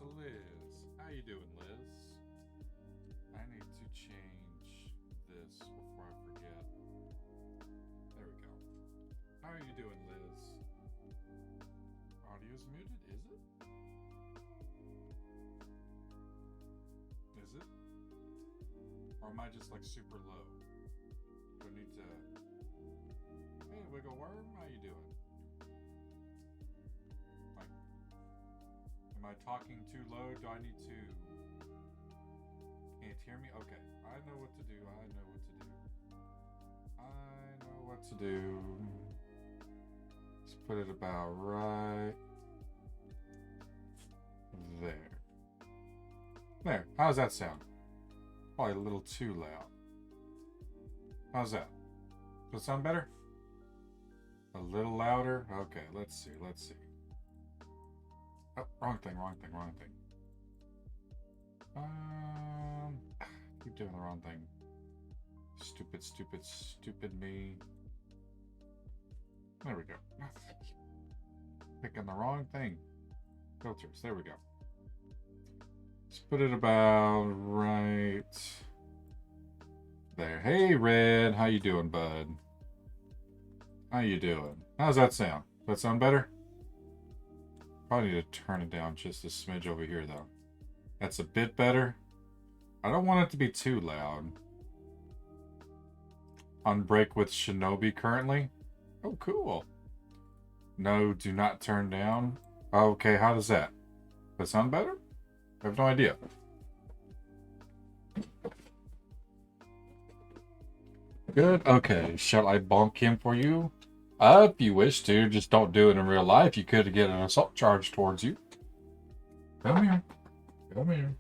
to Liz. How you doing, Liz? I need to change this before I forget. There we go. How are you doing, Liz? Audio's muted, is it? Is it? Or am I just like super low? Do I need to... Hey, Wiggle Worm, how you doing? Like, am I talking too low? Do I need to... Can't hear me? Okay, I know what to do. I know what to do. I know what to do. Let's put it about right there. There. How's that sound? Probably a little too loud. How's that? Does it sound better? A little louder? Okay, let's see. Let's see. Oh, wrong thing, wrong thing, wrong thing. Keep doing the wrong thing. Stupid, stupid, stupid me. There we go. Picking the wrong thing. Filters. There we go. Let's put it about right there. Hey, Red. How you doing, bud? How you doing? How's that sound? Does that sound better? Probably need to turn it down just a smidge over here, though. That's a bit better. I don't want it to be too loud. On break with Shinobi currently. Oh, cool. No, do not turn down. Okay, how does that? Does that sound better? I have no idea. Good. Okay. Shall I bonk him for you? If you wish to. Just don't do it in real life. You could get an assault charge towards you. Come here. Come here.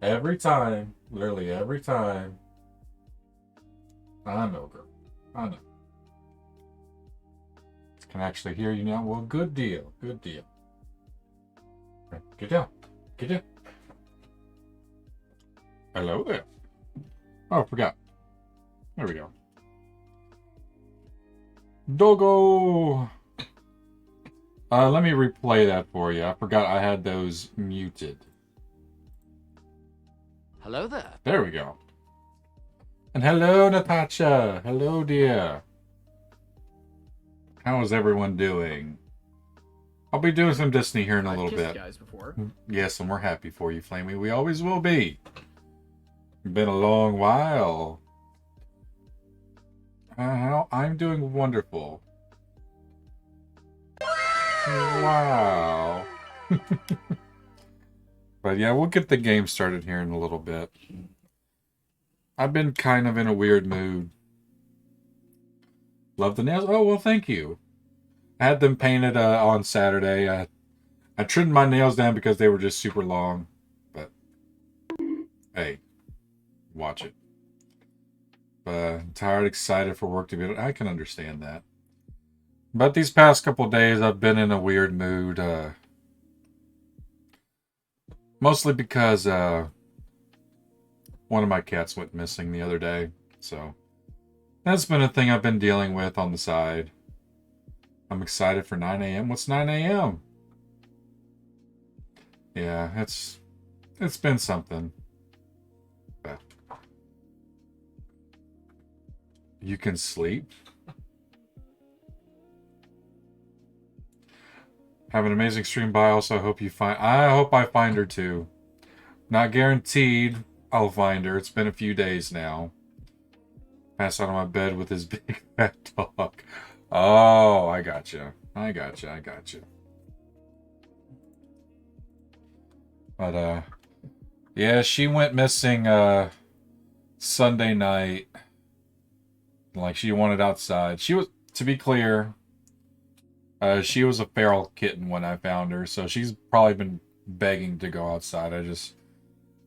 Every time. Literally every time. I know, girl. I know. Can actually hear you now. Well, good deal. Good deal. Okay, get down. Get down. Hello there. Oh, I forgot. There we go. Doggo! Let me replay that for you. I forgot I had those muted. Hello there. There we go. And hello, Natasha. Hello, dear. How is everyone doing? I'll be doing some Disney here in a little bit. Guys before. Yes, and we're happy for you, Flamey. We always will be. Been a long while. I'm doing wonderful. Wow. But yeah, we'll get the game started here in a little bit. I've been kind of in a weird mood. Love the nails. Oh, well, thank you. I had them painted on Saturday. I trimmed my nails down because they were just super long. But, hey, watch it. I'm tired, excited for work to be done. I can understand that. But these past couple days, I've been in a weird mood. Mostly because one of my cats went missing the other day. So, that's been a thing I've been dealing with on the side. I'm excited for 9 a.m. What's 9 a.m.? Yeah, it's been something. But you can sleep. Have an amazing stream. Bye. Also, I hope I find her too. Not guaranteed I'll find her. It's been a few days now. Pass out on my bed with his big fat dog. Oh, I gotcha. I gotcha. I gotcha. But, yeah, she went missing, Sunday night. Like, she wanted outside. She was, to be clear, she was a feral kitten when I found her, so she's probably been begging to go outside.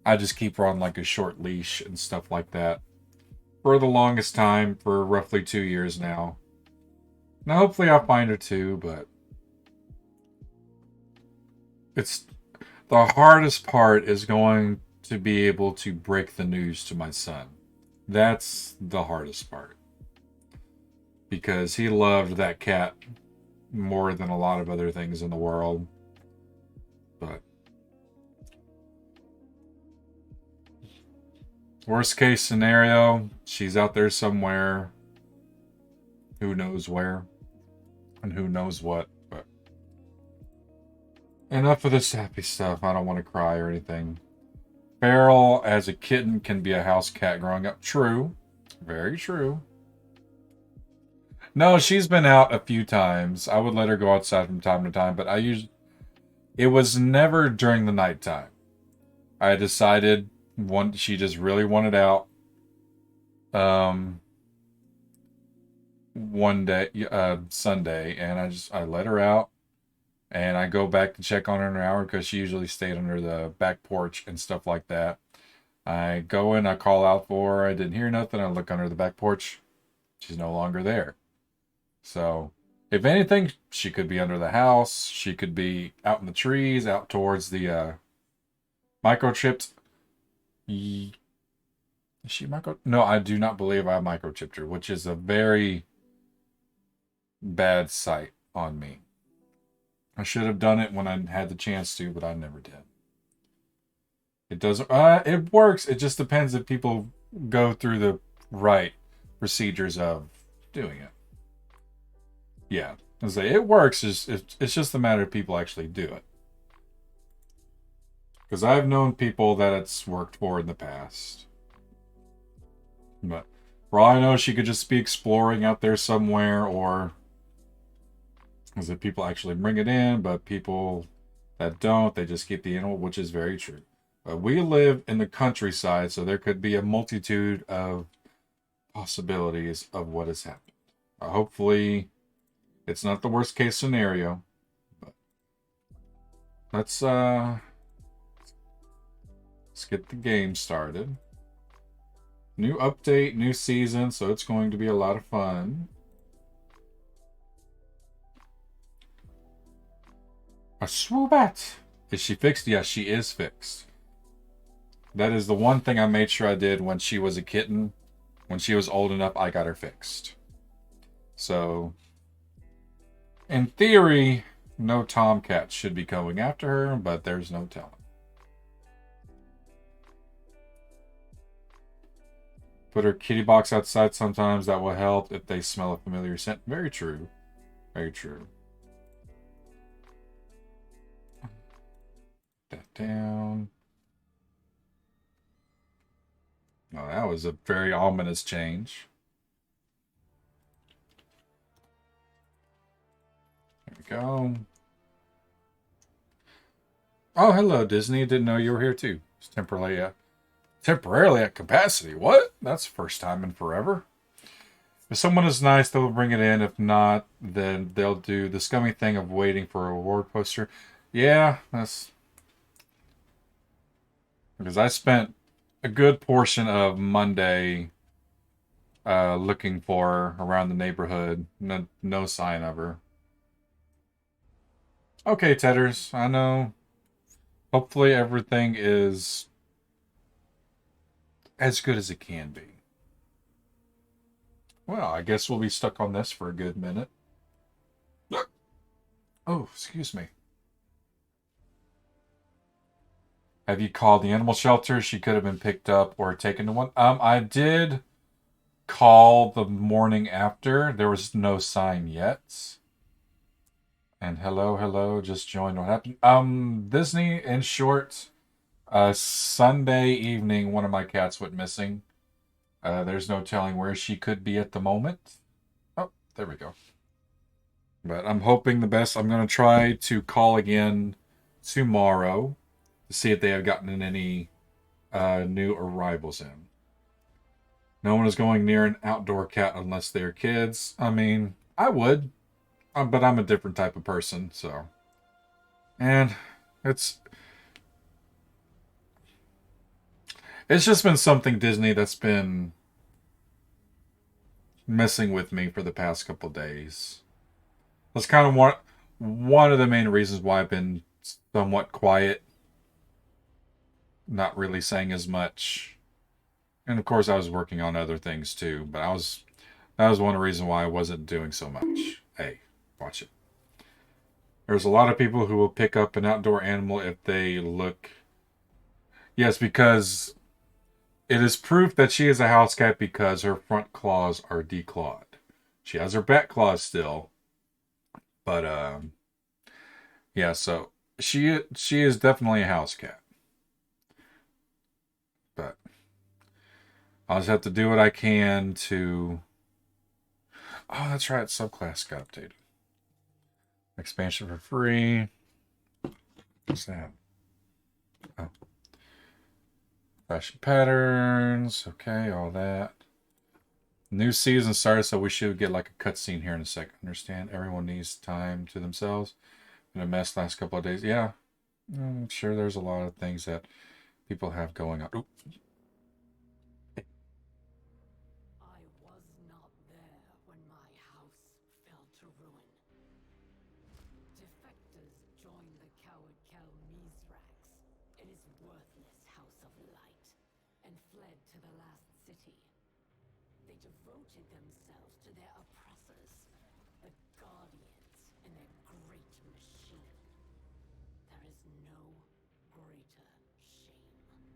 I just keep her on, like, a short leash and stuff like that. For the longest time, for roughly 2 years now. Now, hopefully I'll find her too, but it's the hardest part is going to be able to break the news to my son. That's the hardest part. Because he loved that cat more than a lot of other things in the world. But Worst case scenario, she's out there somewhere. Who knows where and who knows what. But enough of this happy stuff. I don't want to cry or anything. Feral as a kitten can be a house cat growing up. True. Very true. No, she's been out a few times. I would let her go outside from time to time, but it was never during the nighttime. I decided she just really wanted out. Um, one day, Sunday, and I let her out, and I go back to check on her in an hour because she usually stayed under the back porch and stuff like that. I go in, I call out for her. I didn't hear nothing. I look under the back porch. She's no longer there. So, if anything, she could be under the house. She could be out in the trees, out towards the microchipped. Is she micro? No, I do not believe I microchipped her, which is a very bad sight on me. I should have done it when I had the chance to, but I never did. It doesn't. It works. It just depends if people go through the right procedures of doing it. Yeah, I say it works. It's just a matter of people actually do it. Because I've known people that it's worked for in the past. But for all I know, she could just be exploring out there somewhere, or is it people actually bring it in, but people that don't, they just keep the animal, which is very true. But we live in the countryside, so there could be a multitude of possibilities of what has happened. Hopefully, it's not the worst case scenario. But let's get the game started. New update, new season, so it's going to be a lot of fun. A swoobat! Is she fixed? Yes, she is fixed. That is the one thing I made sure I did when she was a kitten. When she was old enough, I got her fixed. So, in theory, no tomcats should be going after her, but there's no telling. Put her kitty box outside sometimes. That will help if they smell a familiar scent. Very true. Very true. Put that down. Oh, that was a very ominous change. There we go. Oh, hello, Disney. Didn't know you were here too. It's temporarily at capacity. What? That's the first time in forever. If someone is nice, they'll bring it in. If not, then they'll do the scummy thing of waiting for a reward poster. Yeah, that's because I spent a good portion of Monday looking for her around the neighborhood. No sign of her. Okay, Tedders, I know. Hopefully everything is as good as it can be. Well, I guess we'll be stuck on this for a good minute. Oh, excuse me. Have you called the animal shelter? She could have been picked up or taken to one. I did call the morning after. There was no sign yet. And hello, just joined. What happened? Disney, in short, Sunday evening, one of my cats went missing. There's no telling where she could be at the moment. Oh, there we go. But I'm hoping the best. I'm going to try to call again tomorrow to see if they have gotten any new arrivals in. No one is going near an outdoor cat unless they're kids. I mean, I would, but I'm a different type of person, so. And it's just been something Disney that's been messing with me for the past couple days. That's kind of one of the main reasons why I've been somewhat quiet, not really saying as much. And of course, I was working on other things too, but that was one reason why I wasn't doing so much. Hey, watch it. There's a lot of people who will pick up an outdoor animal if they look. Yes, because It is proof that she is a house cat because her front claws are declawed. She has her back claws still, but yeah. So she is definitely a house cat. But I'll just have to do what I can to. Oh, that's right. Subclass got updated. Expansion for free. What's that? Oh. Fashion patterns. Okay, all that. New season started, so we should get like a cutscene here in a second. Understand? Everyone needs time to themselves. Been a mess last couple of days. Yeah, I'm sure there's a lot of things that people have going on. Oop. I was not there when my house fell to ruin. Defectors joined the coward Kel Mizrax, in his worthless House of Light, and fled to the last city. They devoted themselves to their oppressors, the Guardians, and their great machine. There is no greater shame.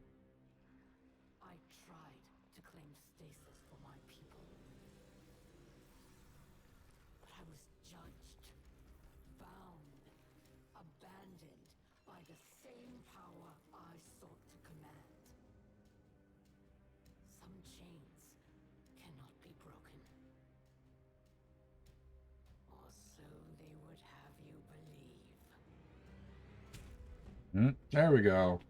I tried to claim stasis for my people, but I was judged, bound, abandoned by the same power I sought to command. Some chains cannot be broken. Or so they would have you believe. There we go.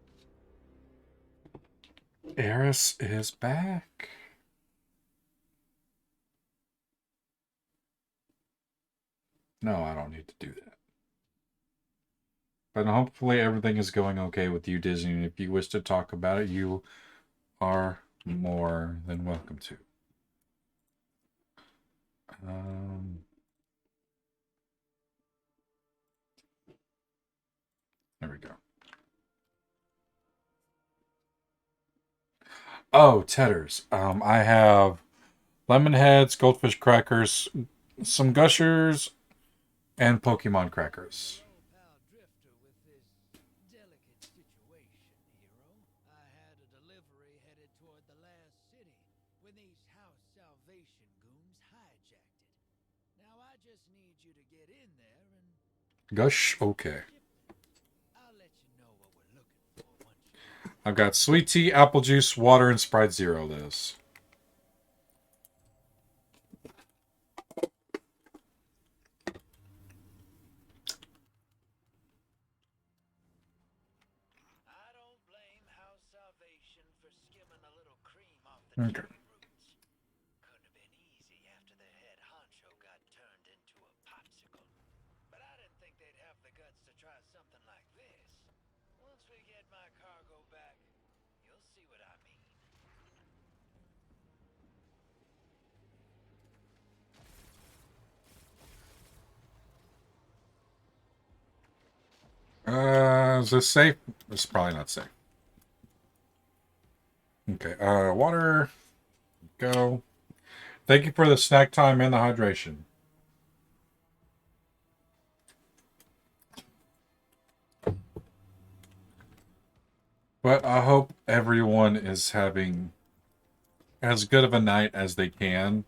Eris is back. No, I don't need to do that. But hopefully everything is going okay with you, Disney. And if you wish to talk about it, you are more than welcome to. There we go. Oh, Tedders. I have lemon heads, goldfish crackers, some gushers, and Pokemon crackers. Pal Drifter with this delicate situation, hero. I had a delivery headed toward the last city when these House Salvation goons hijacked it. Now I just need you to get in there and Gush, okay. I'll let you know what we're looking for once you. I've got sweet tea, apple juice, water, and Sprite Zero. This. I don't blame House Salvation for skimming a little cream off the Okay. roots. Couldn't have been easy after their head honcho got turned into a popsicle. But I didn't think they'd have the guts to try something like this. Once we get my cargo back, you'll see what I mean. Is this safe? It's probably not safe. Okay. Water. Go. Thank you for the snack time and the hydration. But I hope everyone is having as good of a night as they can,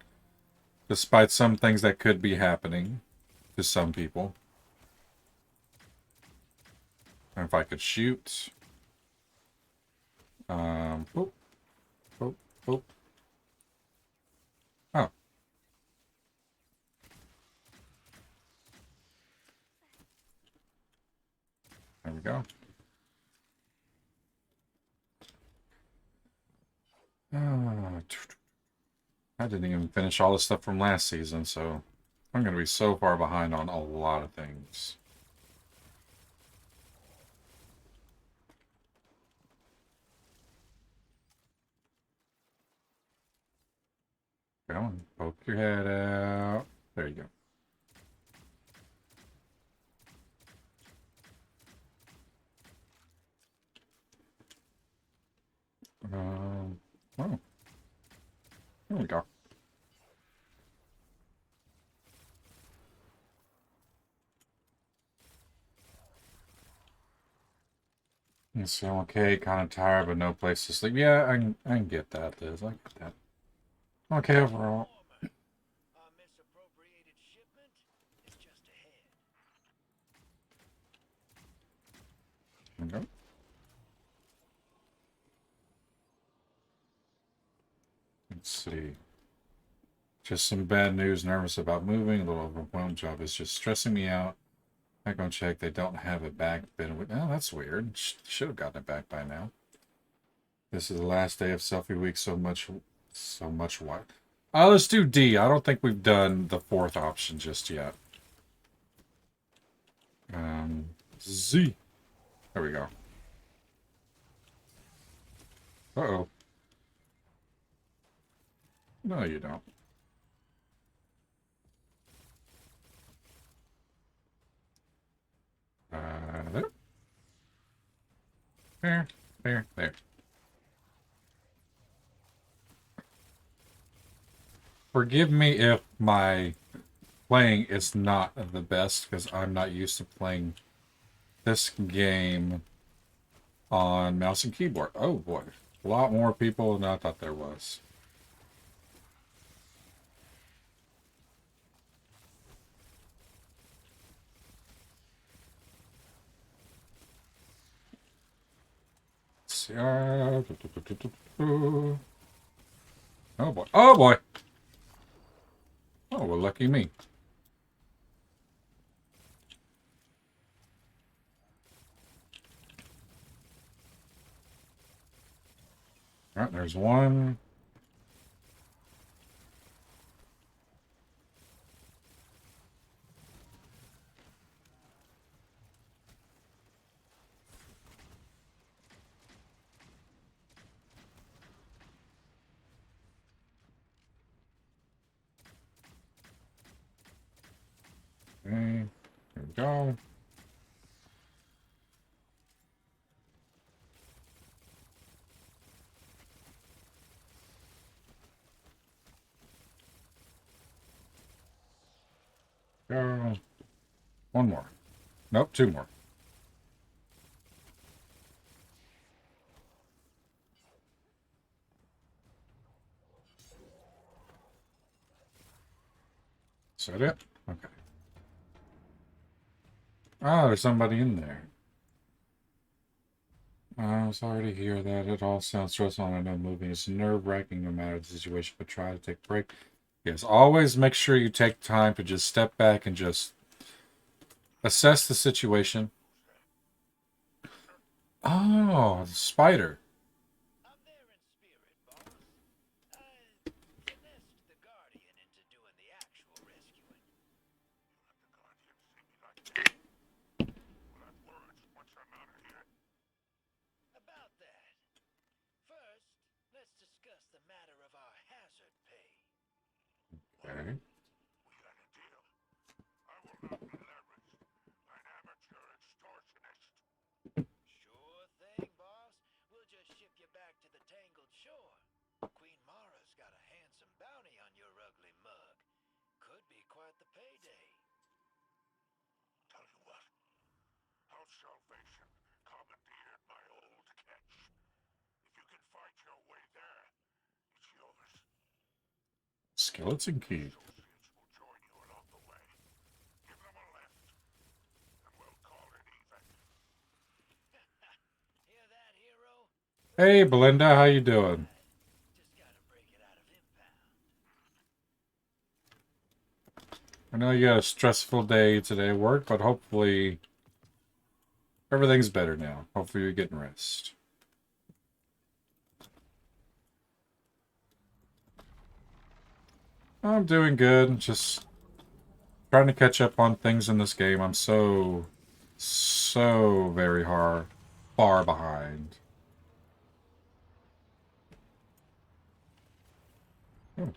despite some things that could be happening to some people. And if I could shoot. Boop, boop, boop. Oh. There we go. I didn't even finish all the stuff from last season, so I'm going to be so far behind on a lot of things. Go on, poke your head out. There you go. Oh, there we go. So okay, kind of tired, but no place to sleep. Yeah, I can get that, Liz. I get that. Okay, overall. Our misappropriated shipment is just ahead. Okay. Let's see. Just some bad news. Nervous about moving. A little overwhelmed. Job is just stressing me out. I go check. They don't have it back. Oh, that's weird. Should have gotten it back by now. This is the last day of selfie week. So much what? Let's do D. I don't think we've done the fourth option just yet. Z. There we go. Uh-oh. No, you don't. There. There. There. There. Forgive me if my playing is not the best, because I'm not used to playing this game on mouse and keyboard. Oh boy. A lot more people than I thought there was. Let's see. Oh boy. Oh boy. Oh, well, lucky me. All right, there's one. Okay, here we go. Go. One more. Nope, two more. Is that it? Okay. Oh, there's somebody in there. I'm sorry to hear that. It all sounds stressful. I know moving is nerve-wracking no matter the situation, but try to take a break. Yes, always make sure you take time to just step back and just assess the situation. Oh, the spider. I'm there in spirit, boss. I finessed the Guardian into doing the actual rescuing. About that. First, let's discuss the matter of our hazard pay. Okay. Sure thing, boss. We'll just ship you back to the Tangled Shore. Queen Mara's got a handsome bounty on your ugly mug. Could be quite the payday. Skeleton key. Hear that, hero? Hey, Belinda, how you doing? Just gotta break it out of impound. I know you had a stressful day today at work, but hopefully everything's better now. Hopefully you're getting rest. I'm doing good. Just trying to catch up on things in this game. I'm so very far behind. Oh.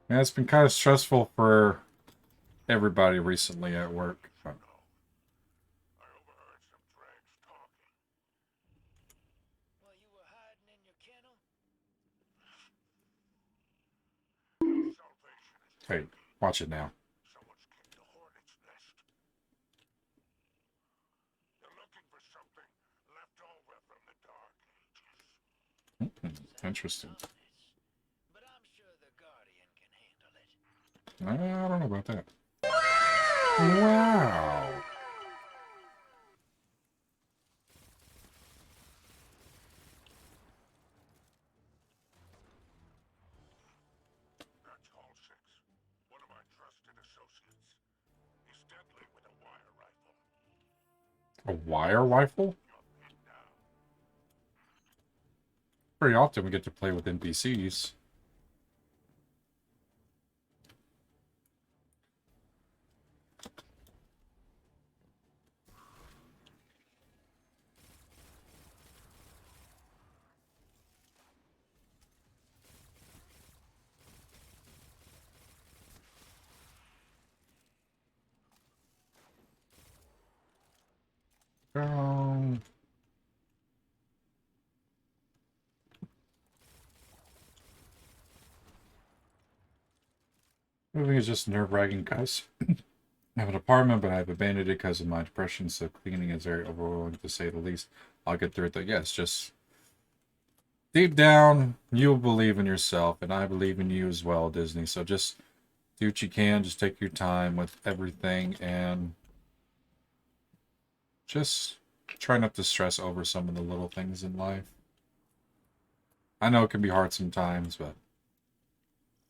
Yeah, it's been kind of stressful for everybody recently at work. While you were hiding in your kennel? Hey, watch it now. Interesting. But I'm sure the Guardian can handle it. I don't know about that. Wow. That's Hall 6. One of my trusted associates. He's deadly with a wire rifle. A wire rifle? You're pinned down. Pretty often we get to play with NPCs. Um, Moving is just nerve-wracking, guys. I have an apartment, but I've abandoned it because of my depression, so cleaning is very overwhelming, to say the least. I'll get through it, though. Yes, just deep down, you'll believe in yourself, and I believe in you as well, Disney. So just do what you can. Just take your time with everything, and just try not to stress over some of the little things in life. I know it can be hard sometimes, but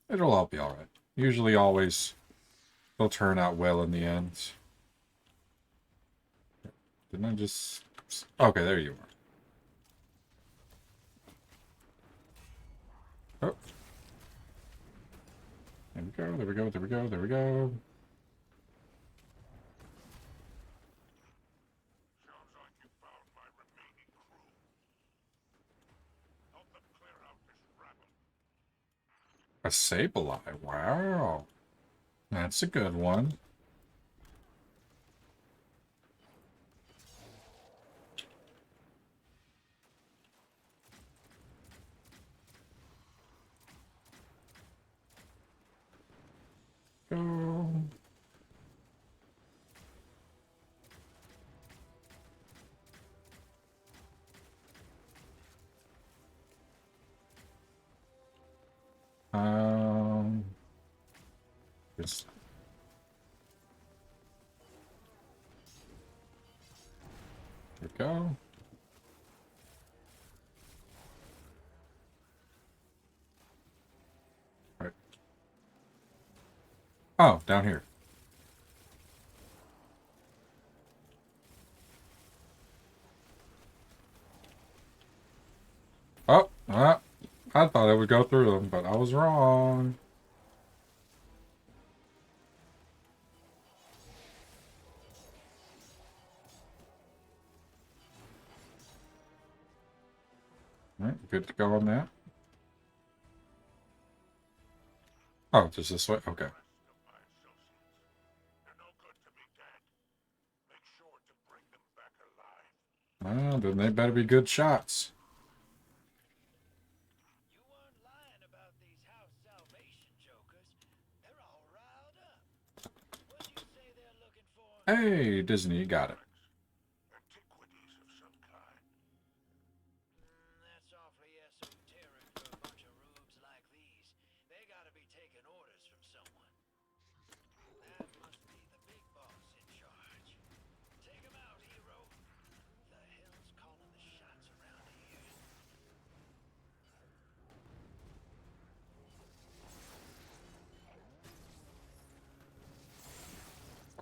it'll all be alright. Usually, always, they'll turn out well in the end. Didn't I just... Okay, there you are. Oh. There we go, there we go, there we go, there we go. Sounds like you found my remaining crew. Help them clear out this rabble. A Sableye, wow. That's a good one. Go. Just there we go. Right. Oh, down here. Oh, I thought it would go through them, but I was wrong. All right, good to go on that. Oh, just this way? Okay. Rest of my associates. They're no good to me dead. Make sure to bring them back alive. Well, then they better be good shots. You weren't lying about these house salvation jokers. They're all riled up. What do you say they're looking for? Hey, Disney, you got it. Antiquities of some kind. That's awfully esoteric for a bunch of rubes like these. They gotta be taking orders from someone. That must be the big boss in charge. Take him out, hero. The hell's calling the shots around here?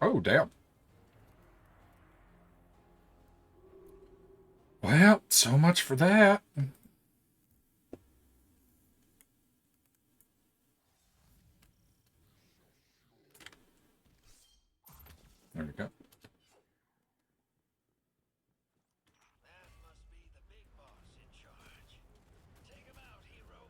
Oh, damn. Well, so much for that. There we go. That must be the big boss in charge. Take him out, hero.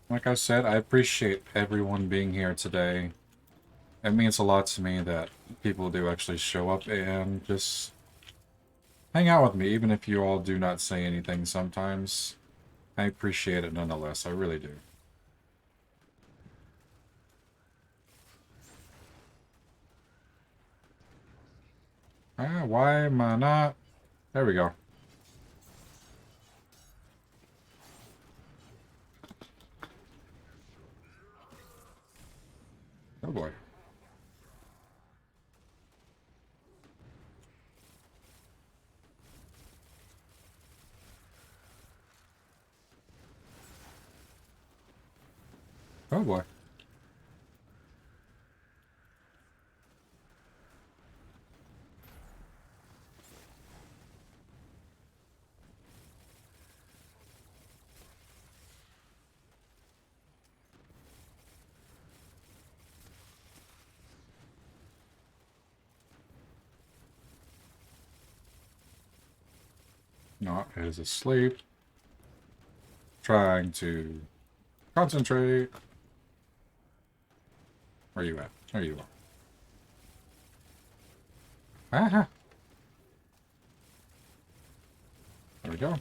Like I said, I appreciate everyone being here today. It means a lot to me that people do actually show up and just hang out with me, even if you all do not say anything sometimes. I appreciate it nonetheless. I really do. Ah, why am I not? There we go. Oh boy. Oh boy. Not is asleep. Trying to concentrate. Where you at? There you are. Aha. There we go.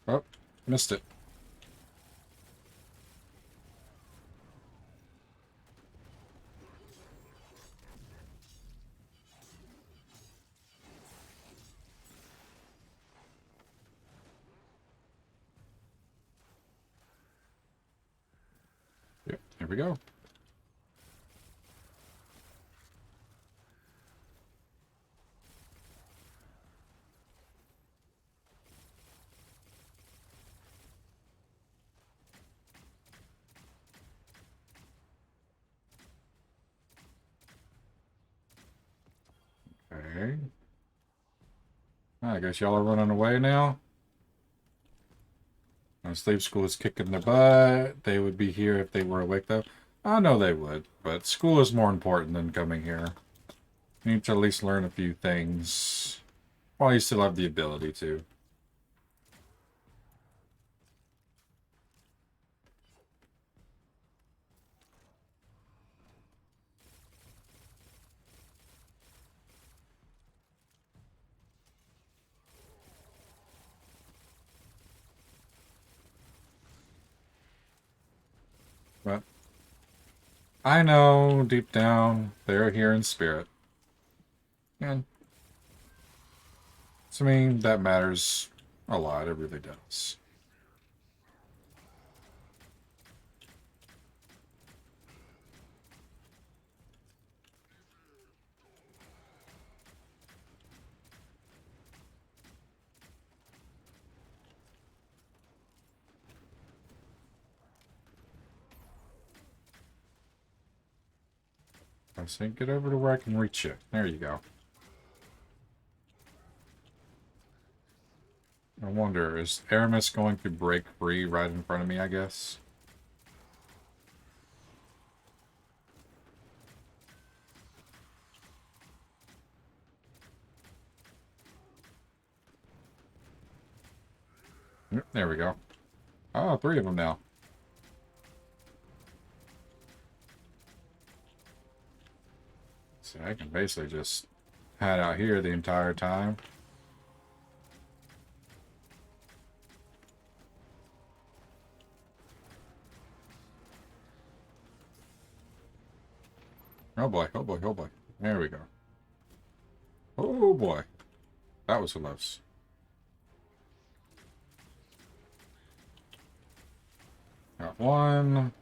Oh, missed it. Yep, here we go. Okay. I guess y'all are running away now. Slave school is kicking their butt. They would be here if they were awake, though. I know they would, but school is more important than coming here. You need to at least learn a few things while you still have the ability to. But I know deep down they're here in spirit. And to me, that matters a lot. It really does. I say get over to where I can reach you. There you go. I wonder, is Aramis going to break free right in front of me, I guess? Yep, there we go. Oh, 3 of them now. So I can basically just hide out here the entire time. Oh boy, oh boy, oh boy. There we go. Oh boy. That was close. Got 1,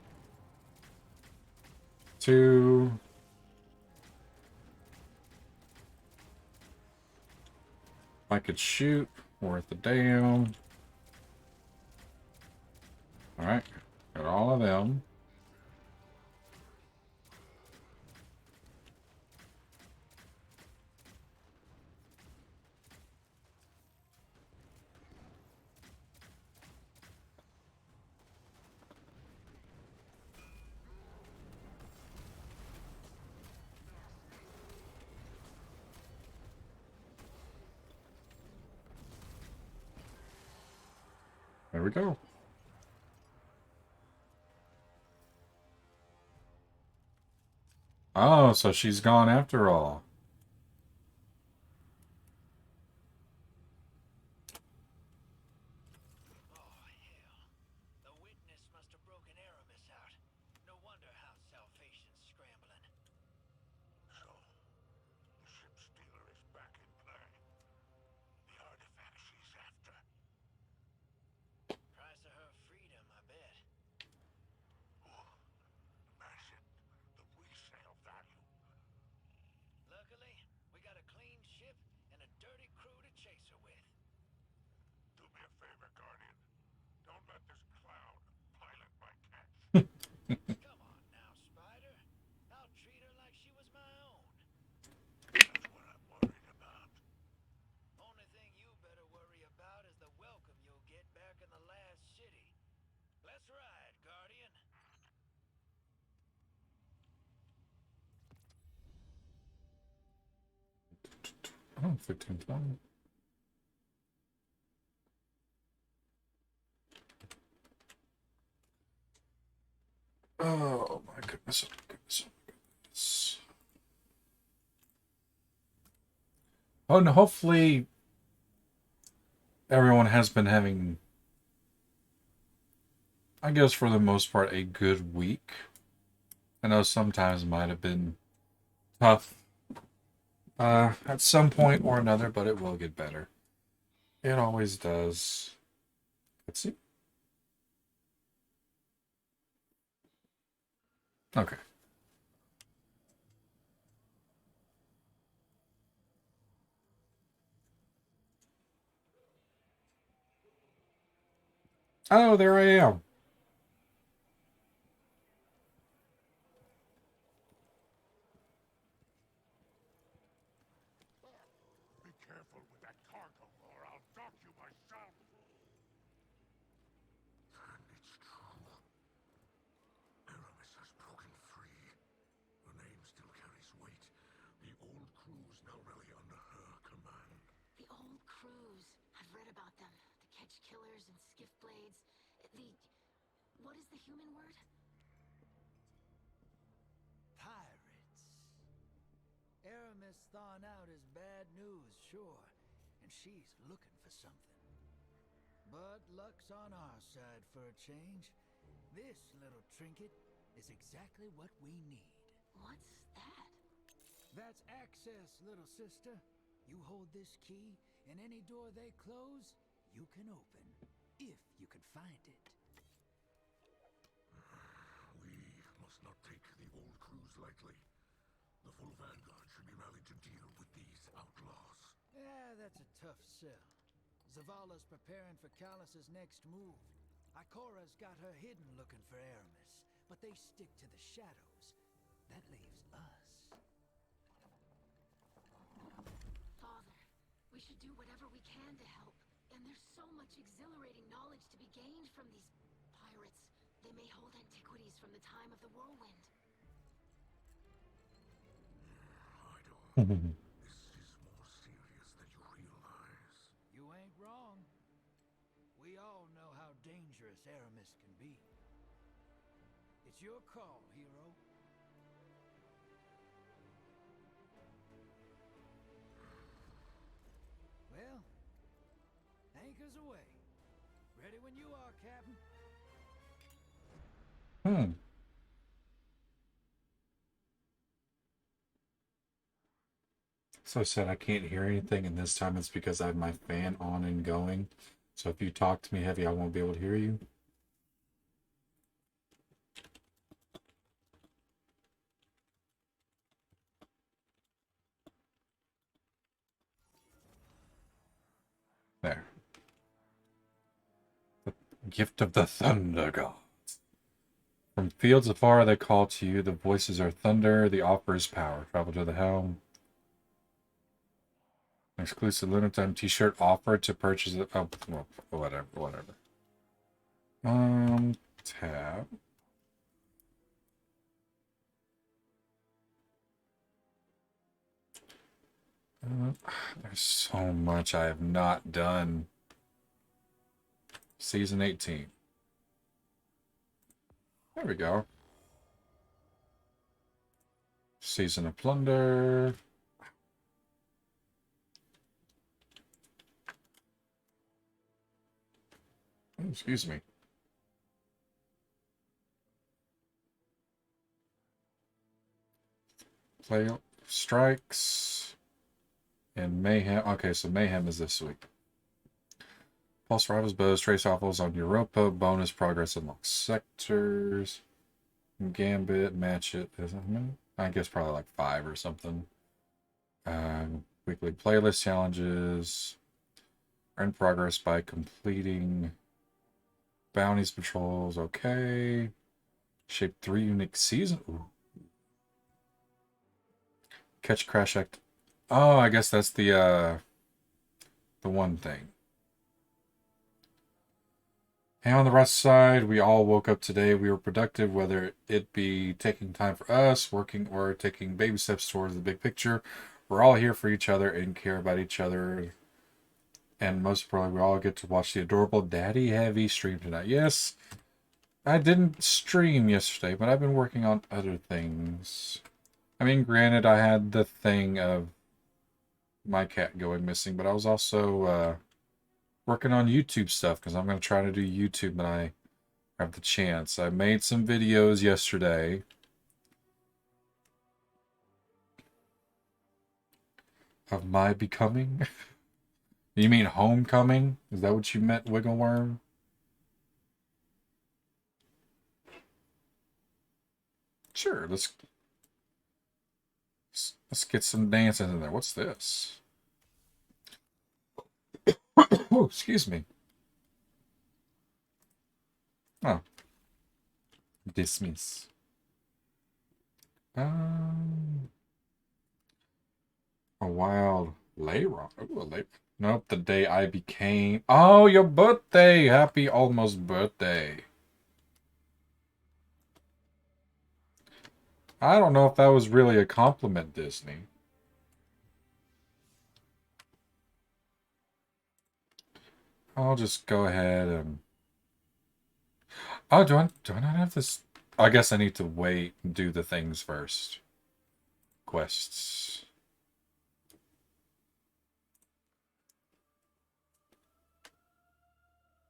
2. If I could shoot, worth a damn. Alright, got all of them. There we go. Oh, so she's gone after all. Oh, hell. The witness must have broken Aramis out. No wonder House Salvation's scrambling. So, the ship stealer is back in play. The artifact she's after. Price of her freedom, I bet. Oh, imagine the resale value. Luckily, we got a clean ship and a dirty crew to chase her with. Do me a favor, Guardian. Don't let this clown pilot my catch. Come on now, Spider. I'll treat her like she was my own. That's what I'm worried about. Only thing you better worry about is the welcome you'll get back in the last city. Let's ride, Guardian. Oh, 1520. Oh my goodness. Oh my goodness. Oh my goodness. Oh, and hopefully everyone has been having, I guess for the most part, a good week. I know sometimes it might have been tough at some point or another, but it will get better. It always does. Let's see. Okay. Oh, there I am. Be careful with that cargo, or I'll dock you myself. And it's true. Aramis has broken free. Her name still carries weight. The old crew's now really under her command. The old crews. I've read about them. The catch killers and skiff blades. What is the human word? Pirates. Aramis thawing out is bad news, sure, and she's looking for something. But luck's on our side for a change. This little trinket is exactly what we need. What's that? That's access, little sister. You hold this key, and any door they close, you can open, if you can find it. We must not take the old crews lightly. The full vanguard should be rallied to deal with these outlaws. Yeah, that's a tough sell. Zavala's preparing for Callus's next move. Ikora's got her hidden looking for Aramis, but they stick to the shadows. That leaves us. Father, we should do whatever we can to help. And there's so much exhilarating knowledge to be gained from these pirates. They may hold antiquities from the time of the whirlwind. I don't. This is more serious than you realize. You ain't wrong. We all know how dangerous Aramis can be. It's your call, hero. Well, anchors away. Ready when you are, Captain. Hmm. So sad I can't hear anything, and this time it's because I have my fan on and going. So if you talk to me heavy, I won't be able to hear you. There. The gift of the thunder gods. From fields afar they call to you. The voices are thunder. The offer is power. Travel to the helm. An exclusive limited time t-shirt offered to purchase it. Oh, well, whatever. Tab. There's so much I have not done. Season 18. There we go. Season of Plunder. Oh, excuse me. Play strikes and mayhem. Okay, so mayhem is this week. Pulse rivals bows, trace offals on Europa, bonus progress in locked sectors. Gambit, match it. I guess probably like 5 or something. Weekly playlist challenges. Earn progress by completing bounties, patrols. Okay. Shape 3 unique season. Ooh. Catch crash act. Oh, I guess that's the one thing. Hey, on the rest side, we all woke up today. We were productive, whether it be taking time for us, working, or taking baby steps towards the big picture. We're all here for each other and care about each other. And most importantly, we all get to watch the adorable Daddy Heavy stream tonight. Yes, I didn't stream yesterday, but I've been working on other things. I mean, granted, I had the thing of my cat going missing, but I was also working on YouTube stuff because I'm going to try to do YouTube when I have the chance. I made some videos yesterday. Of my becoming? You mean homecoming? Is that what you meant, Wiggleworm? Sure, let's get some dancing in there. What's this? Oh, excuse me. Oh. Dismiss. A wild Layron. Ooh, nope, the day I became. Oh, your birthday! Happy almost birthday. I don't know if that was really a compliment, Disney. I'll just go ahead and. Oh, do I not have this? I guess I need to wait and do the things first. Quests.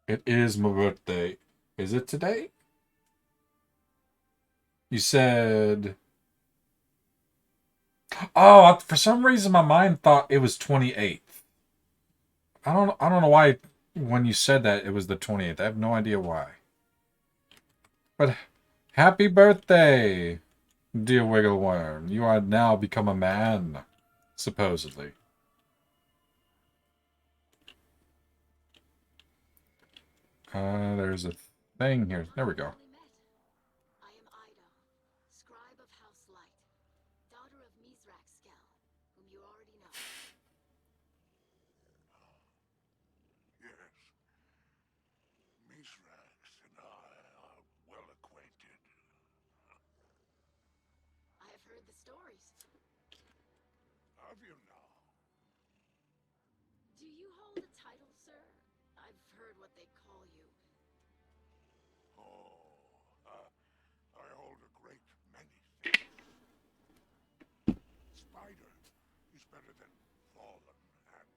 It is my birthday. Is it today? You said. Oh, for some reason my mind thought it was 28th. I don't know why when you said that it was the 28th. I have no idea why. But happy birthday, dear Wiggleworm. You are now become a man, supposedly. There's a thing here. There we go. I am Ida, scribe of House Light, daughter of Mizrax, whom you already know. Yes. Mithrax and I are well acquainted. I have heard the stories. Have you now? Do you hold a title, sir? I've heard what they call you. I hold a great many things. Spider is better than Fallen, and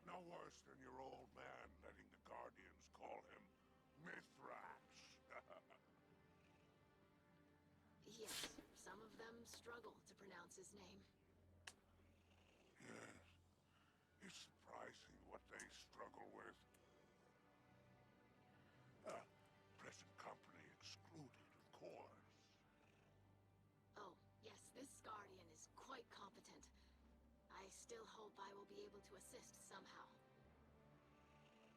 no worse than your old man letting the Guardians call him Mithrax. Yes, some of them struggle to pronounce his name. Yes, it's surprising what they struggle with. Present company excluded, of course. Oh, yes, this guardian is quite competent. I still hope I will be able to assist somehow.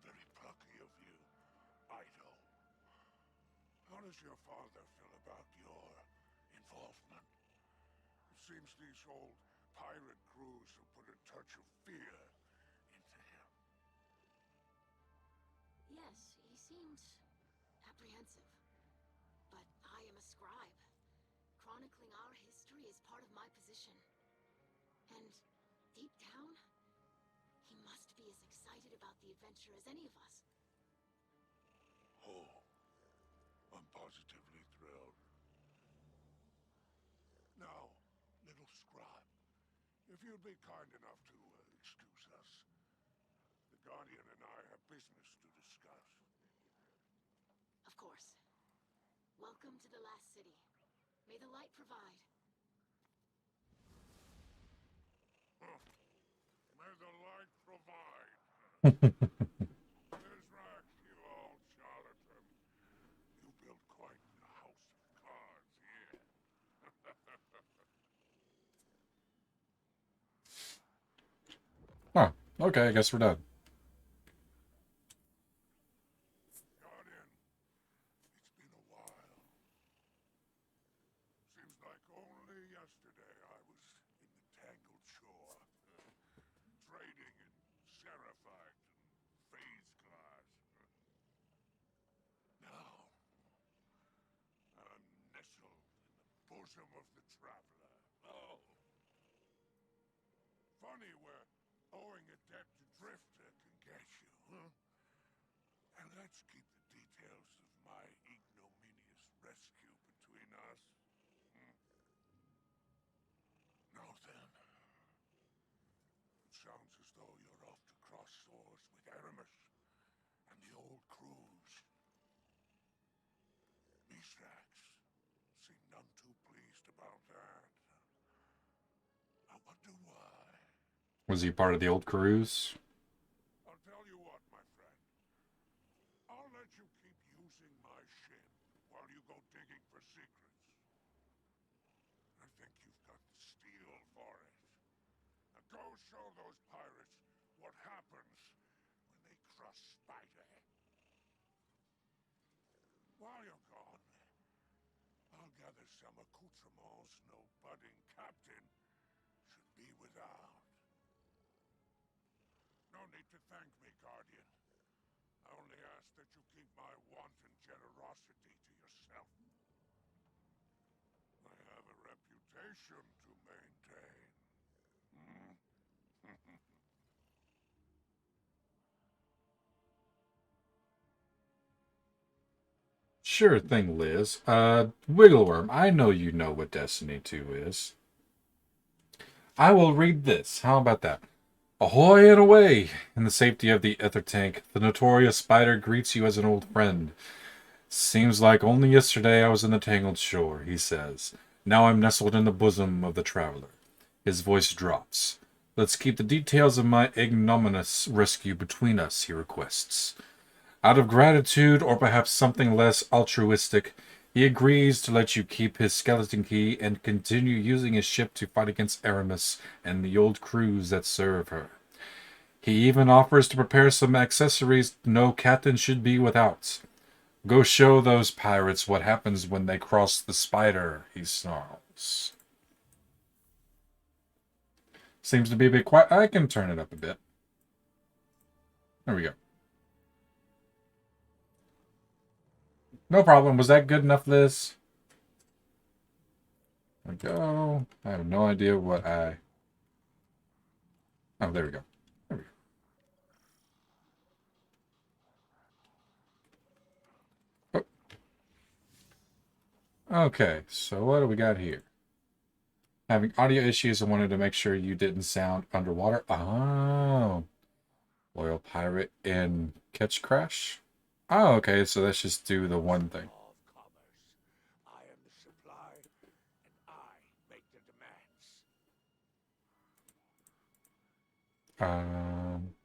Very plucky of you, Ido. How does your father feel about your involvement? It seems these old pirate crews have put a touch of fear into him. Yes, he seemed apprehensive. But I am a scribe. Chronicling our history is part of my position. And deep down, he must be as excited about the adventure as any of us. Oh, I'm positively thrilled. Now, let If you'd be kind enough to excuse us, the Guardian and I have business to discuss. Of course. Welcome to the last city. May the light provide. May the light provide. Mizrak, you old charlatan. You built quite a house of cards here. Oh, okay, I guess we're done. Guardian, it's been a while. Seems like only yesterday I was in the Tangled Shore, trading in Seraphite and phase glass. Now, I'm nestled in the bosom of the Traveler. Oh, funny where owing a debt to Drifter can get you, huh? And let's keep the details of my ignominious rescue between us. Now then, it sounds as though you're off to cross swords with Aramis and the old crews. Mithrax seem none too pleased about that. I wonder why. Was he part of the old cruise? I'll tell you what, my friend. I'll let you keep using my ship while you go digging for secrets. I think you've got the steel for it. Now go show those pirates what happens when they cross Spider. While you're gone, I'll gather some accoutrements no budding captain should be without. No need to thank me, Guardian. I only ask that you keep my wanton generosity to yourself. I have a reputation to maintain. Sure thing, Liz. Wiggleworm, I know you know what Destiny 2 is. I will read this. How about that? Ahoy and away! In the safety of the ether tank, the notorious spider greets you as an old friend. Seems like only yesterday I was in the Tangled Shore, he says. Now I'm nestled in the bosom of the traveler. His voice drops. Let's keep the details of my ignominious rescue between us, he requests. Out of gratitude, or perhaps something less altruistic, he agrees to let you keep his skeleton key and continue using his ship to fight against Aramis and the old crews that serve her. He even offers to prepare some accessories no captain should be without. Go show those pirates what happens when they cross the spider, he snarls. Seems to be a bit quiet. I can turn it up a bit. There we go. No problem. Was that good enough, Liz? There we go. I have no idea what I... Oh, there we go. There we go. Oh. Okay, so what do we got here? Having audio issues, I wanted to make sure you didn't sound underwater. Oh. Loyal pirate in Catch Crash? Oh, okay, so let's just do the one thing. Of commerce. I am the supply, and I make the demands. Um...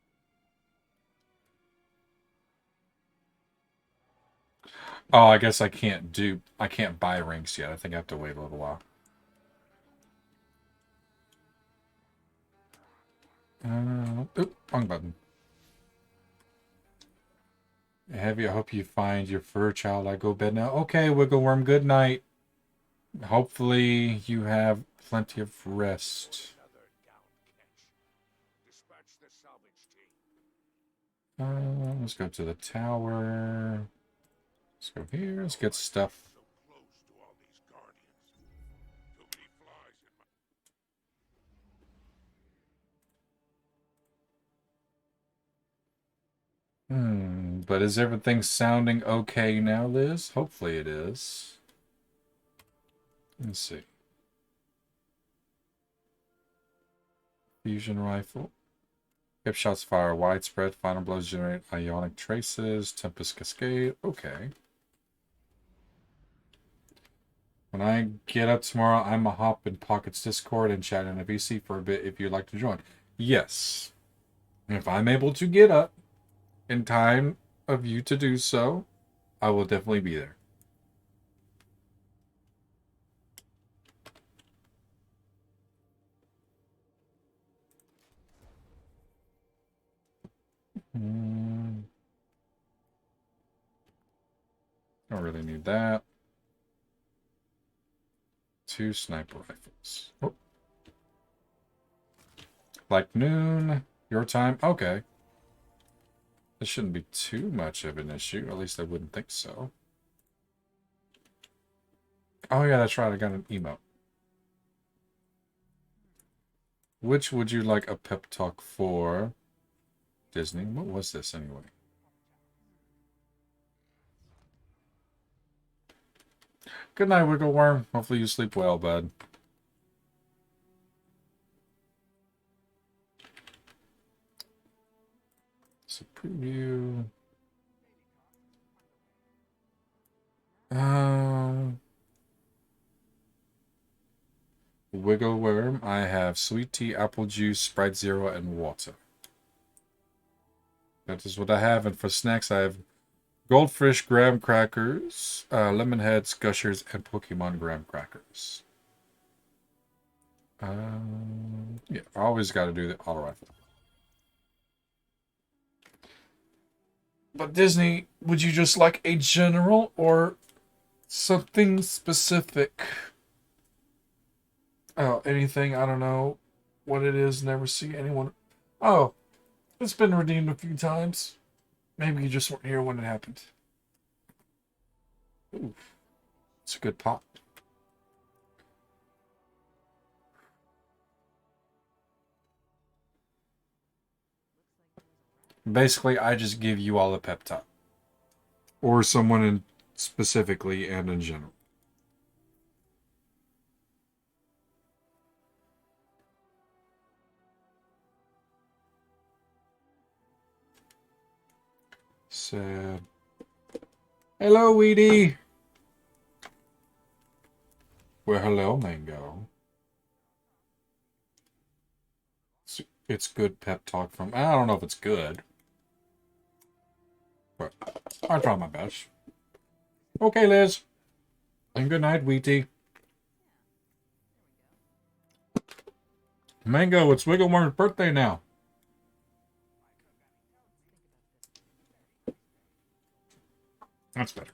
Oh, I guess I can't buy rings yet. I think I have to wait a little while. Wrong button. Heavy, I hope you find your fur child. I go bed now. Okay, Wiggleworm, good night. Hopefully you have plenty of rest. Another down catch. Dispatch the salvage team. Let's go to the tower. Let's go here. Let's get stuff. So close to all these guardians. Too many flies in my... But is everything sounding okay now, Liz? Hopefully it is. Let's see. Fusion rifle. Hip shots fire widespread. Final blows generate ionic traces. Tempest cascade. Okay. When I get up tomorrow, I'm a hop in Pocket's Discord and chat in a VC for a bit if you'd like to join. Yes. If I'm able to get up in time of you to do so, I will definitely be there. Don't really need that. 2 sniper rifles. Oh. Like noon, your time? Okay. This shouldn't be too much of an issue. At least I wouldn't think so. Oh yeah, that's right. I got an emote. Which would you like a pep talk for, Disney? What was this anyway? Good night, Wiggle Worm. Hopefully you sleep well, bud. So preview. Wiggle Worm. I have sweet tea, apple juice, Sprite Zero, and water. That is what I have. And for snacks, I have goldfish graham crackers, lemon heads, gushers, and Pokemon graham crackers. Yeah, I always got to do the auto rifle. But Disney, would you just like a general or something specific? Oh, anything, I don't know what it is, never see anyone. Oh, it's been redeemed a few times. Maybe you just weren't here when it happened. Ooh, it's a good pop. Basically, I just give you all a pep talk. Or someone in specifically and in general. Sad. Hello, Weedy. Well, hello, Mango. It's good pep talk from... I don't know if it's good. But I try my best. Okay, Liz. And good night, Weedy. Mango, it's Wiggleworm's birthday now. That's better.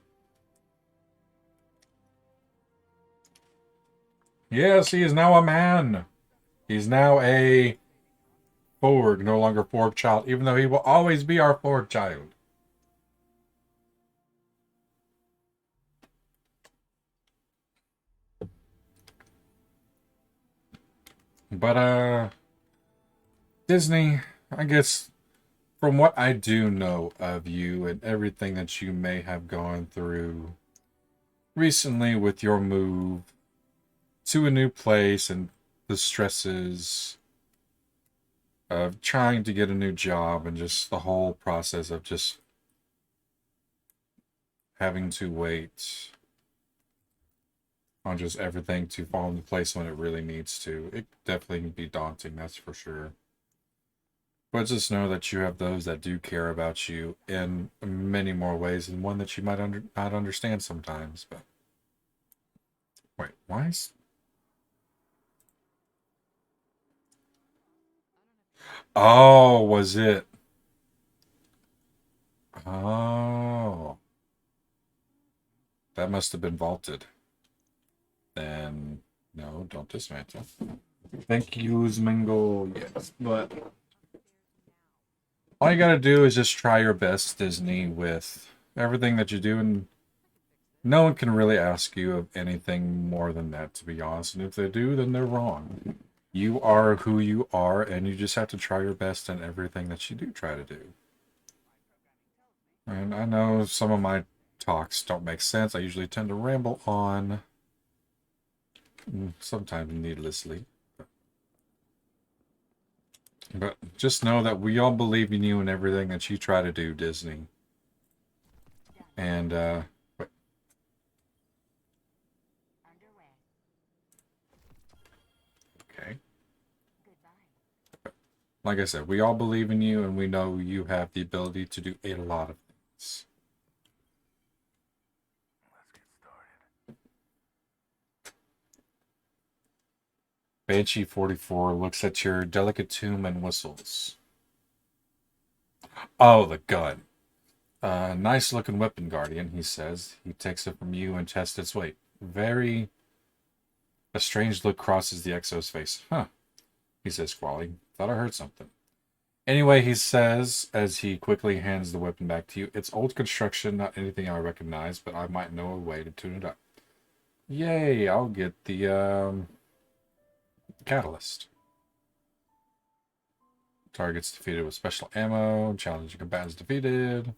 Yes, he is now a man. He's now a Forg, no longer Forg child, even though he will always be our Forg child. But, Disney, I guess from what I do know of you and everything that you may have gone through recently with your move to a new place and the stresses of trying to get a new job and just the whole process of just having to wait on just everything to fall into place when it really needs to. It definitely can be daunting, that's for sure. But just know that you have those that do care about you in many more ways, and one that you might not understand sometimes. But wait, why is... Oh, was it? Oh. That must have been vaulted. Then, no, don't dismantle. Thank you, Mingo. Yes, but all you gotta do is just try your best, Disney, with everything that you do, and no one can really ask you of anything more than that, to be honest. And if they do, then they're wrong. You are who you are, and you just have to try your best in everything that you do try to do. And I know some of my talks don't make sense. I usually tend to ramble on, sometimes needlessly. But just know that we all believe in you and everything that you try to do, Disney. And, but- okay. Like I said, we all believe in you and we know you have the ability to do a lot of things. Banshee 44 looks at your delicate tomb and whistles. Oh, the gun. Nice looking weapon, Guardian, he says. He takes it from you and tests its weight. Very. A strange look crosses the Exo's face. Huh, he says, squally. Thought I heard something. Anyway, he says, as he quickly hands the weapon back to you, it's old construction, not anything I recognize, but I might know a way to tune it up. Yay, I'll get the, catalyst. Targets defeated with special ammo. Challenging combatants defeated.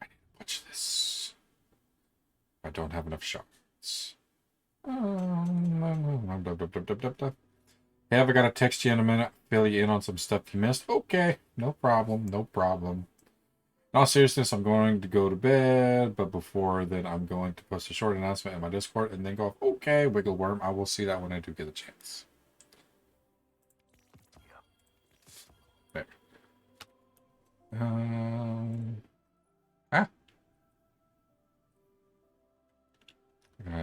I need to watch this. I don't have enough shots. Hey, I gotta text you in a minute. Fill you in on some stuff you missed. Okay, no problem, no problem. In all seriousness, I'm going to go to bed, but before then, I'm going to post a short announcement in my Discord and then go off. Okay, wiggle worm. I will see that when I do get a chance. There. Ah.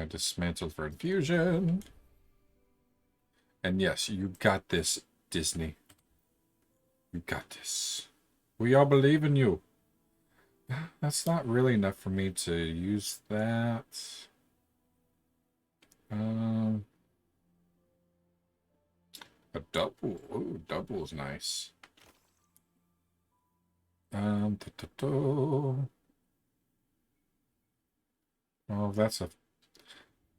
Dismantled for infusion. And yes, you got this, Disney. You got this. We all believe in you. That's not really enough for me to use that. A double. Ooh, double is nice. Oh, that's a.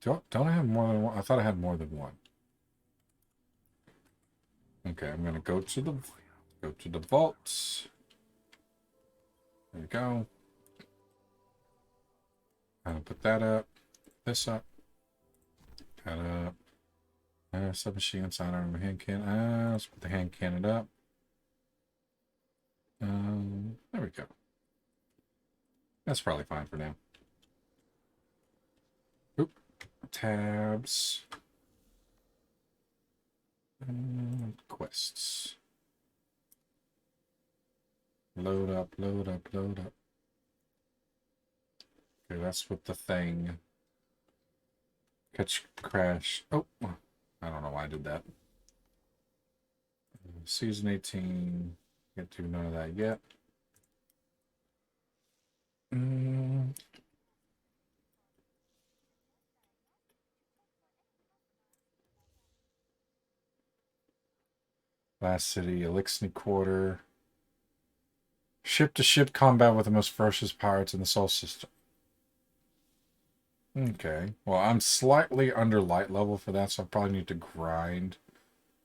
Don't I have more than one? I thought I had more than one. Okay, I'm gonna go to the vault. There we go. I'm gonna put that up. This up. That up. Submachine gun, sidearm, hand cannon. Let's put the hand cannon up. There we go. That's probably fine for now. Oop. Tabs. Quests. Load up, load up, load up. Okay, that's with the thing. Catch crash. Oh, I don't know why I did that. Season 18. Get to none of that yet. Last city, Elixir Quarter. Ship-to-ship combat with the most ferocious pirates in the Sol system. Okay. Well, I'm slightly under light level for that, so I probably need to grind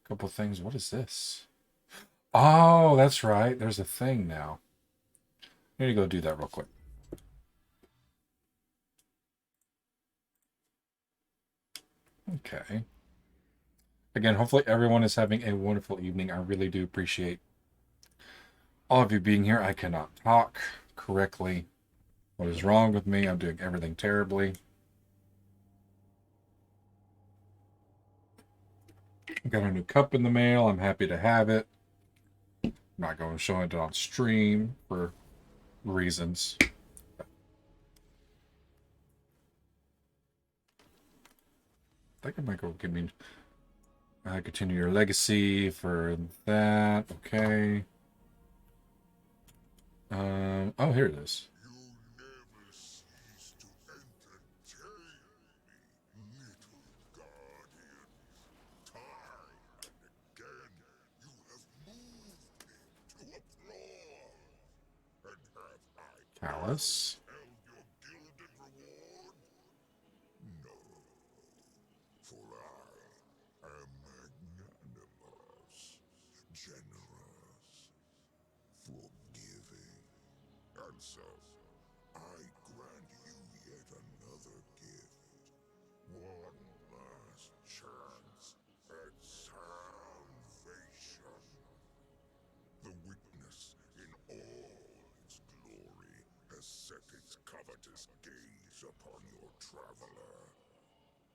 a couple things. What is this? Oh, that's right. There's a thing now. I need to go do that real quick. Okay. Again, hopefully everyone is having a wonderful evening. I really do appreciate all of you being here. I cannot talk correctly. What is wrong with me? I'm doing everything terribly. Got a new cup in the mail. I'm happy to have it. I'm not going to show it on stream for reasons. I think I might go give me continue your legacy for that. Okay. Oh, here it is. You never cease to entertain me, little guardian. Time and again, you have moved me to applaud. And have I Callus. held your gilded reward? No, for I am magnanimous, generous, forgiving. And so, I grant you yet another gift. One last chance at salvation. covetous gaze upon your traveler.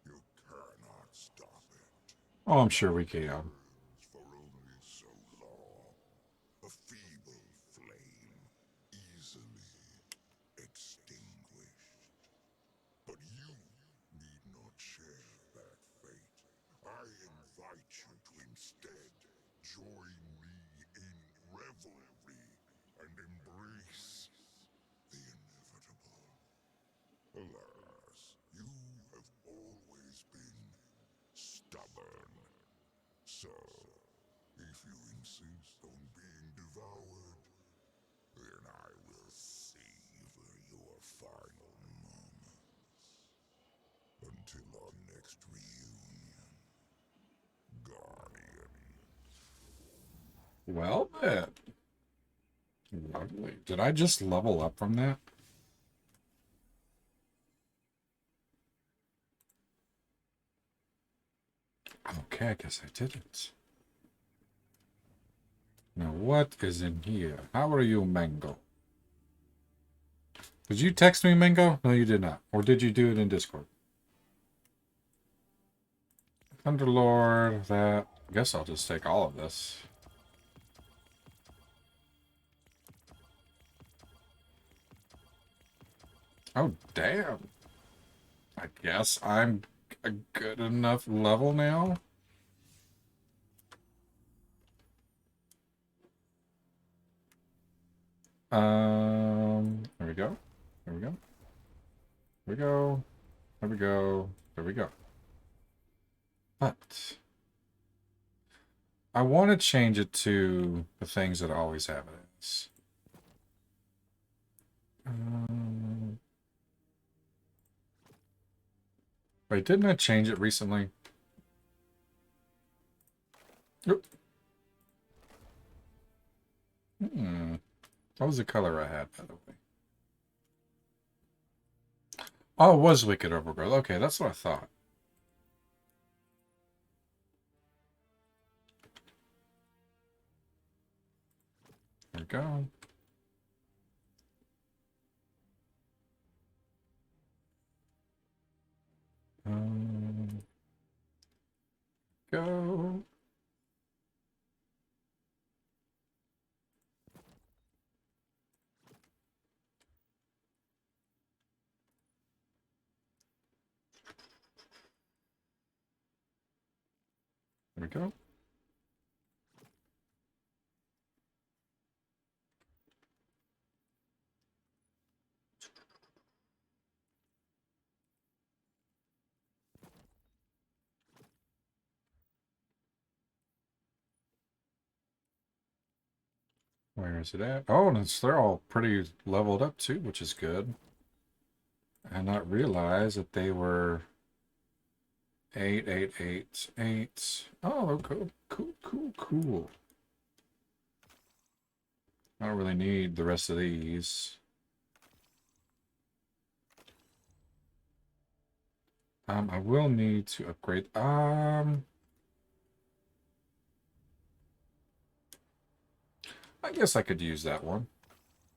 You cannot stop it. Oh, I'm sure we can. For only so long. A feeble flame, easily extinguished. But you need not share that fate. I invite you to instead join me in revelry and embrace the inevitable. Alas, you have always been stubborn. So, if you insist on being devoured, then I will savor your final moments. Until our next reunion, Guardian. Well, then. Lovely. Did I just level up from that? Okay, I guess I didn't. Now, what is in here? How are you, Mango? Did you text me, Mango? No, you did not. Or did you do it in Discord? Thunderlord, that... I guess I'll just take all of this. Oh, damn. I guess I'm a good enough level now. There we go. There we go. There we go. There we go. There we go. But I want to change it to the things that I always have it as. Wait, didn't I change it recently? Oop. What was the color I had, by the way? Oh, it was Wicked Overgrowth. Okay, that's what I thought. There we go. Go. There we go. Where is it at? Oh, and they're all pretty leveled up too, which is good. And not realize that they were 8, 8, 8, 8. Oh, cool, cool, cool, cool. I don't really need the rest of these. I will need to upgrade. I guess I could use that one.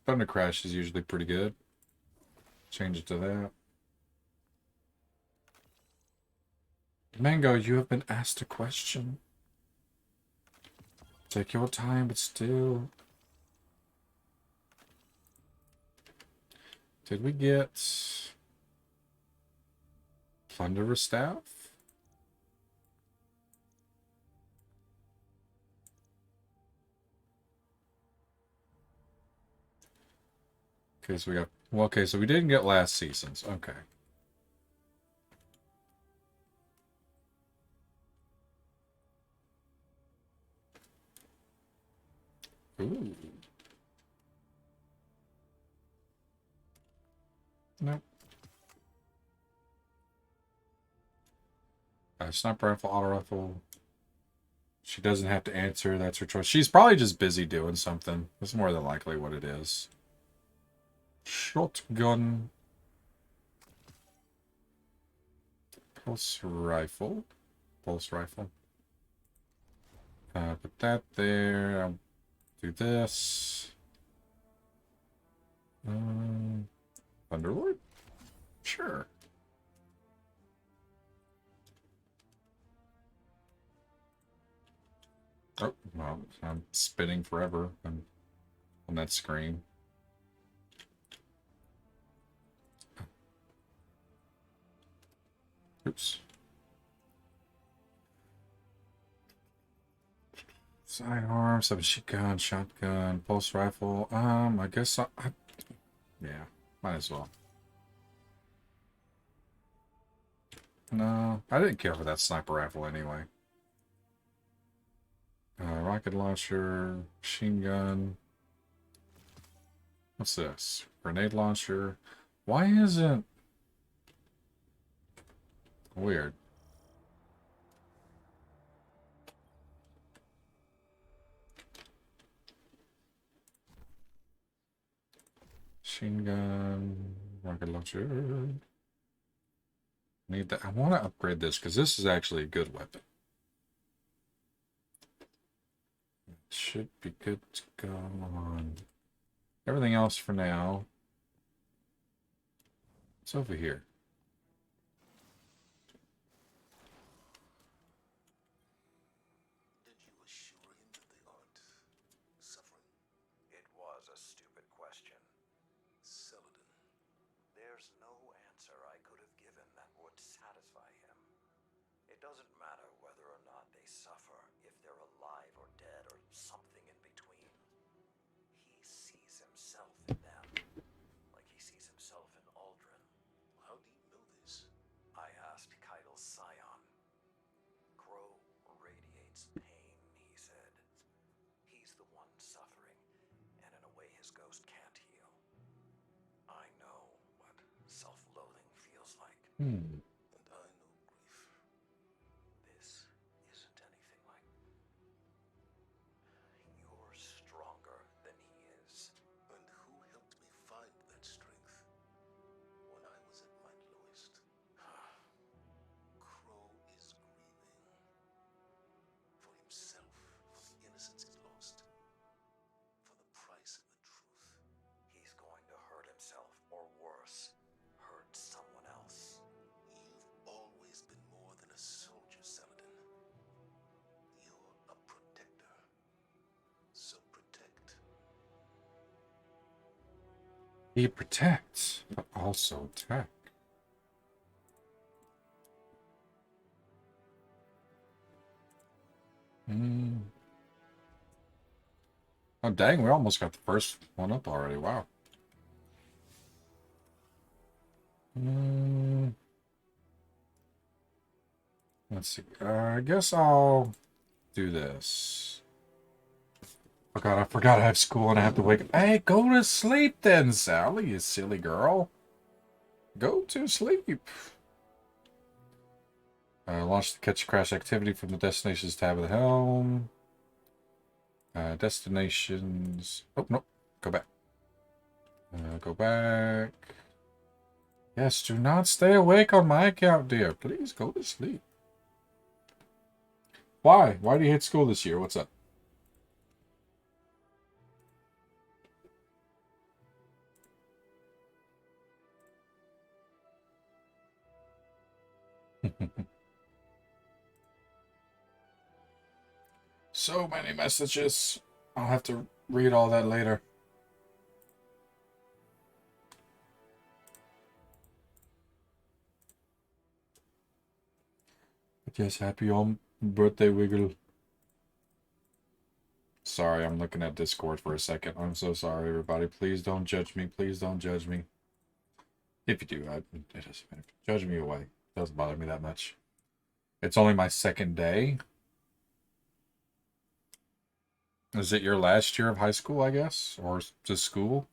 Thunder Crash is usually pretty good. Change it to that. Mango, you have been asked a question. Take your time, but still. Did we get Plunderer Staff? Okay, so we got... Well, okay, so we didn't get last season's. Okay. Ooh. Nope. Sniper rifle, auto rifle. She doesn't have to answer. That's her choice. She's probably just busy doing something. That's more than likely what it is. Shotgun. Pulse rifle. Pulse rifle. Put that there. I'll do this. Thunderlord? Sure. Oh, well, I'm spinning forever on that screen. Oops. Sidearm, submachine gun, shotgun, pulse rifle. I guess yeah, might as well. No, I didn't care for that sniper rifle anyway. Rocket launcher, machine gun. What's this? Grenade launcher. Why isn't... Weird. Machine gun, rocket launcher. Need that. I want to upgrade this because this is actually a good weapon. It should be good to go on. Everything else for now. It's over here. Did you assure him that they aren't suffering? It was a stupid question. Saladin. There's no answer I could have given that would satisfy him. It doesn't matter whether or not they suffer, if they're alive or dead or something in between. He sees himself in them, like he sees himself in Aldrin. How do you know this? I asked Keidel's scion. Crow radiates pain, he said. He's the one suffering, and in a way his ghost can't heal. I know what self-loathing feels like. And I know grief. This isn't anything like... You're stronger than he is. And who helped me find that strength when I was at my lowest? Crow is grieving. For himself, for the innocence he lost. For the price of the truth. He's going to hurt himself, or worse, hurt someone else. You've always been more than a soldier, Saladin. You're a protector. So protect. He protects, but also attack. Oh, dang, we almost got the first one up already. Wow. Let's see. I guess I'll do this. Oh god, I forgot I have school and I have to wake up. Hey, go to sleep then, Sally, you silly girl. Go to sleep. Launch the catch crash activity from the destinations tab of the helm. Destinations. Oh, no. Go back. Go back. Yes, do not stay awake on my account, dear. Please go to sleep. Why? Why do you hate school this year? What's up? So many messages. I'll have to read all that later. But yes, happy on birthday, Wiggle. Sorry, I'm looking at Discord for a second. I'm so sorry, everybody. Please don't judge me. Please don't judge me. If you do, it doesn't matter. Judge me away. It doesn't bother me that much. It's only my second day. Is it your last year of high school, I guess? Or just school?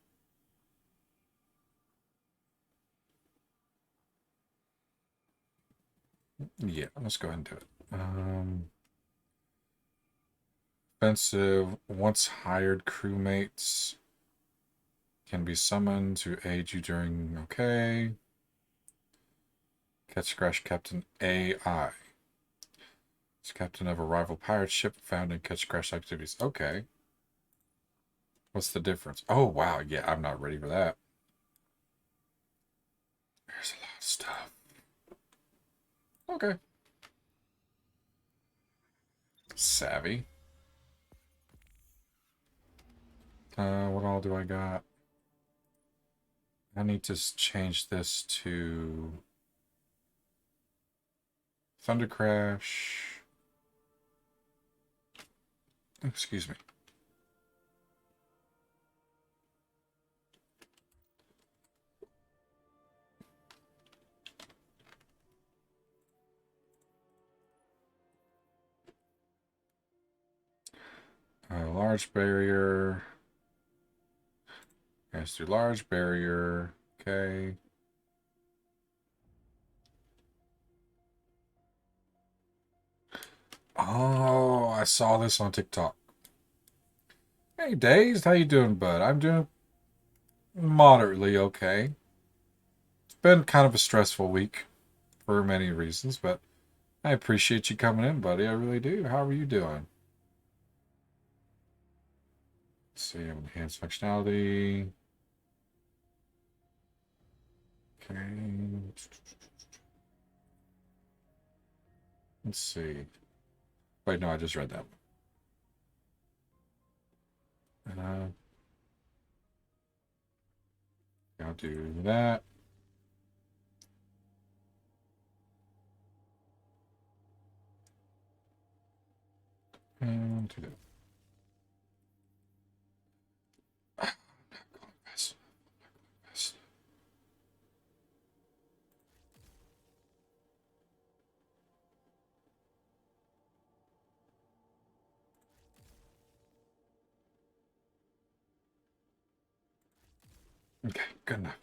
Yeah, let's go ahead and do it. Offensive. Once hired crewmates can be summoned to aid you during... Okay. Catch Crash Captain AI. It's captain of a rival pirate ship found in Catch Crash activities. Okay. What's the difference? Oh, wow. Yeah, I'm not ready for that. There's a lot of stuff. Okay. Savvy. What all do I got? I need to change this to Thunder Crash. Excuse me. Large barrier. Let's do large barrier. Okay. Oh, I saw this on TikTok. Hey, Dazed, how you doing, bud? I'm doing moderately okay. It's been kind of a stressful week for many reasons, but I appreciate you coming in, buddy. I really do. How are you doing? Let's see, enhanced functionality. Okay. Let's see. Wait, no, I just read that one. I'll do that. And do that. Okay, good enough.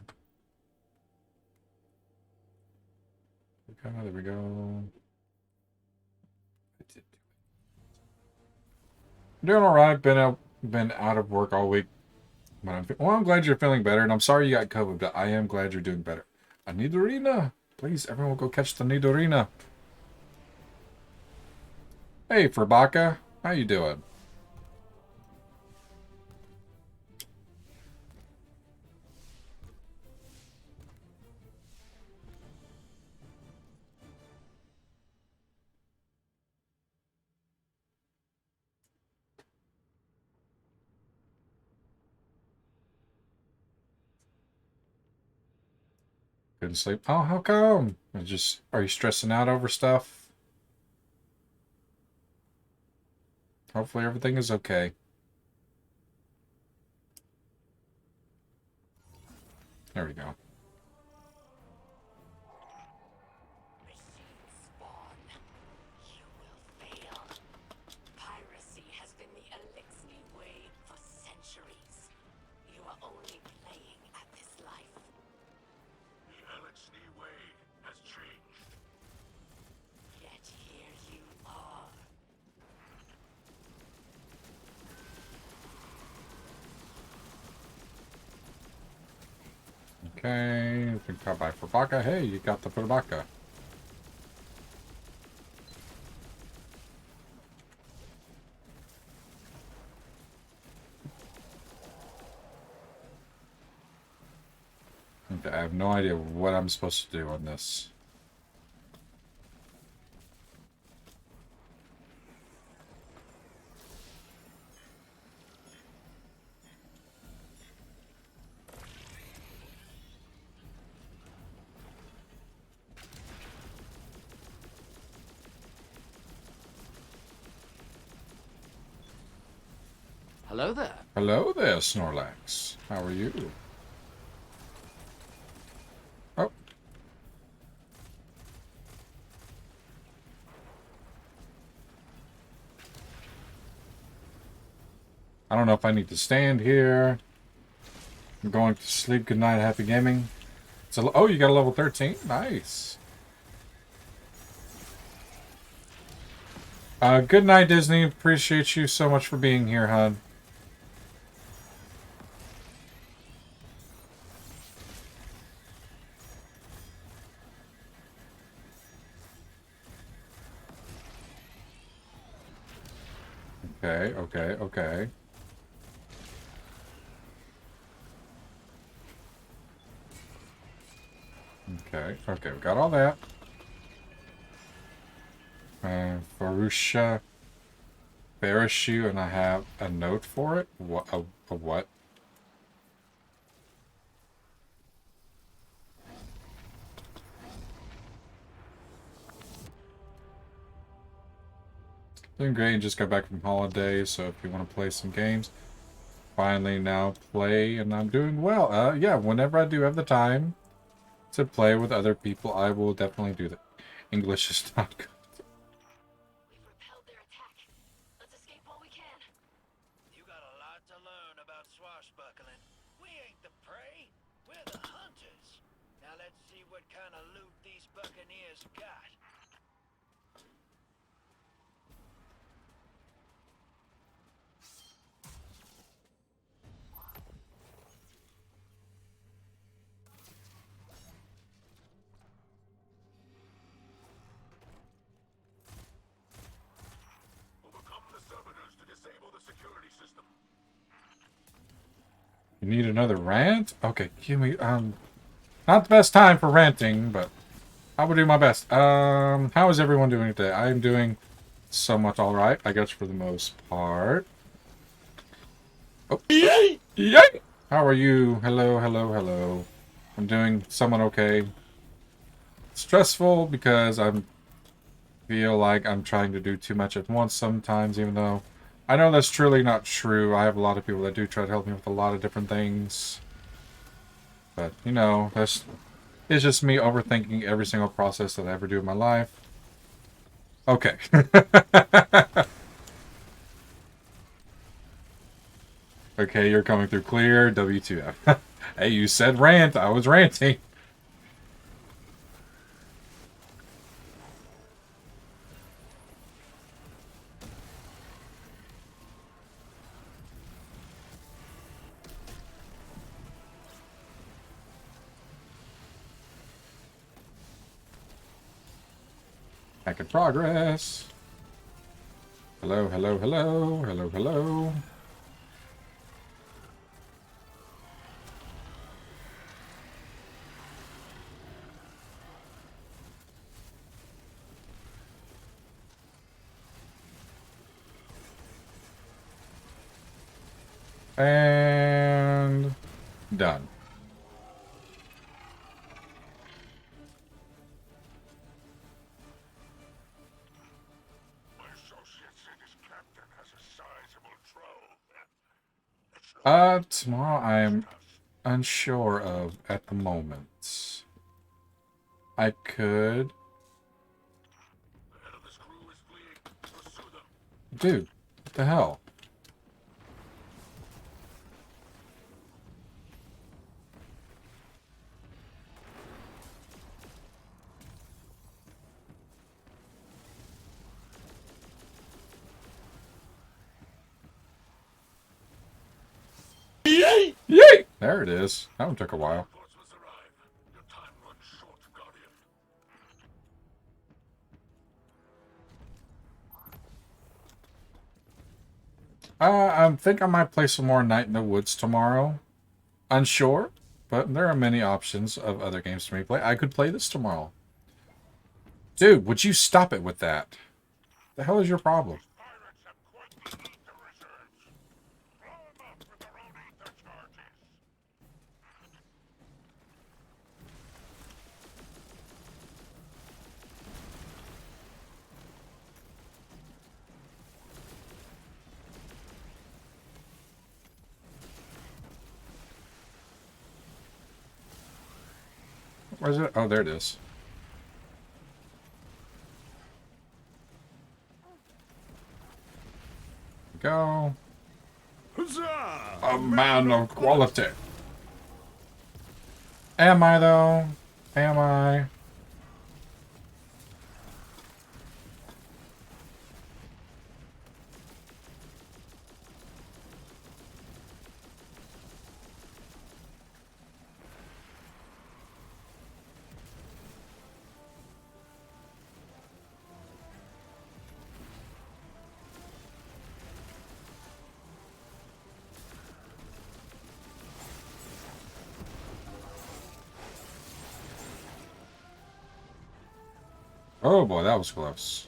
Okay, there we go. Doing all right. Been out of work all week. But I'm glad you're feeling better, and I'm sorry you got COVID, but I am glad you're doing better. A Nidorina. Please, everyone go catch the Nidorina. Hey, Furbaka. How you doing? Couldn't sleep. Oh, how come? Are you stressing out over stuff? Hopefully everything is okay. There we go. Machine spawn. You will fail. Piracy has been the Elixir way for centuries. You are only playing at this life. The Elixir way has changed. Yet here you are. Okay, I think by Furbaka. Hey, you got the Furbaka. Okay, I have no idea what I'm supposed to do on this. Hello there. Hello there, Snorlax. How are you? Oh. I don't know if I need to stand here. I'm going to sleep. Good night. Happy gaming. Oh, you got a level 13? Nice. Good night, Disney. Appreciate you so much for being here, hon. Okay, okay, okay. Okay, okay, we got all that. Farusha Barishu, and I have a note for it? What? A what? Doing great and just got back from holidays, so if you want to play some games, finally now play, and I'm doing well. Yeah, whenever I do have the time to play with other people, I will definitely do that. English is not good. We've repelled their attack. Let's escape while we can. You got a lot to learn about swashbuckling. We ain't the prey, we're the hunters. Now let's see what kind of loot these buccaneers got. Overcome the servitors to disable the security system. You need another rant? Okay, give me, not the best time for ranting, but I will do my best. How is everyone doing today? I'm doing somewhat alright, I guess, for the most part. Oh, yay! Yay! How are you? Hello, hello, hello. I'm doing somewhat okay. Stressful because I feel like I'm trying to do too much at once sometimes, even though I know that's truly not true. I have a lot of people that do try to help me with a lot of different things. But, you know, it's just me overthinking every single process that I ever do in my life. Okay. Okay, you're coming through clear. W2F. Hey, you said rant. I was ranting. Back in progress. Hello, hello, hello. Hello, hello. And done. My associate said his captain has a sizable trove. It's Tomorrow I'm unsure of at the moment. I could. the head of his crew is fleeing. Pursue them. Dude, what the hell? Yay! Yay! There it is. That one took a while. Reinforcements arrive. Your time runs short, Guardian. I think I might play some more Night in the Woods tomorrow. Unsure, but there are many options of other games for me to play. I could play this tomorrow. Dude, would you stop it with that? The hell is your problem? Pirates have quite the ether reserves. Blow them up with their own ether charges. Where's it? Oh, there it is. Go. Huzzah! A man of quality. Am I, though? Am I? Oh boy, that was close.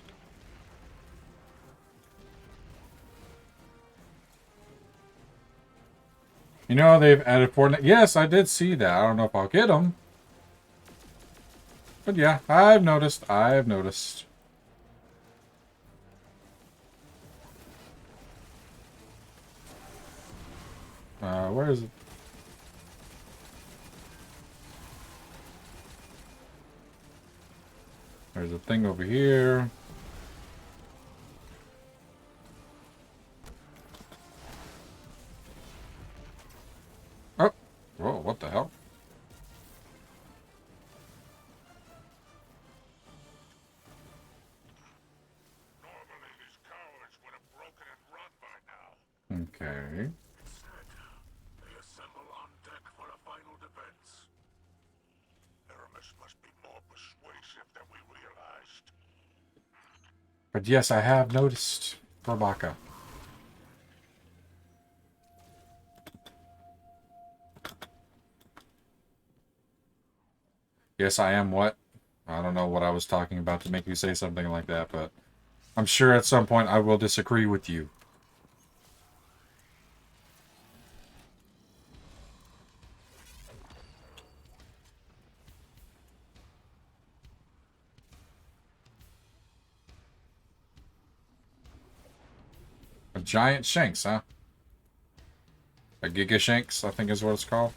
You know, they've added Fortnite. Yes, I did see that. I don't know if I'll get them. But yeah, I've noticed. I've noticed. Where is it? There's a thing over here. Oh, whoa, what the hell? Normally these cowards would have broken and run by now. Okay. Instead, they assemble on deck for a final defense. Aramis must be more persuasive than we realized. But yes, I have noticed Probaka. Yes, I am what? I don't know what I was talking about to make you say something like that, but I'm sure at some point I will disagree with you. A giant shanks, huh? A Giga Shanks, I think is what it's called.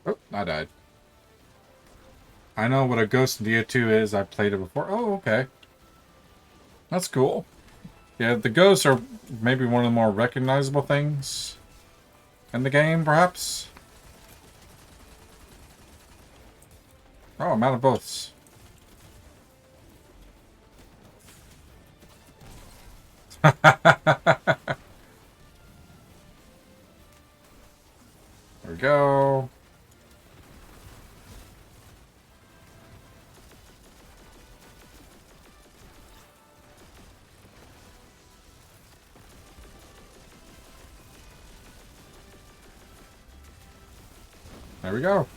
Oh, I died. I know what a Ghost in DA2 is. I played it before. Oh, okay. That's cool. Yeah, the ghosts are maybe one of the more recognizable things in the game, perhaps. Oh, I'm out of boths. There we go. There we go.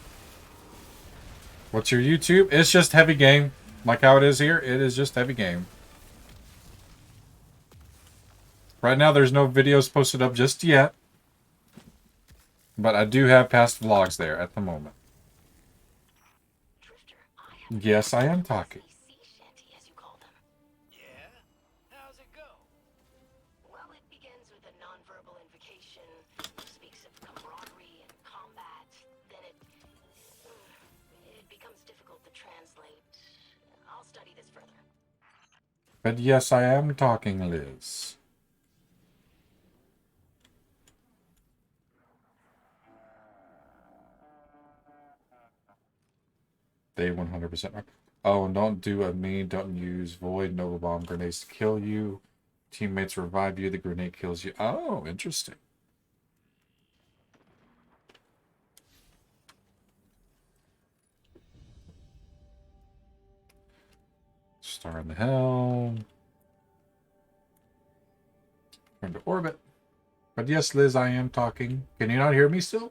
What's your YouTube? It's just heavy game. Like how it is here, it is just heavy game. Right now, there's no videos posted up just yet. But I do have past vlogs there at the moment. Yes, I am talking. Sea shanty, as you call them. Yeah? How's it go? Well, it begins with a nonverbal invocation, speaks of camaraderie and combat. Then it becomes difficult to translate. I'll study this further. But yes, I am talking, Liz. They 100% are. Oh, and don't do a me. Don't use void Nova Bomb grenades to kill you. Teammates revive you. The grenade kills you. Oh, interesting. Star in the helm. Turn to orbit. But yes, Liz, I am talking. Can you not hear me still?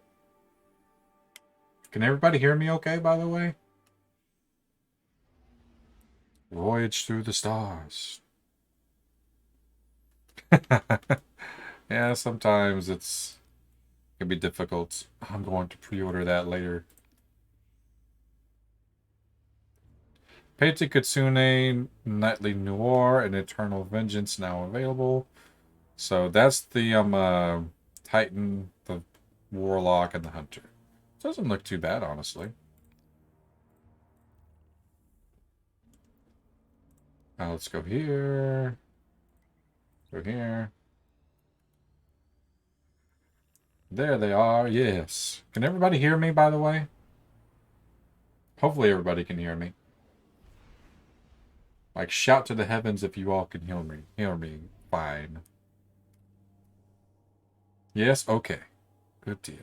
Can everybody hear me okay, by the way? Voyage through the stars. Yeah, sometimes it can be difficult. I'm going to pre-order that later. Pete Kitsune, Nightly Noir, and Eternal Vengeance now available. So that's the Titan, the Warlock, and the Hunter. Doesn't look too bad, honestly. Now let's go here. Go here. There they are, yes. Can everybody hear me, by the way? Hopefully everybody can hear me. Like, shout to the heavens if you all can hear me. Hear me. Fine. Yes? Okay. Good deal.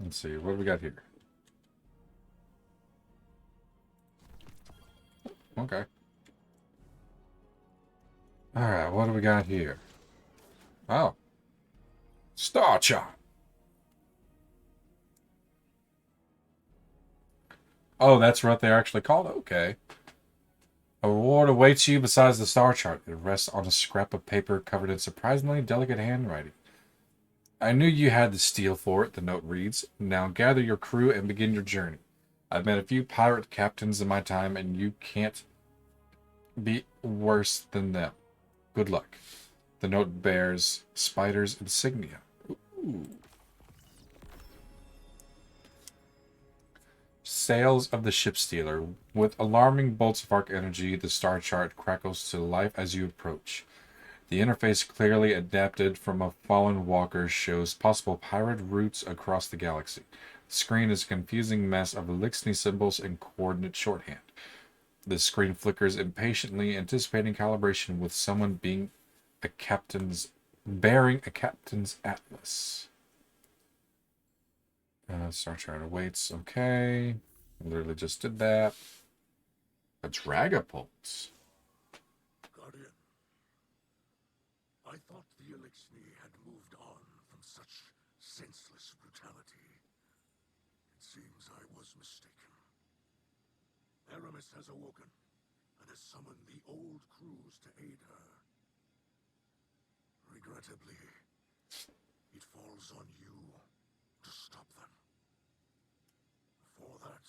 Let's see. What do we got here? Okay. Alright, what do we got here? Oh. Star Chart. Oh, that's what they're actually called? Okay. A reward awaits you besides the star chart. It rests on a scrap of paper covered in surprisingly delicate handwriting. I knew you had the steel for it, the note reads. Now gather your crew and begin your journey. I've met a few pirate captains in my time, and you can't be worse than them. Good luck. The note bears Spider's insignia. Ooh. Sails of the ship stealer. With alarming bolts of arc energy, the star chart crackles to life as you approach. The interface, clearly adapted from a fallen walker, shows possible pirate routes across the galaxy. The screen is a confusing mess of Elixir symbols and coordinate shorthand. The screen flickers impatiently, anticipating calibration with someone bearing a captain's atlas. Star chart awaits. Okay. Literally just did that. A Dragapult. Guardian, I thought the Elixir had moved on from such senseless brutality. It seems I was mistaken. Aramis has awoken and has summoned the old crews to aid her. Regrettably, it falls on you to stop them. For that,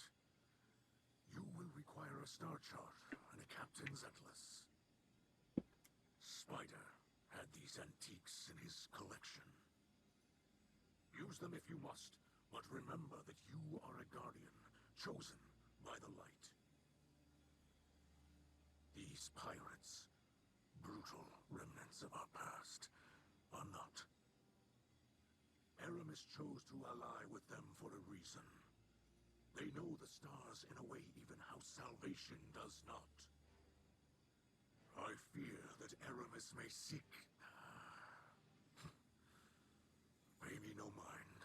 you will require a star chart and a captain's atlas. Spider had these antiques in his collection. Use them if you must, but remember that you are a guardian, chosen by the light. These pirates, brutal remnants of our past, are not. Aramis chose to ally with them for a reason. They know the stars in a way even House Salvation does not. I fear that Aramis may seek... Pay me no mind.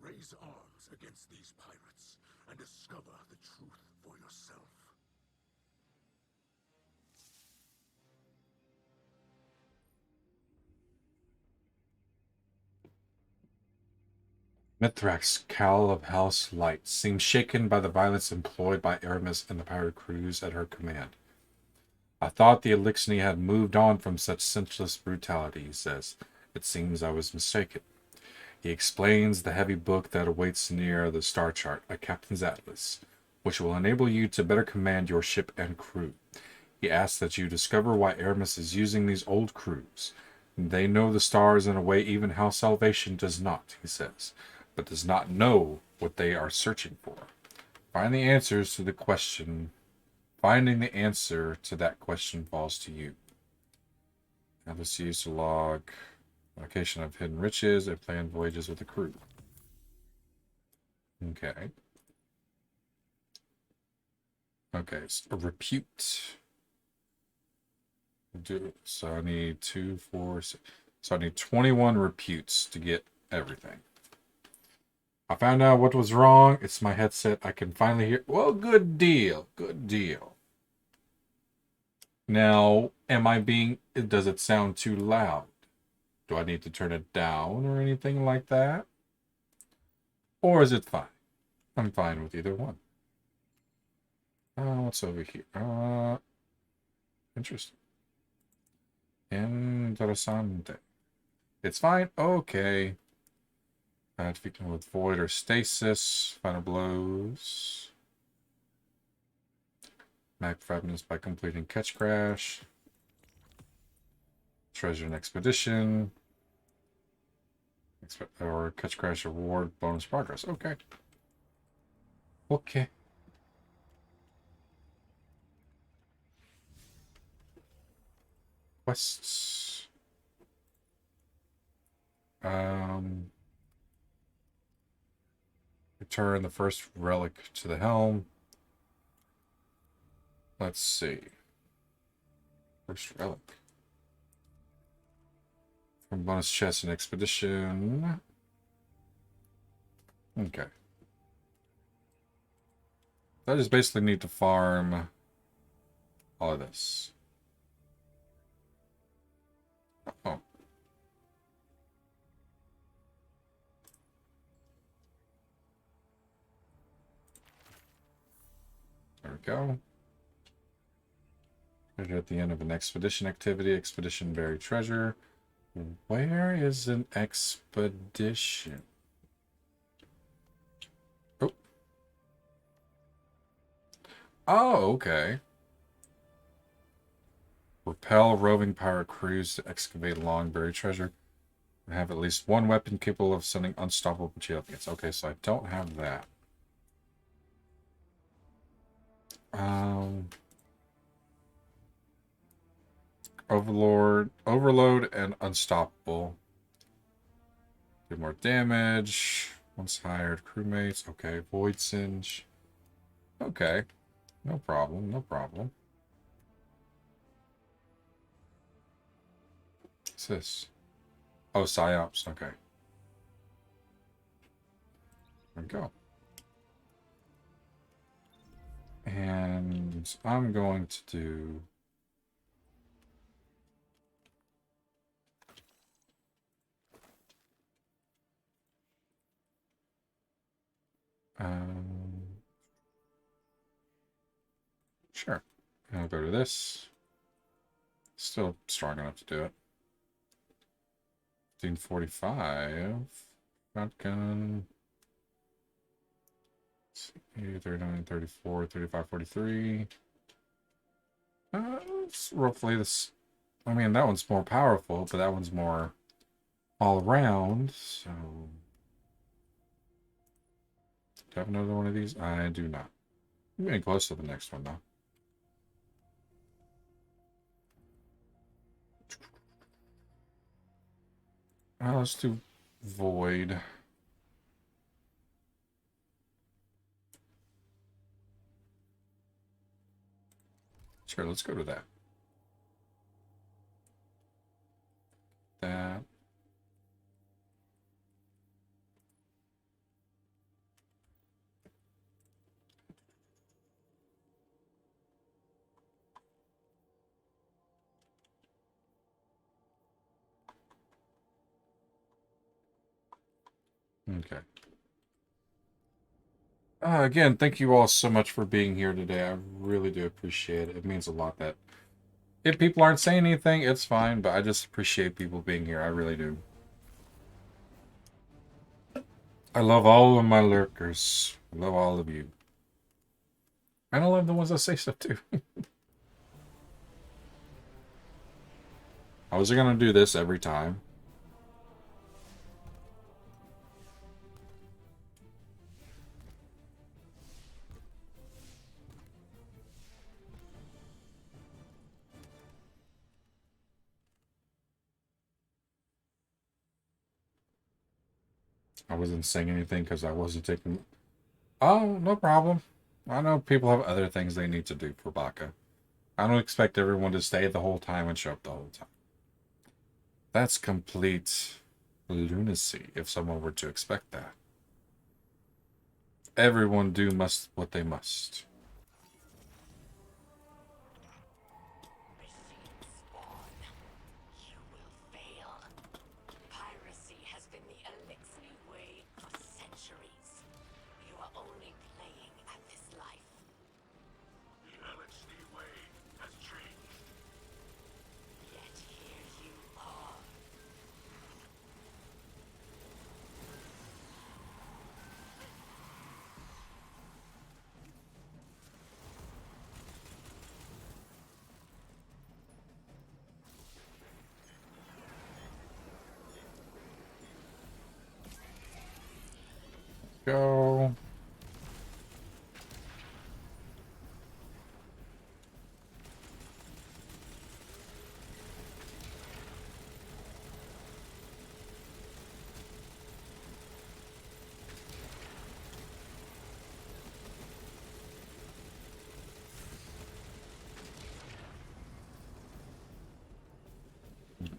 Raise arms against these pirates and discover the truth for yourself. Mithrax, Cowl of House Light, seems shaken by the violence employed by Aramis and the pirate crews at her command. I thought the Elixir had moved on from such senseless brutality, he says. It seems I was mistaken. He explains the heavy book that awaits near the star chart, a captain's atlas, which will enable you to better command your ship and crew. He asks that you discover why Aramis is using these old crews. They know the stars in a way even House Salvation does not, he says, but does not know what they are searching for. Find the answers to the question. Finding the answer to that question falls to you. Atlas used to log location of hidden riches and plan voyages with the crew. Okay. Okay, so repute. So I need 2, 4, 6. So I need 21 reputes to get everything. I found out what was wrong. It's my headset. I can finally hear. Well, good deal. Good deal. Now, does it sound too loud? Do I need to turn it down or anything like that? Or is it fine? I'm fine with either one. What's over here? Interesting. Interessante. It's fine. Okay. Defeating with void or stasis. Final blows. Mag fragments by completing catch crash. Treasure and expedition. Or catch crash reward bonus progress. Okay. Okay. Quests. Return the first relic to the helm. Let's see. First relic. From bonus chest and expedition. Okay. I just basically need to farm all of this. Oh. There we go. Treasure at the end of an expedition activity. Expedition buried treasure. Where is an expedition? Oh. Oh, okay. Repel roving pirate crews to excavate long buried treasure. I have at least one weapon capable of sending unstoppable against. Okay, so I don't have that. Overload, and unstoppable. Do more damage. Once hired crewmates. Okay, void singe. Okay, no problem, no problem. What's this? Oh, psyops. Okay. There we go. And I'm going to do... Sure. I'll go to this. Still strong enough to do it. 1545. Shotgun. 39, 34, 35, 43. It's roughly this. I mean, that one's more powerful, but that one's more all around. So, do I have another one of these? I do not. I'm getting close to the next one, though. Let's do Void. Sure, let's go to that. That. Okay. Again, thank you all so much for being here today. I really do appreciate it. It means a lot that if people aren't saying anything, it's fine, but I just appreciate people being here. I really do. I love all of my lurkers. I love all of you. And I love the ones that say stuff too. I was gonna do this every time. I wasn't saying anything because I wasn't taking... Oh, no problem. I know people have other things they need to do for Baka. I don't expect everyone to stay the whole time and show up the whole time. That's complete lunacy if someone were to expect that. Everyone do must what they must. Machine spawn. You will fail. Piracy has been the elixir way for centuries. You are only playing at this life. The LXD way has changed. Yet here you are. Go.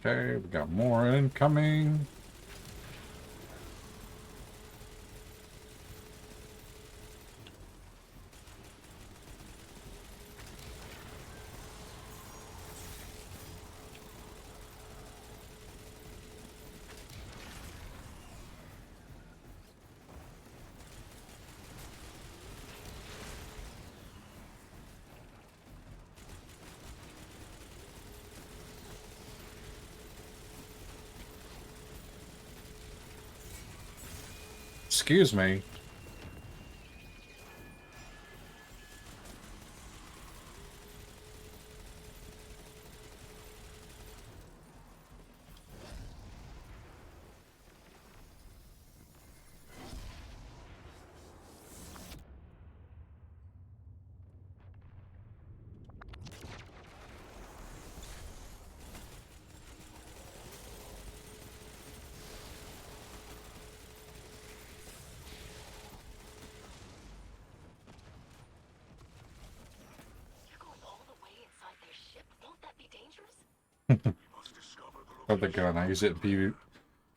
Okay, we got more incoming. Excuse me. You're going all the way inside their ship? Won't that be dangerous? Of the gun, I use it in PvP.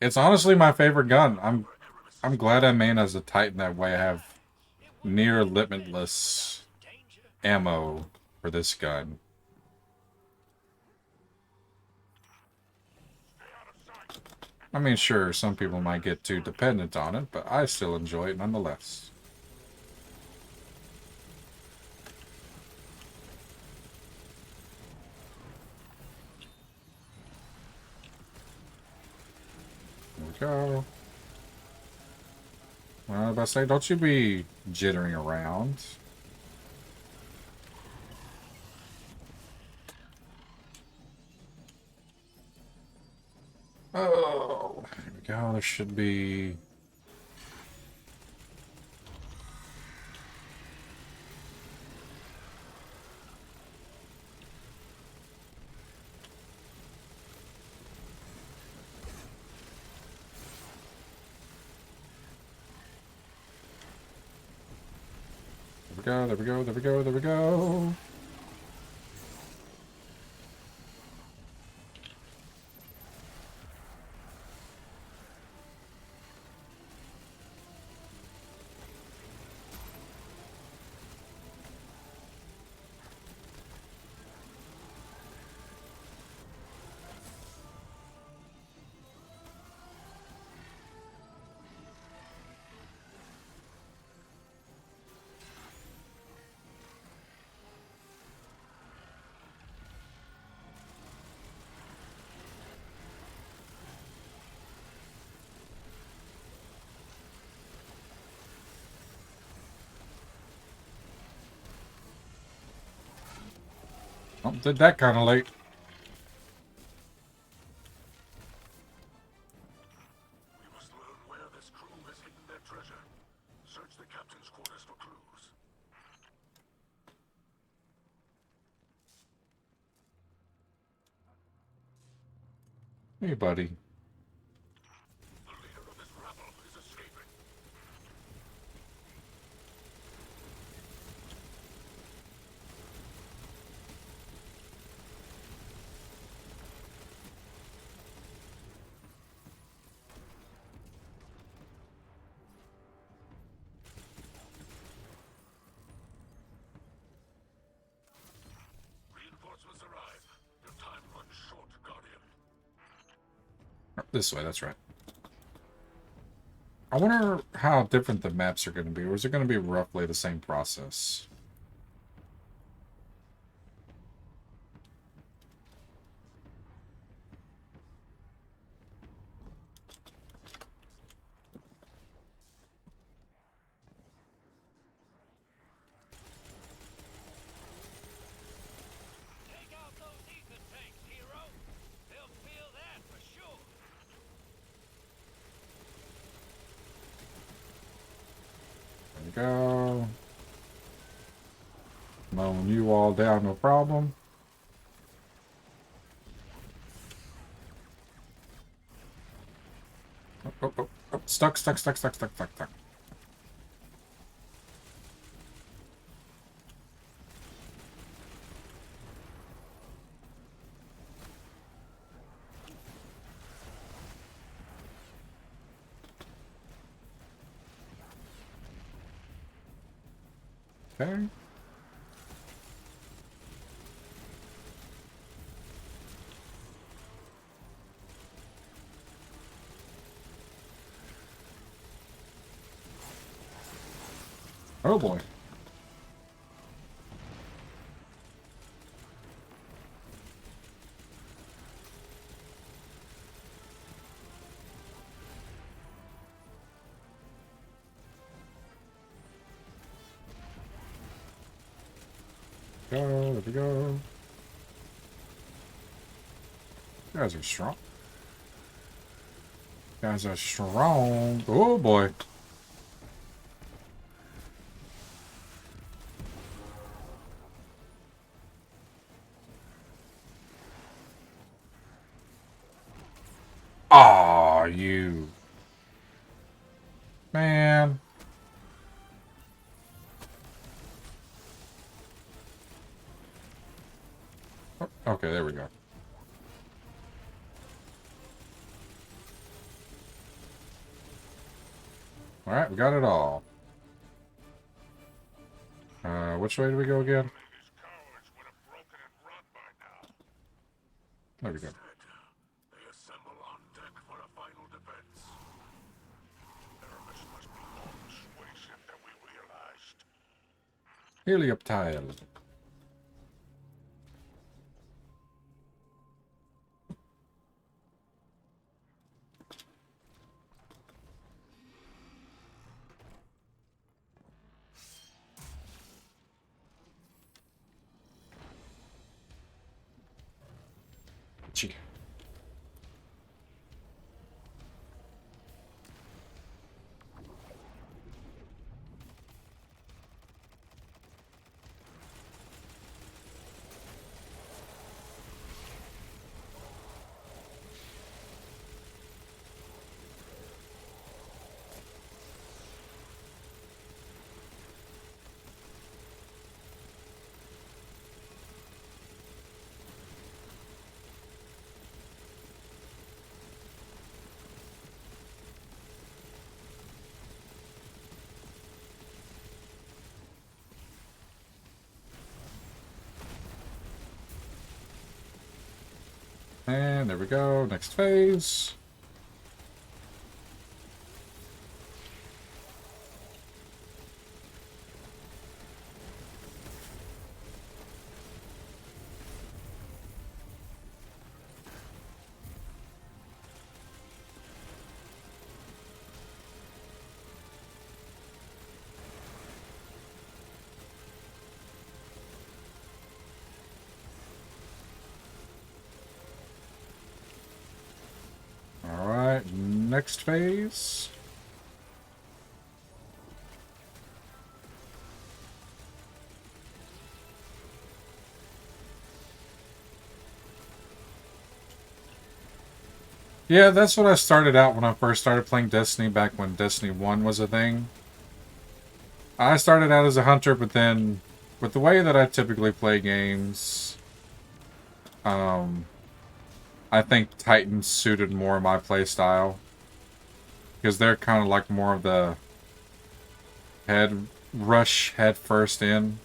It's honestly my favorite gun. I'm glad I main as a Titan that way. I have near limitless ammo for this gun. I mean, sure, some people might get too dependent on it, but I still enjoy it nonetheless. There we go. Well, I was about to say, don't you be jittering around. Oh, there we go. There should be... There we go, there we go, there we go, there we go. Oh, did that kind of late. We must learn where this crew has hidden their treasure. Search the captain's quarters for clues. Hey, buddy. The leader of this rabble is escaping. Reinforcements arrive. Your time runs short, Guardian. Oh, this way, that's right. I wonder how different the maps are going to be, or is it going to be roughly the same process? Take out those ether tanks, hero. They'll feel that for sure. we go. Mowing you all down, no problem. Oh. Stuck. Okay. Oh boy. There we go. You guys are strong. You guys are strong. Oh boy. Aw, you. Man. Oh, okay, there we go. Alright, we got it all. Which way do we go again? These cowards would have broken and run by now. There we go. Instead, they assemble on deck for a final defense. Aramis must be more persuasive than we realized. Helioptile. Gee. And there we go. Next phase. Alright, next phase. Yeah, that's what I started out when I first started playing Destiny, back when Destiny 1 was a thing. I started out as a hunter, but then, with the way that I typically play games, I think Titans suited more my playstyle. Because they're kind of like more of the head first in.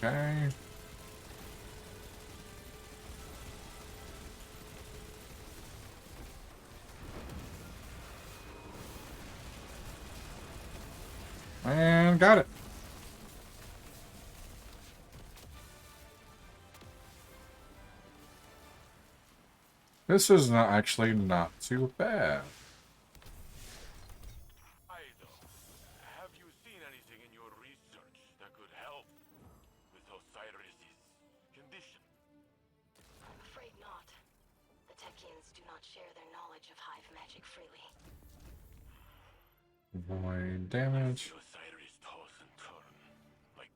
Okay. And got it. This is not actually not too bad. Ido, have you seen anything in your research that could help with Osiris's condition? I'm afraid not. The Techians do not share their knowledge of hive magic freely. Avoid damage. Osiris toss and turn, like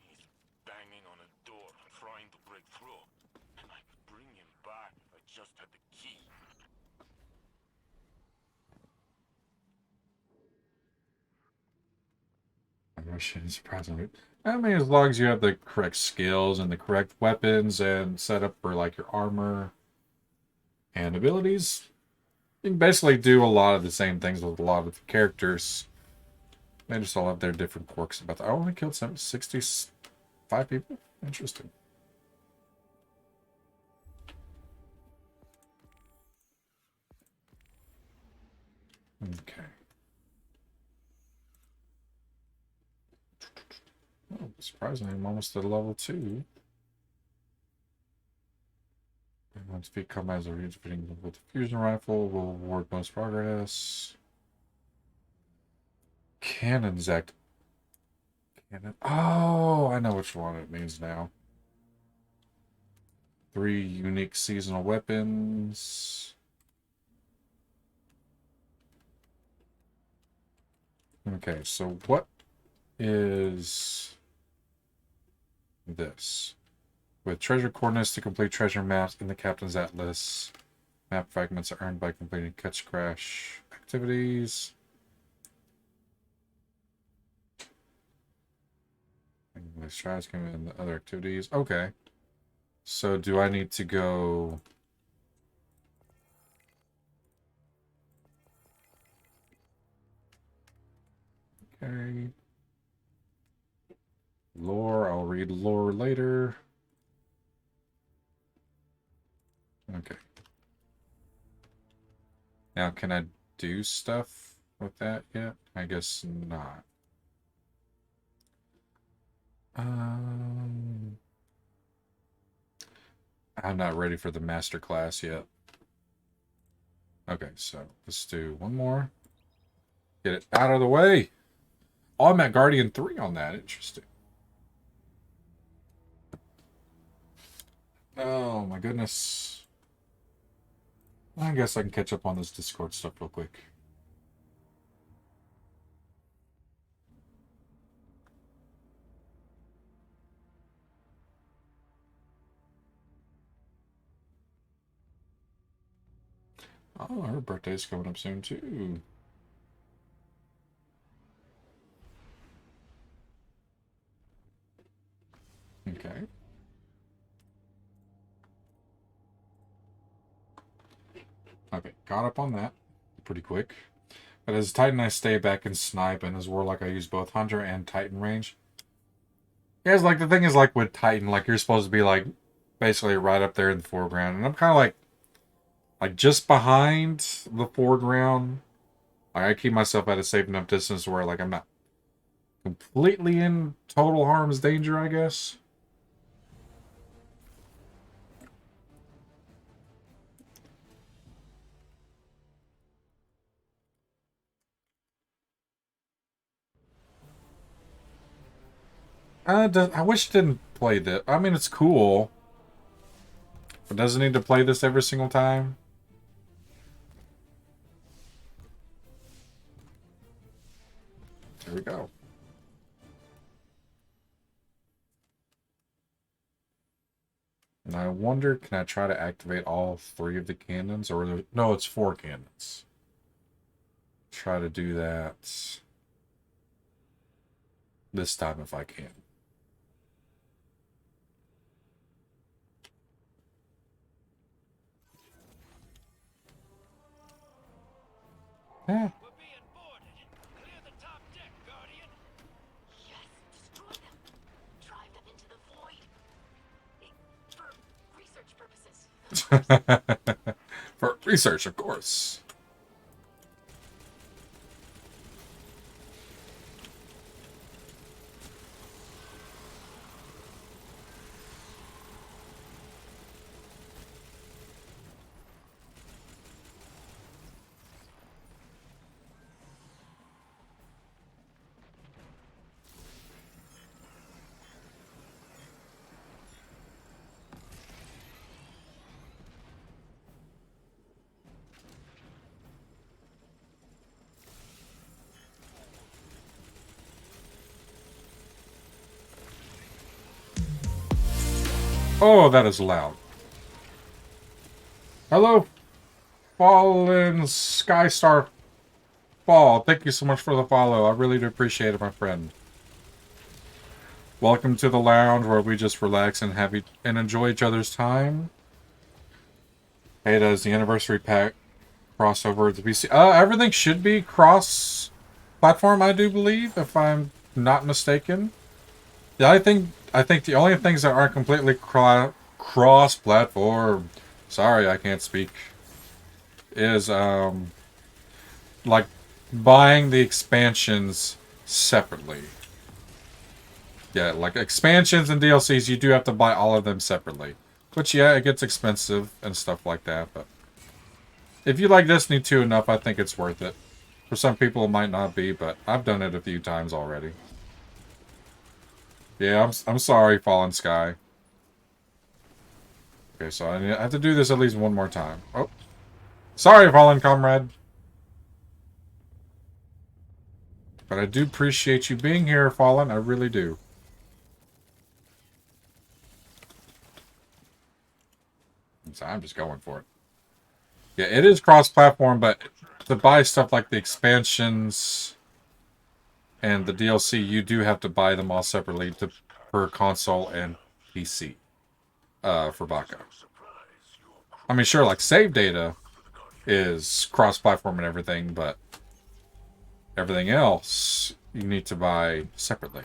he's banging on a door, trying to break through. And I could bring him back if I just had the key. Mission surprisingly. I mean, as long as you have the correct skills and the correct weapons and setup for like your armor and abilities, you can basically do a lot of the same things with a lot of the characters. They just all have their different quirks about that. I only killed 65 people? Interesting. Okay. Oh, surprisingly, I'm almost at level 2. And once feet come as a defeating with the fusion rifle will reward most progress. Cannons act. Cannon. Oh, I know which one it means now. 3 unique seasonal weapons. Okay, so what is this? With treasure coordinates to complete treasure maps in the Captain's Atlas. Map fragments are earned by completing catch crash activities. Let's try to come in the other activities. Okay. So do I need to go... Okay. Lore, I'll read lore later. Okay. Now, can I do stuff with that yet? I guess not. I'm not ready for the master class yet. Okay, so let's do one more. Get it out of the way. Oh, I'm at Guardian 3 on that. Interesting. Oh my goodness. I guess I can catch up on this Discord stuff real quick. Oh, her birthday's coming up soon too. Okay. Okay, got up on that pretty quick. But as Titan, I stay back and snipe, and as Warlock, I use both Hunter and Titan range. Yeah, it's like the thing is like with Titan, like you're supposed to be like basically right up there in the foreground, and I'm kind of like just behind the foreground. I keep myself at a safe enough distance where like I'm not completely in total harm's danger, I guess. I wish it didn't play this. I mean, it's cool. But does it need to play this every single time? There we go. And I wonder, can I try to activate all 3 of the cannons? Or no, it's 4 cannons. Try to do that this time if I can. Eh. We're being boarded. Clear the top deck, Guardian. Yes, destroy them. Drive them into the void. For research purposes. For research, of course. Oh, that is loud. Hello, Fallen Skystar Fall. Thank you so much for the follow. I really do appreciate it, my friend. Welcome to the lounge where we just relax and and enjoy each other's time. Hey, does the anniversary pack crossover to PC? Everything should be cross-platform, I do believe, if I'm not mistaken. Yeah, I think the only things that aren't completely cross-platform, sorry, I can't speak, is like buying the expansions separately. Yeah, like expansions and DLCs, you do have to buy all of them separately. Which, yeah, it gets expensive and stuff like that, but if you like Destiny 2 enough, I think it's worth it. For some people, it might not be, but I've done it a few times already. Yeah, I'm sorry, Fallen Sky. Okay, so I have to do this at least one more time. Oh. Sorry, Fallen Comrade. But I do appreciate you being here, Fallen. I really do. So I'm just going for it. Yeah, it is cross-platform, but to buy stuff like the expansions and the DLC, you do have to buy them all separately per console and PC for Baka. I mean, sure, like save data is cross-platform and everything, but everything else you need to buy separately.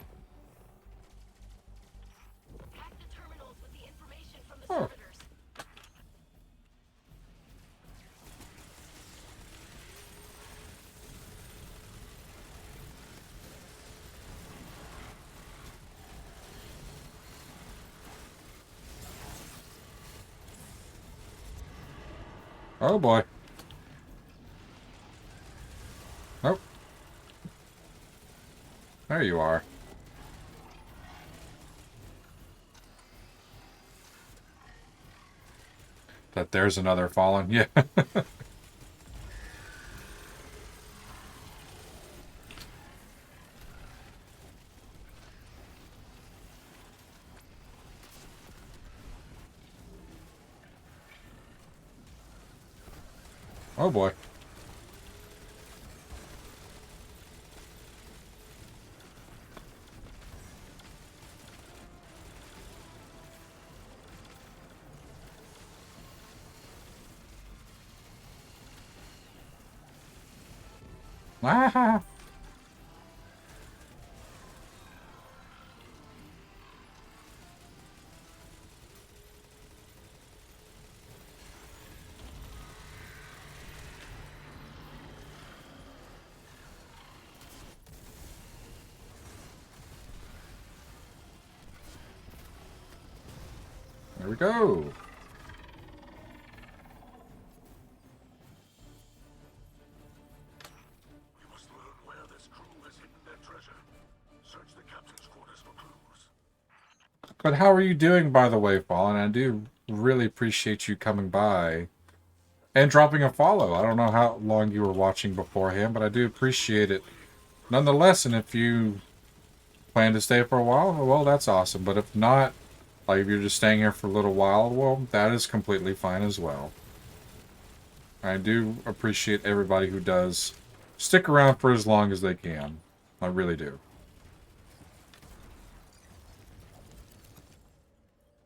Hack the terminals with the information from the Oh. senators. Oh boy. Nope. There you are. That there's another Fallen. Yeah. Oh boy. Ah. There we go. We must learn where this crew has hidden their treasure. Search the captain's quarters for clues. But how are you doing, by the way, Fallen? I do really appreciate you coming by and dropping a follow. I don't know how long you were watching beforehand, but I do appreciate it nonetheless. And if you plan to stay for a while, well, that's awesome. But if not, like if you're just staying here for a little while, well, that is completely fine as well. I do appreciate everybody who does stick around for as long as they can. I really do.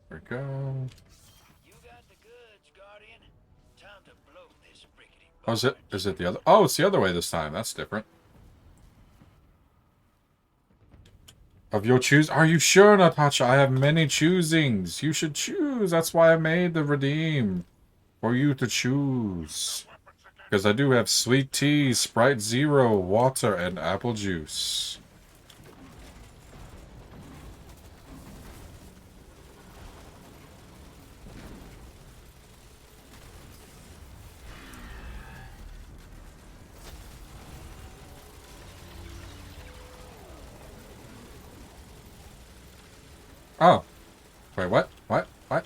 There we go. You got the goods, Guardian. Time to blow this rickety Oh, is it the other? Oh, it's the other way this time. That's different. Of your choose? Are you sure, Natasha? I have many choosings. You should choose. That's why I made the redeem. For you to choose. Because I do have sweet tea, Sprite Zero, water, and apple juice. Oh. Wait, what? What? What?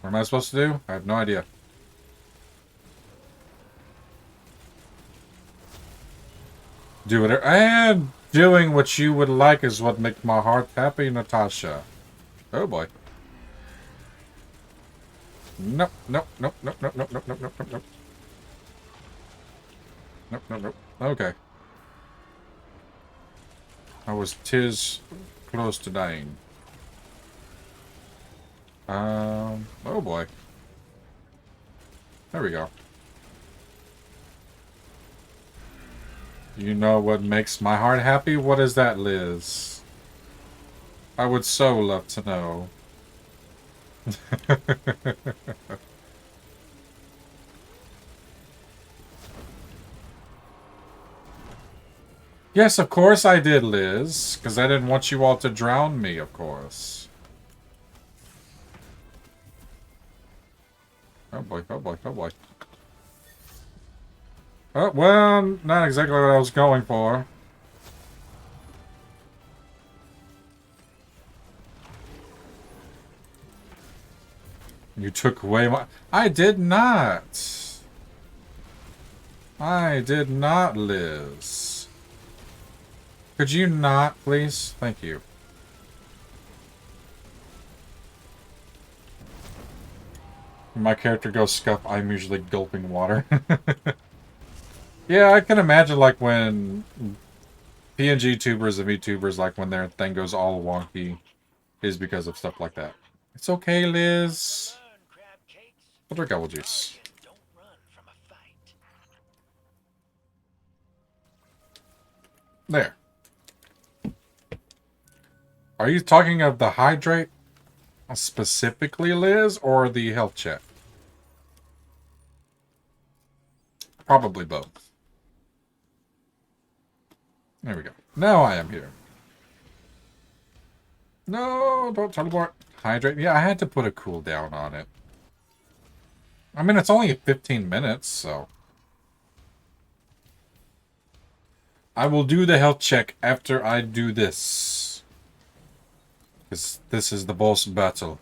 What am I supposed to do? I have no idea. Do whatever. And doing what you would like is what makes my heart happy, Natasha. Oh boy. Nope, nope, nope, nope, nope, nope, nope, nope, nope, nope, nope. Nope, nope, nope. Okay. I was close to dying. Oh boy. There we go. You know what makes my heart happy? What is that, Liz? I would so love to know. Yes, of course I did, Liz. Because I didn't want you all to drown me, of course. Oh boy, oh boy, oh boy. Oh, well, not exactly what I was going for. You took away my... I did not. I did not, Liz. Could you not, please? Thank you. When my character goes scuff, I'm usually gulping water. Yeah, I can imagine, like, when PNG tubers and VTubers, like, when their thing goes all wonky, is because of stuff like that. It's okay, Liz. Learn, crab cakes. I'll drink apple juice. Caution, don't run from a fight. There. Are you talking of the hydrate specifically, Liz, or the health check? Probably both. There we go. Now I am here. No, don't teleport. Hydrate. Yeah, I had to put a cooldown on it. I mean, it's only 15 minutes, so... I will do the health check after I do this. Because this is the boss battle.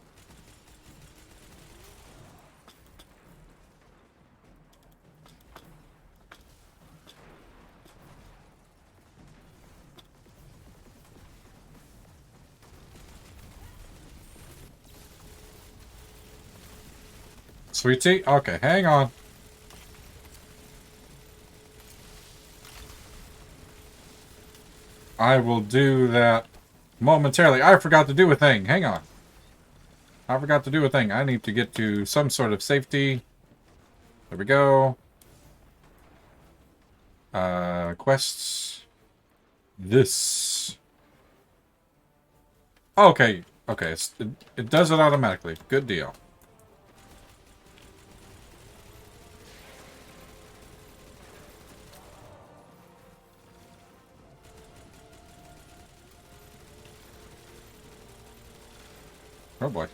Sweetie? Okay, hang on. I will do that momentarily. I forgot to do a thing. Hang on. I forgot to do a thing. I need to get to some sort of safety. There we go. Quests. This. Okay. Okay. It does it automatically. Good deal. Oh boy.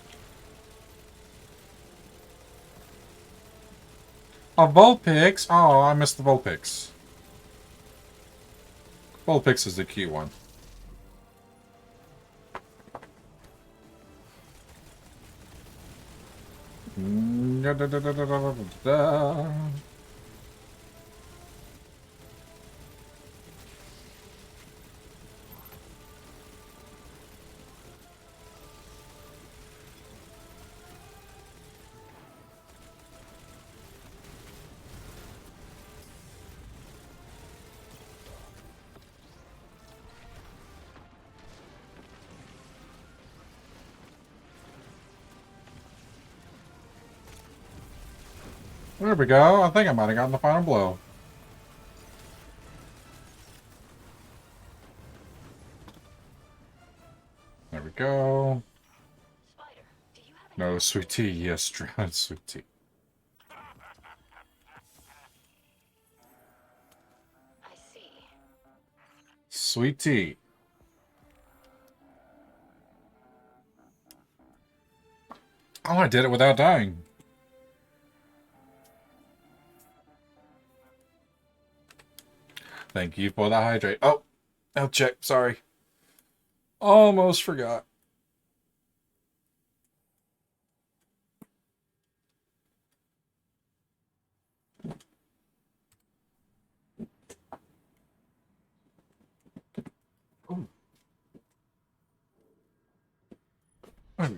Oh, Vulpix. Oh, I missed the Vulpix. Vulpix is the key one. There we go. I think I might have gotten the final blow. There we go. Spider, do you have No, sweet tea. Yes, drowned sweet tea. I see. Sweet tea. Oh, I did it without dying. Thank you for the hydrate. Oh, I'll check. Sorry. Almost forgot. Oh,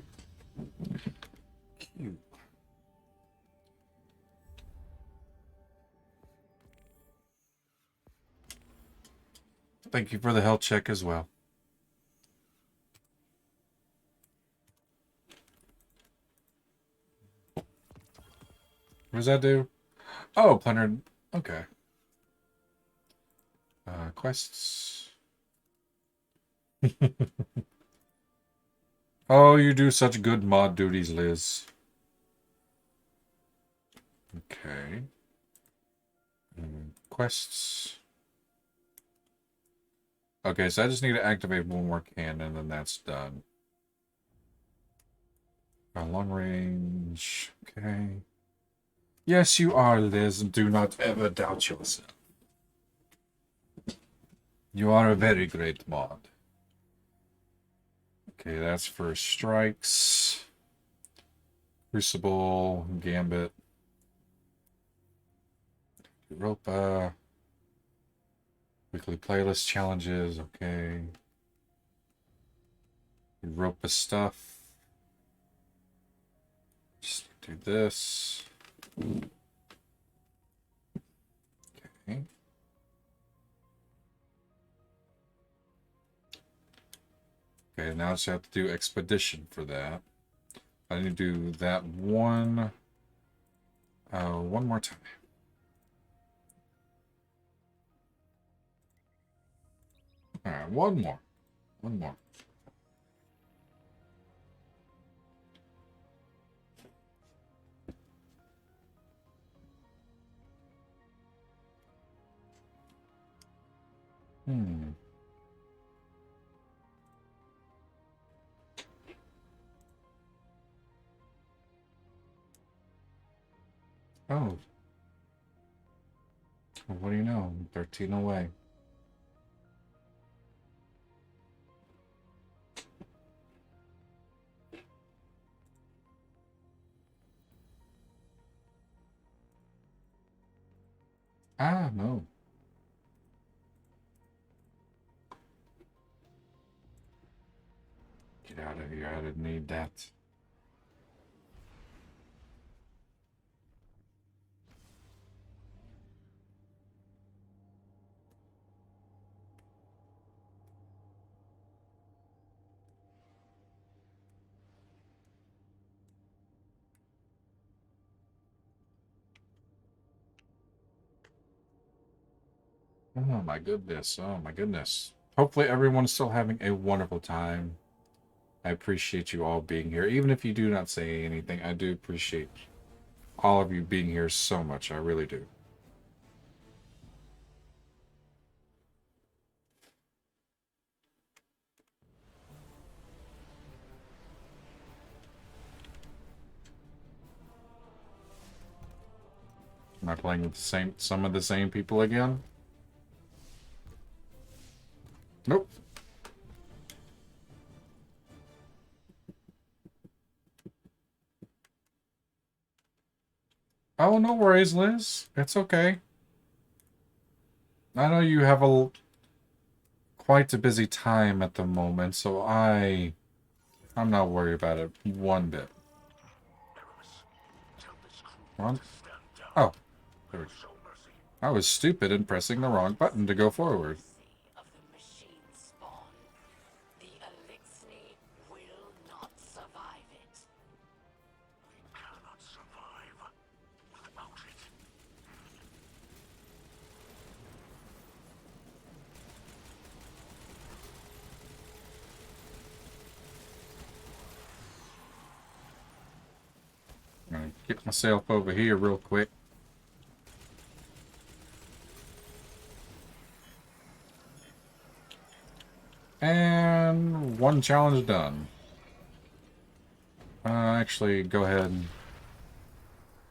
thank you for the health check as well. What does that do? Oh, Plundering. Okay. Quests. Oh, you do such good mod duties, Liz. Okay. Quests. Okay, so I just need to activate one more cannon, and then that's done. Long range. Okay. Yes, you are, Liz, and do not ever doubt yourself. You are a very great mod. Okay, that's for strikes. Crucible, Gambit. Europa. Weekly playlist challenges, okay. Europa stuff. Just do this. Okay. Okay, now I just have to do expedition for that. I need to do that one more time. Alright, one more. One more. Oh. Well, what do you know? I'm 13 away. Ah, no. Get out of here. I didn't need that. Oh my goodness. Oh my goodness. Hopefully everyone's still having a wonderful time. I appreciate you all being here. Even if you do not say anything, I do appreciate all of you being here so much. I really do. Am I playing with some of the same people again? Nope. Oh, no worries, Liz. It's okay. I know you have quite a busy time at the moment, so I'm not worried about it one bit. Ron? Oh, there we go. I was stupid in pressing the wrong button to go forward. Of the machine spawn. The elixir will not survive it. We cannot survive without it. I'm gonna get myself over here real quick. And one challenge done. Actually, go ahead and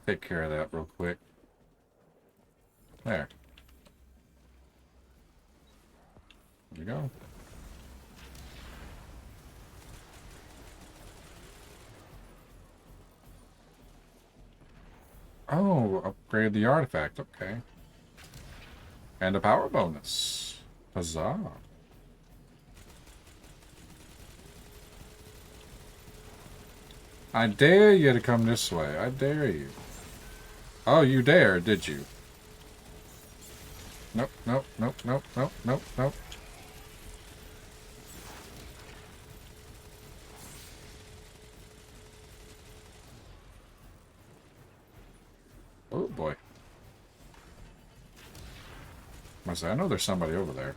take care of that real quick. There. There we go. Oh, upgrade the artifact. Okay. And a power bonus. Huzzah. I dare you to come this way. I dare you. Oh, you dare, did you? Nope, nope, nope, nope, nope, nope, nope. I know there's somebody over there.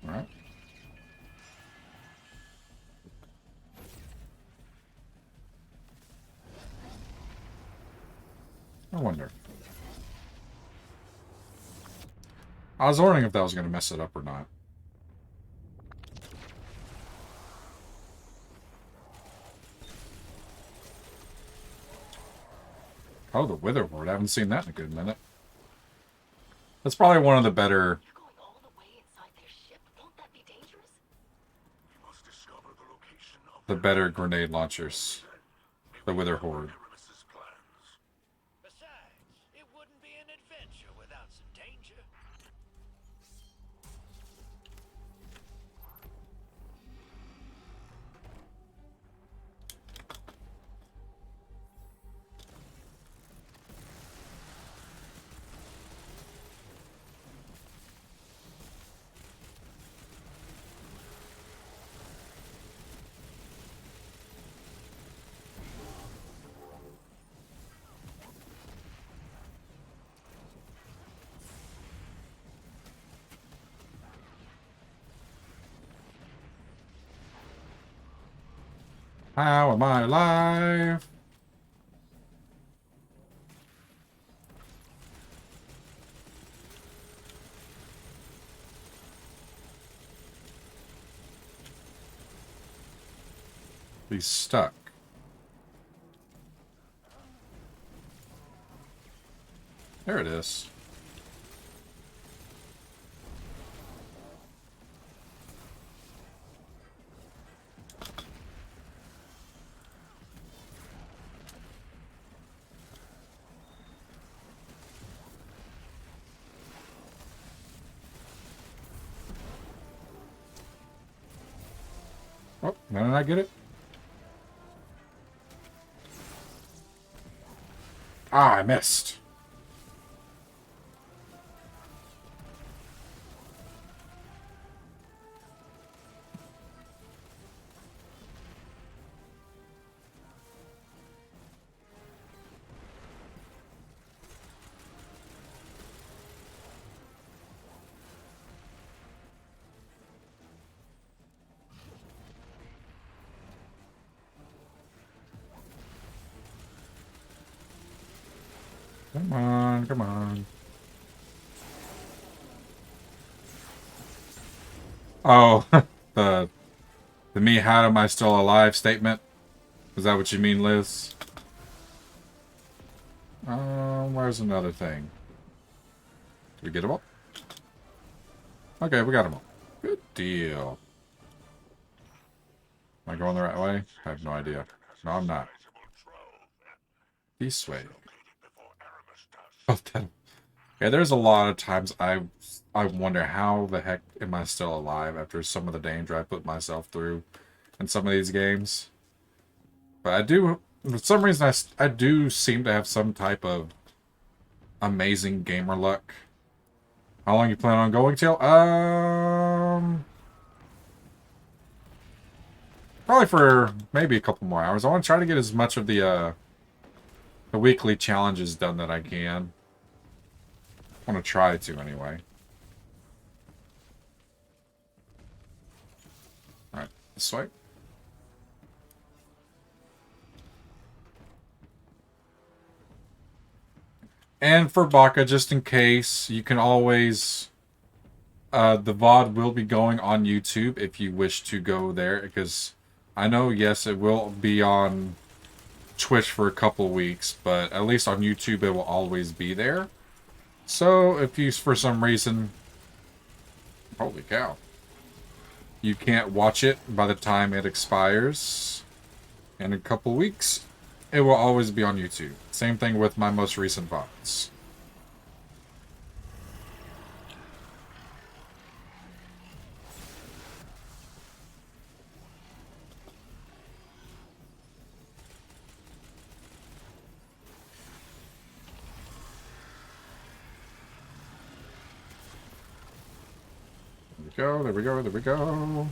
Alright. I wonder. I was wondering if that was going to mess it up or not. Oh, the Wither Horde. I haven't seen that in a good minute. That's probably one of the better... You're going all the way inside their ship? Won't that be dangerous? You must discover the location of the better grenade launchers. The Wither Horde. Aramis's plans. Besides, it wouldn't be an adventure without some danger. How am I alive? He's stuck. There it is. Oh, did I get it? Ah, I missed. Come on, come on. Oh, the me how am I still alive statement? Is that what you mean, Liz? Where's another thing? Did we get them all? Okay, we got them all. Good deal. Am I going the right way? I have no idea. No, I'm not. This way. Oh, that. Yeah, there's a lot of times I wonder how the heck am I still alive after some of the danger I put myself through in some of these games. But I do, for some reason, I do seem to have some type of amazing gamer luck. How long you plan on going till? Probably for maybe a couple more hours. I want to try to get as much of the weekly challenges done that I can. I want to try to anyway. Alright, this way. And for Baka, just in case, you can always... the VOD will be going on YouTube if you wish to go there, because I know, yes, it will be on Twitch for a couple weeks, but at least on YouTube it will always be there. So, if you, for some reason... Holy cow. You can't watch it by the time it expires in a couple weeks, it will always be on YouTube. Same thing with my most recent VODs. There we go, there we go.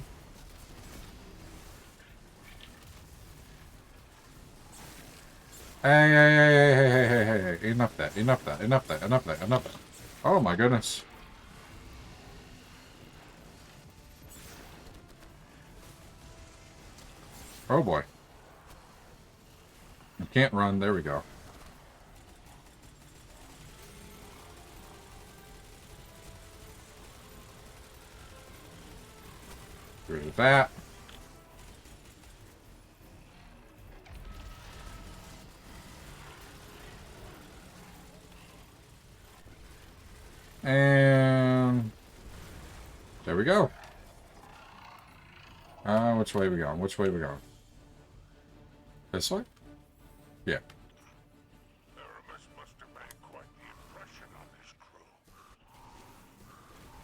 Hey, hey, hey, hey, hey, hey, hey, hey, Enough that. Enough that. Enough that. Enough that. Enough that. Oh my goodness. Oh boy. I can't run. There we go. Get rid of that. And there we go. Which way we going? Which way we going? This way? Yeah. Aramis must have made quite the impression on this crew.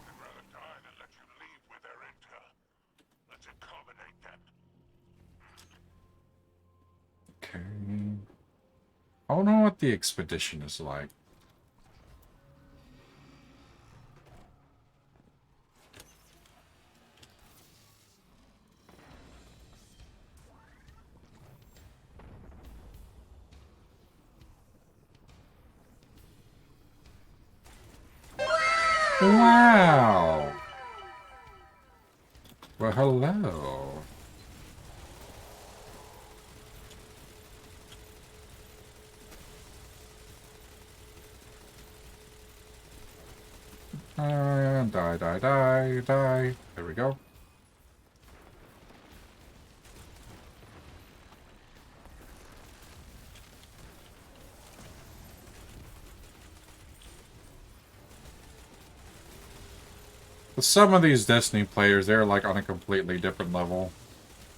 I'd rather die than let you leave with their intel. Let's accommodate them. Okay. I don't know what the expedition is like. Wow. Well, hello. Die, die, die, die. There we go. With some of these Destiny players, they're like on a completely different level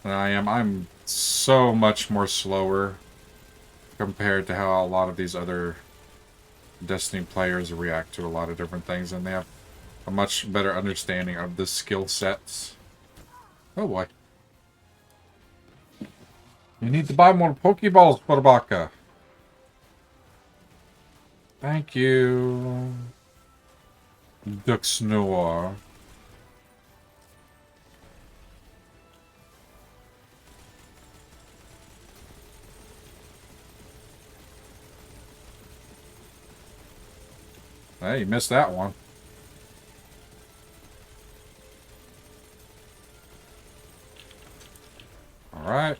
than I am. I'm so much more slower compared to how a lot of these other Destiny players react to a lot of different things, and they have a much better understanding of the skill sets. Oh boy. You need to buy more Pokeballs, Barbaka. Thank you. Duxnor. Hey, you missed that one. Alright.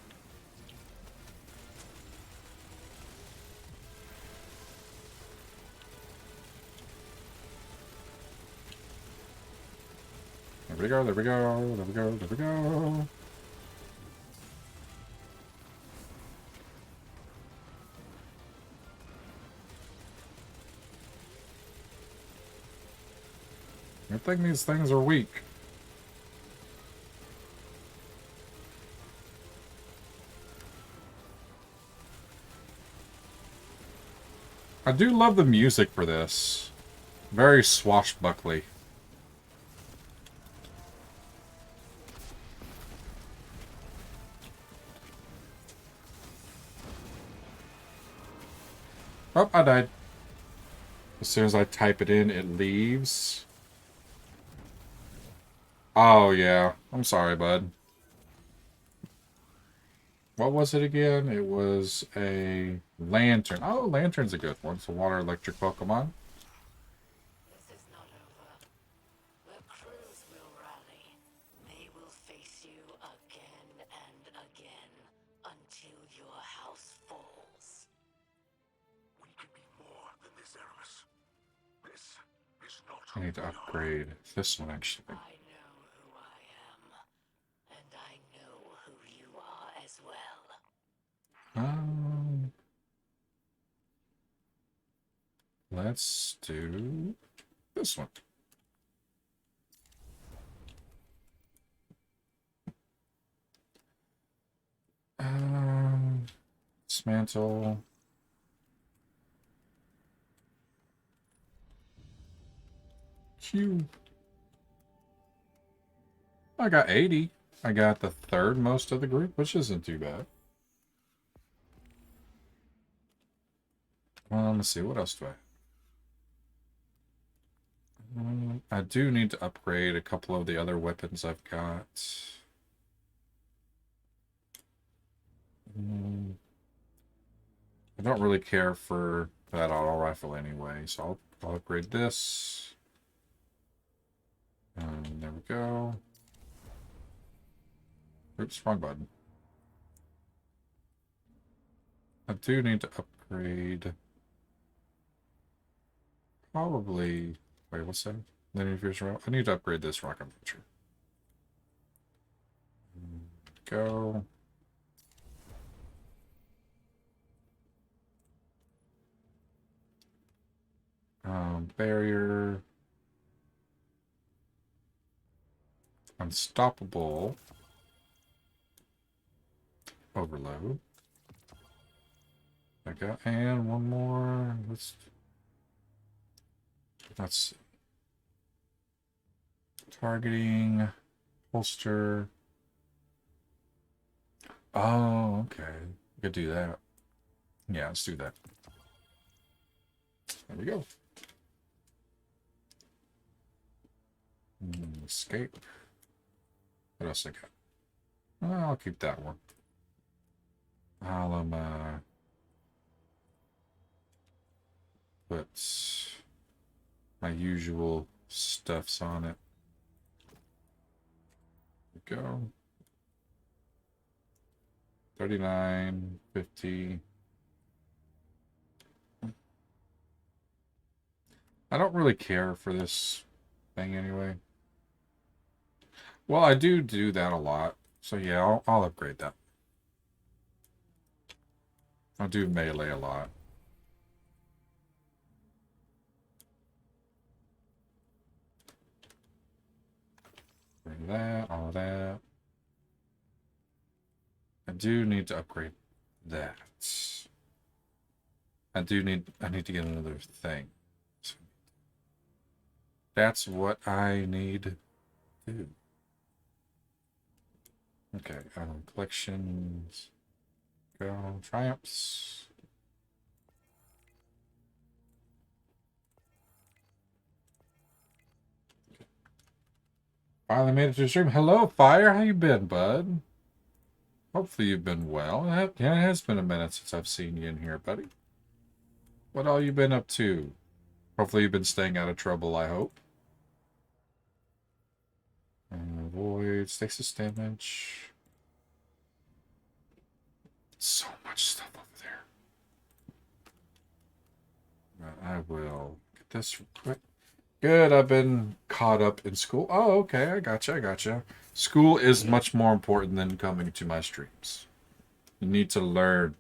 There we go, there we go, there we go, there we go. I think these things are weak. I do love the music for this. Very swashbuckly. Oh, I died. As soon as I type it in, it leaves. Oh, yeah. I'm sorry, bud. What was it again? It was a lantern. Oh, lantern's a good one. It's a water electric Pokemon. This is not over. The crews will rally. They will face you again and again until your house falls. We can be more than this, Aramis. This is not I need to who we are. upgrade this one, actually. I know who I am, and I know who you are as well. Let's do this one. Dismantle. Q. I got 80. I got the third most of the group, which isn't too bad. Let's see, what else do I have? I do need to upgrade a couple of the other weapons I've got. I don't really care for that auto rifle anyway, so I'll upgrade this. There we go. Oops, wrong button. I do need to upgrade. Probably. Wait, what's that? Linear fusion rail. I need to upgrade this rocket launcher. Go. Barrier. Unstoppable. Overload. Okay, and one more. Let's targeting holster. Oh, okay. We could do that. Yeah, let's do that. There we go. Escape. What else I got? Well, I'll keep that one. I'll put my usual stuffs on it. There we go. 39, 50. I don't really care for this thing anyway. Well, I do that a lot. So yeah, I'll upgrade that. I'll do melee a lot. Bring that, all of that. I do need to upgrade that. I need to get another thing. So that's what I need to do. Okay, collections. Go, triumphs. Finally made it to the stream. Hello, Fire. How you been, bud? Hopefully you've been well. Yeah, it has been a minute since I've seen you in here, buddy. What all you been up to? Hopefully you've been staying out of trouble, I hope. Avoid stasis damage. So much stuff over there. I will get this real quick. Good, I've been caught up in school. Oh, okay, I gotcha. School is much more important than coming to my streams. You need to learn.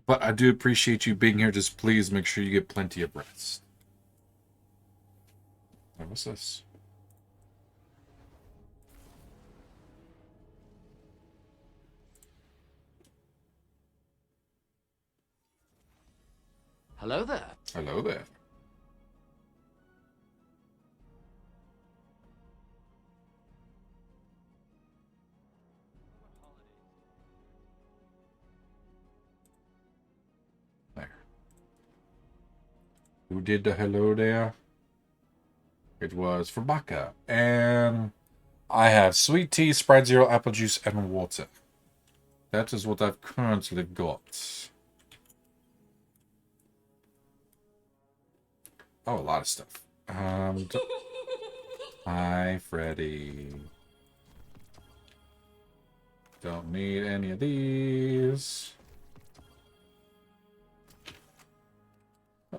But I do appreciate you being here. Just please make sure you get plenty of rest. What's this? Hello there. Hello there. There. Who did the hello there? It was for Baka. And I have sweet tea, Sprite Zero, apple juice, and water. That is what I've currently got. Oh, a lot of stuff. Hi, Freddy. Don't need any of these.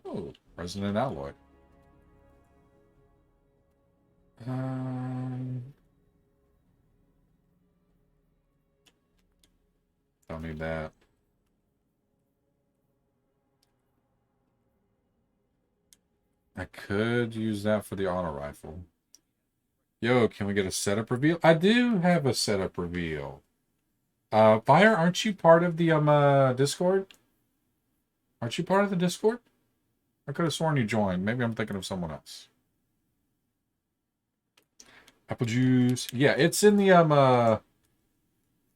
Oh, resonant alloy. Don't need that. I could use that for the auto rifle. Yo, can we get a setup reveal? I do have a setup reveal. Fire, aren't you part of the Discord? Aren't you part of the Discord? I could have sworn you joined. Maybe I'm thinking of someone else. Apple juice. Yeah, it's in the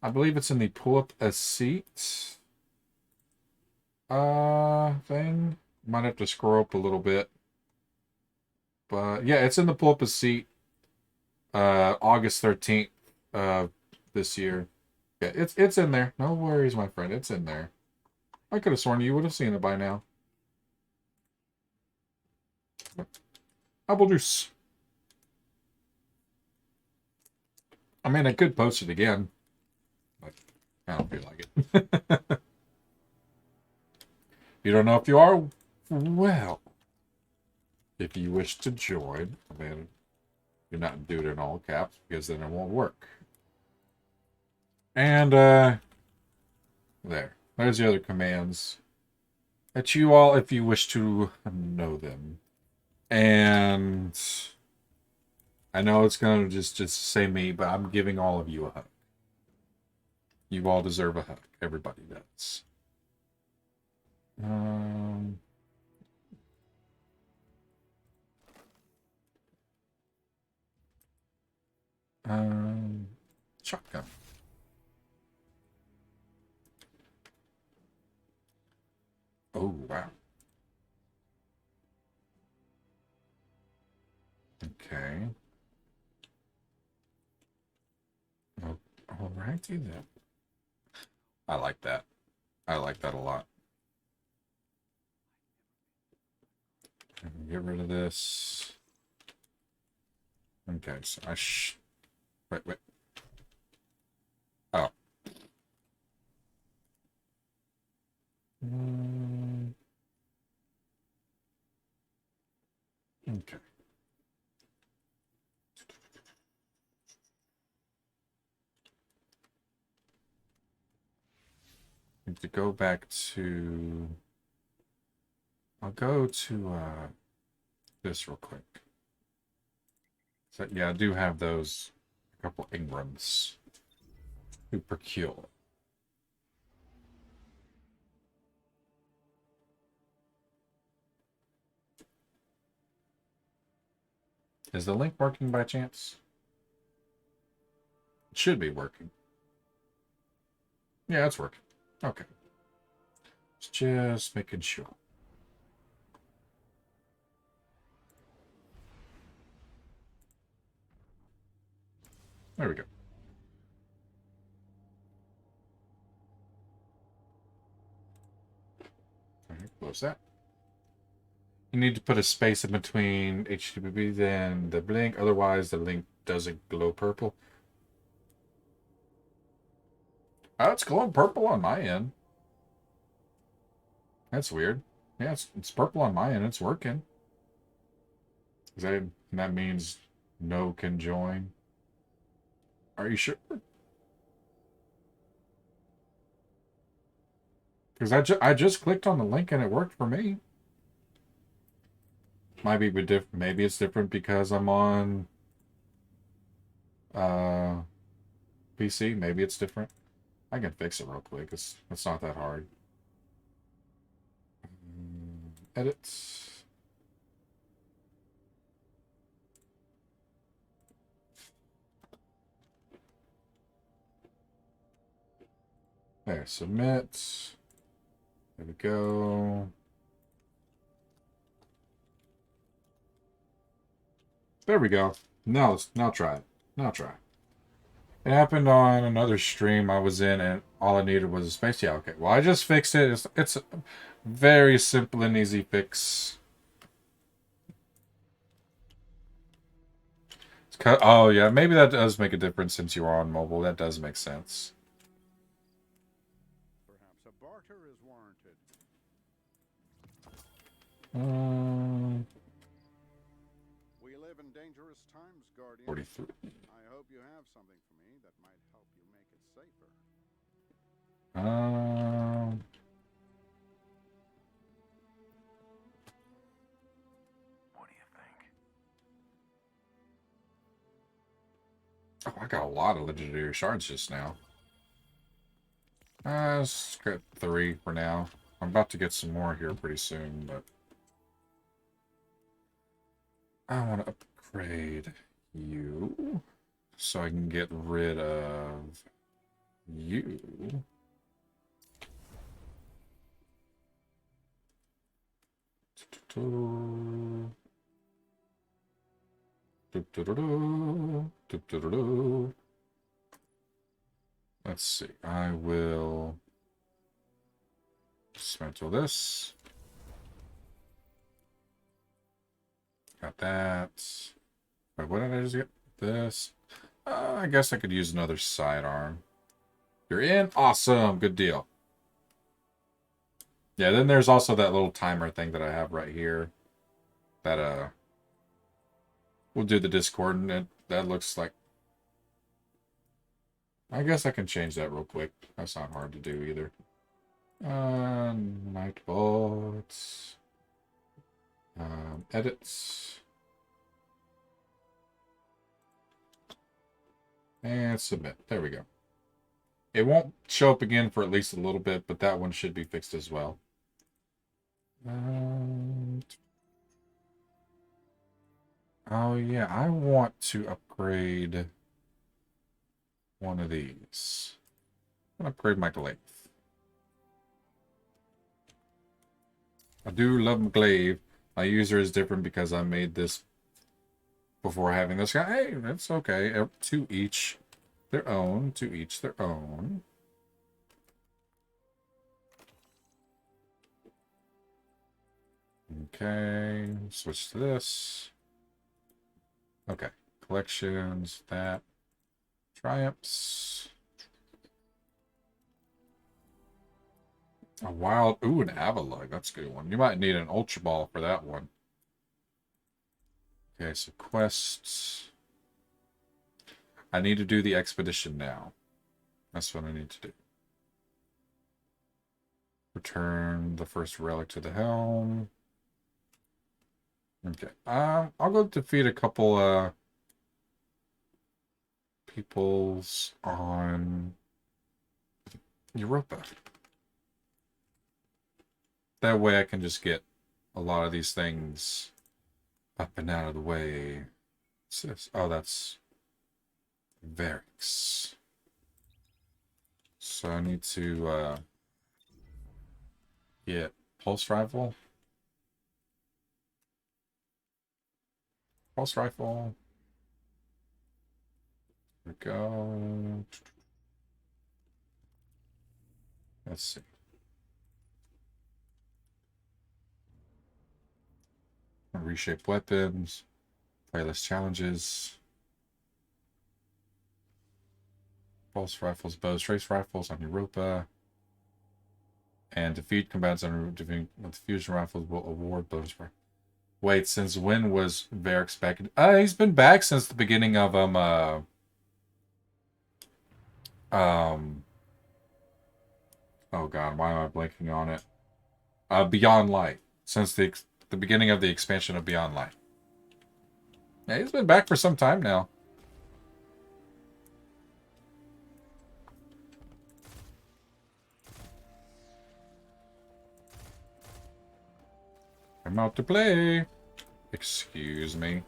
I believe it's in the pull up a seat thing. Might have to scroll up a little bit. But yeah, it's in the pull up a seat August 13th this year. Yeah, it's in there. No worries, my friend. It's in there. I could have sworn you would have seen it by now. Apple juice. I mean, I could post it again, but I don't feel like it. You don't know if you are? Well, if you wish to join, then do not do it in all caps because then it won't work. And, there's the other commands that you all, if you wish to know them. And I know it's going to just say me, but I'm giving all of you a hug. You all deserve a hug. Everybody does. Um, um, Shotgun. Oh, wow. Okay. Oh, alrighty then. I like that. I like that a lot. Get rid of this. Okay, so wait. Oh. Mm, okay. Need to go back to. I'll go to this real quick. So yeah, I do have those. A couple Ingrams. Who procure. Is the link working by chance? It should be working. Yeah, it's working. Okay. Just making sure. There we go. All right, close that. You need to put a space in between HTTP and the link, otherwise the link doesn't glow purple. Oh, it's glowing purple on my end. That's weird. Yeah, it's purple on my end. It's working. That means no can join. Are you sure? Because I just clicked on the link and it worked for me. Might be maybe it's different because I'm on uh PC. Maybe it's different. I can fix it real quick. It's not that hard. Edit. There, submit. There we go. There we go. Now try it. Now try. It happened on another stream I was in, and all I needed was a space. Yeah, okay. Well, I just fixed it. It's a very simple and easy fix. Oh, yeah. Maybe that does make a difference since you are on mobile. That does make sense. Perhaps a barter is warranted. We live in dangerous times, Guardian. 43. I hope you have something for me that might help you make it safer. What do you think? Oh, I got a lot of legendary shards just now. Let's get 3 for now. I'm about to get some more here pretty soon, but I want to upgrade you so I can get rid of you. Let's see. I will dismantle this. Got that. Wait, what did I just get? This. I guess I could use another sidearm. You're in? Awesome. Good deal. Yeah, then there's also that little timer thing that I have right here. That, we'll do the Discord, and that looks like... I guess I can change that real quick. That's not hard to do either. Night bolts. Edits. And submit. There we go. It won't show up again for at least a little bit, but that one should be fixed as well. Oh yeah, I want to upgrade one of these. I'm gonna upgrade my glaive. I do love my glaive. My user is different because I made this before having this guy. Hey, that's okay. To each their own. To each their own. Okay, switch to this. Okay, collections, that. Triumphs. A wild, ooh, an Avalug. That's a good one. You might need an Ultra Ball for that one. Okay, so quests. I need to do the expedition now. That's what I need to do. Return the first relic to the helm. Okay. I'll go defeat a couple peoples on Europa. That way I can just get a lot of these things up and out of the way. What's this? Oh, that's Varix. So I need to get pulse rifle. Pulse rifle. There we go. Let's see. Reshape weapons. Playlist challenges. Pulse rifles, bows, trace rifles on Europa. And defeat combatants on defeating with fusion rifles will award bows for. Wait, since when was Varix back? He's been back since the beginning of oh god, why am I blanking on it? Beyond Light. Since the beginning of the expansion of Beyond Light. Yeah, he's been back for some time now. I'm out to play. Excuse me.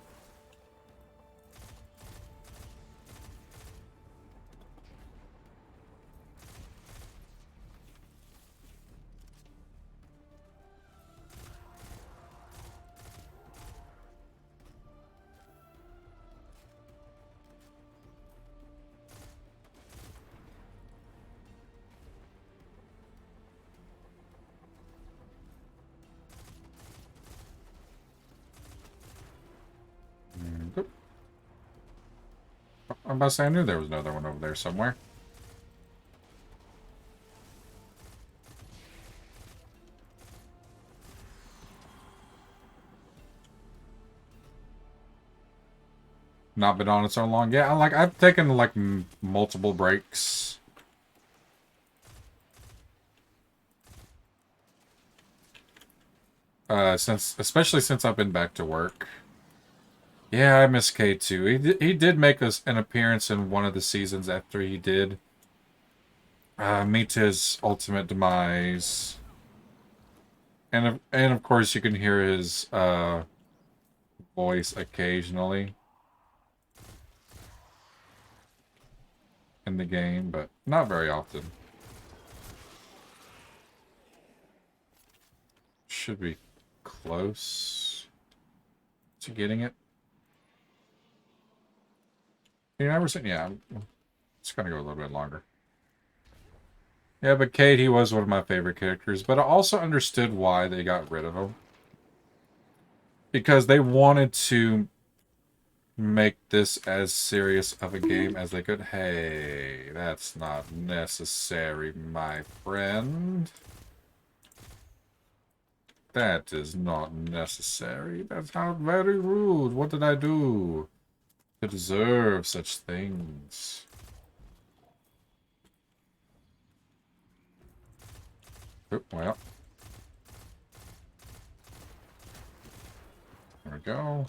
I'm about to say I knew there was another one over there somewhere. Not been on it so long. Yeah, I've taken like multiple breaks. Especially since I've been back to work. Yeah, I miss K2. He did make an appearance in one of the seasons after he did meet his ultimate demise. And of course you can hear his voice occasionally in the game, but not very often. Should be close to getting it. You never seen? Yeah, it's gonna go a little bit longer. Yeah, but Cade, he was one of my favorite characters, but I also understood why they got rid of him. Because they wanted to make this as serious of a game as they could. Hey, that's not necessary, my friend. That is not necessary. That's not very rude. What did I do to deserve such things? Oh, well. There we go.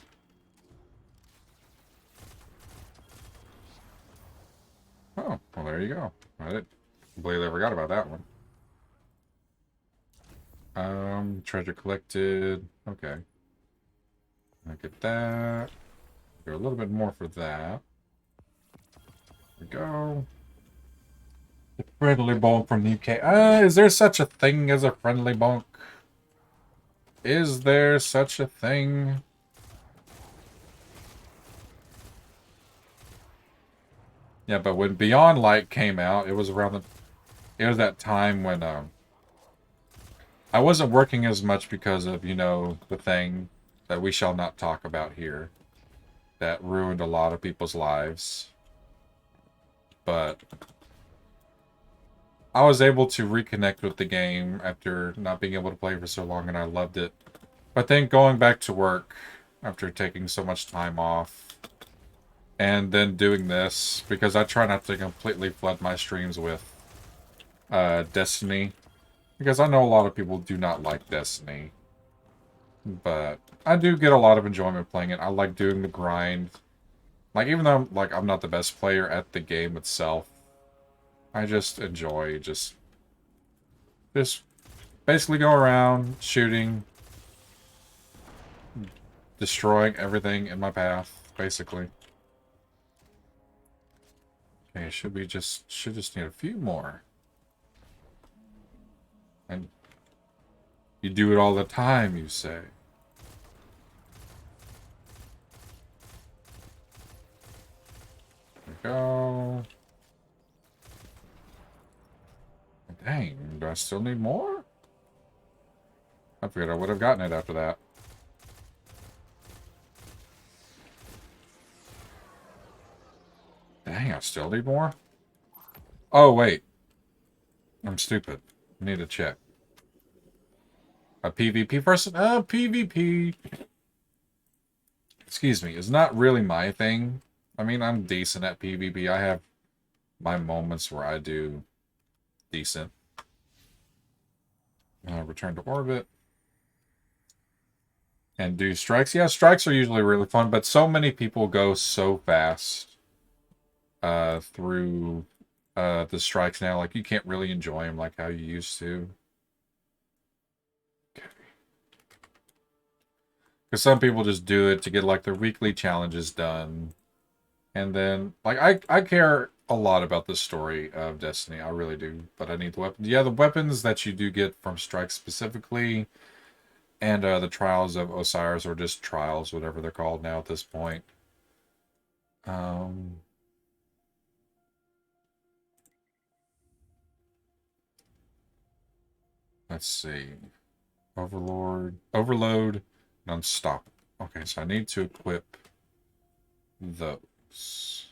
Oh, well, there you go. I didn't completely forgot about that one. Treasure collected. Okay. I get that. Go a little bit more for that. There we go. The friendly bonk from the UK. Is there such a thing as a friendly bonk? Is there such a thing? Yeah, but when Beyond Light came out, it was around the... It was that time when, I wasn't working as much because of, you know, the thing that we shall not talk about here. That ruined a lot of people's lives. But I was able to reconnect with the game after not being able to play for so long, and I loved it. But then going back to work after taking so much time off, and then doing this, because I try not to completely flood my streams with Destiny, because I know a lot of people do not like Destiny. But I do get a lot of enjoyment playing it. I like doing the grind. Like, even though I'm not the best player at the game itself, I just enjoy just basically go around shooting, destroying everything in my path, basically. Okay, should just need a few more. And you do it all the time, you say. There we go. Dang, do I still need more? I figured I would have gotten it after that. Dang, I still need more? Oh, wait. I'm stupid. I need to check. A PvP person? PvP. Excuse me, is not really my thing. I mean, I'm decent at PvP. I have my moments where I do decent. Return to orbit. And do strikes. Yeah, strikes are usually really fun, but so many people go so fast through the strikes now. Like, you can't really enjoy them like how you used to. Okay. Because some people just do it to get, like, their weekly challenges done. And then, like, I care a lot about the story of Destiny. I really do. But I need the weapons. Yeah, the weapons that you do get from strikes specifically, and the Trials of Osiris, or just Trials, whatever they're called now at this point. Um... Let's see. Overload, and Unstoppable. Okay, so I need to equip those.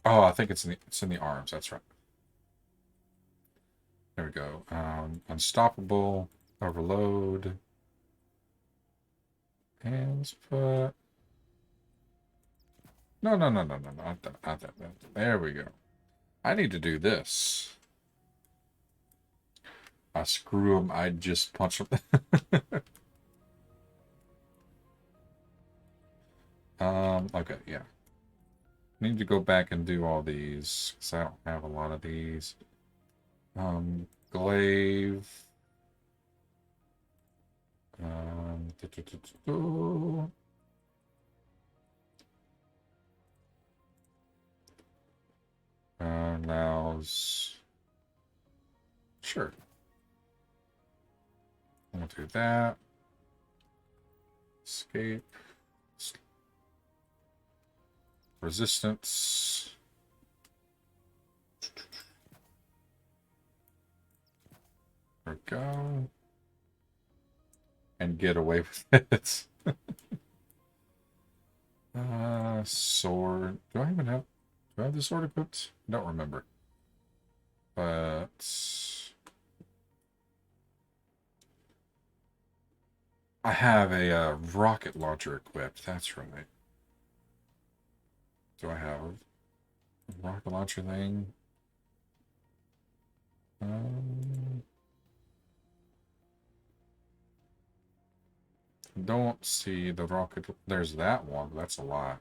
Oh, I think it's in the arms. That's right. There we go. Unstoppable, Overload, and let's put... No, no, no, no, no, not that, not that. There we go. I need to do this. I screw him. I just punch him. Okay, yeah. Need to go back and do all these because I don't have a lot of these. Glaive. Um, do, do, do, do, do. Allows. Sure. We'll do that. Escape. Resistance. There we go. And get away with it. Sword. Do I even have... Do I have the sword equipped? I don't remember. But... I have a rocket launcher equipped. That's right. Do I have a rocket launcher thing? Don't see the rocket. There's that one, but that's a lot.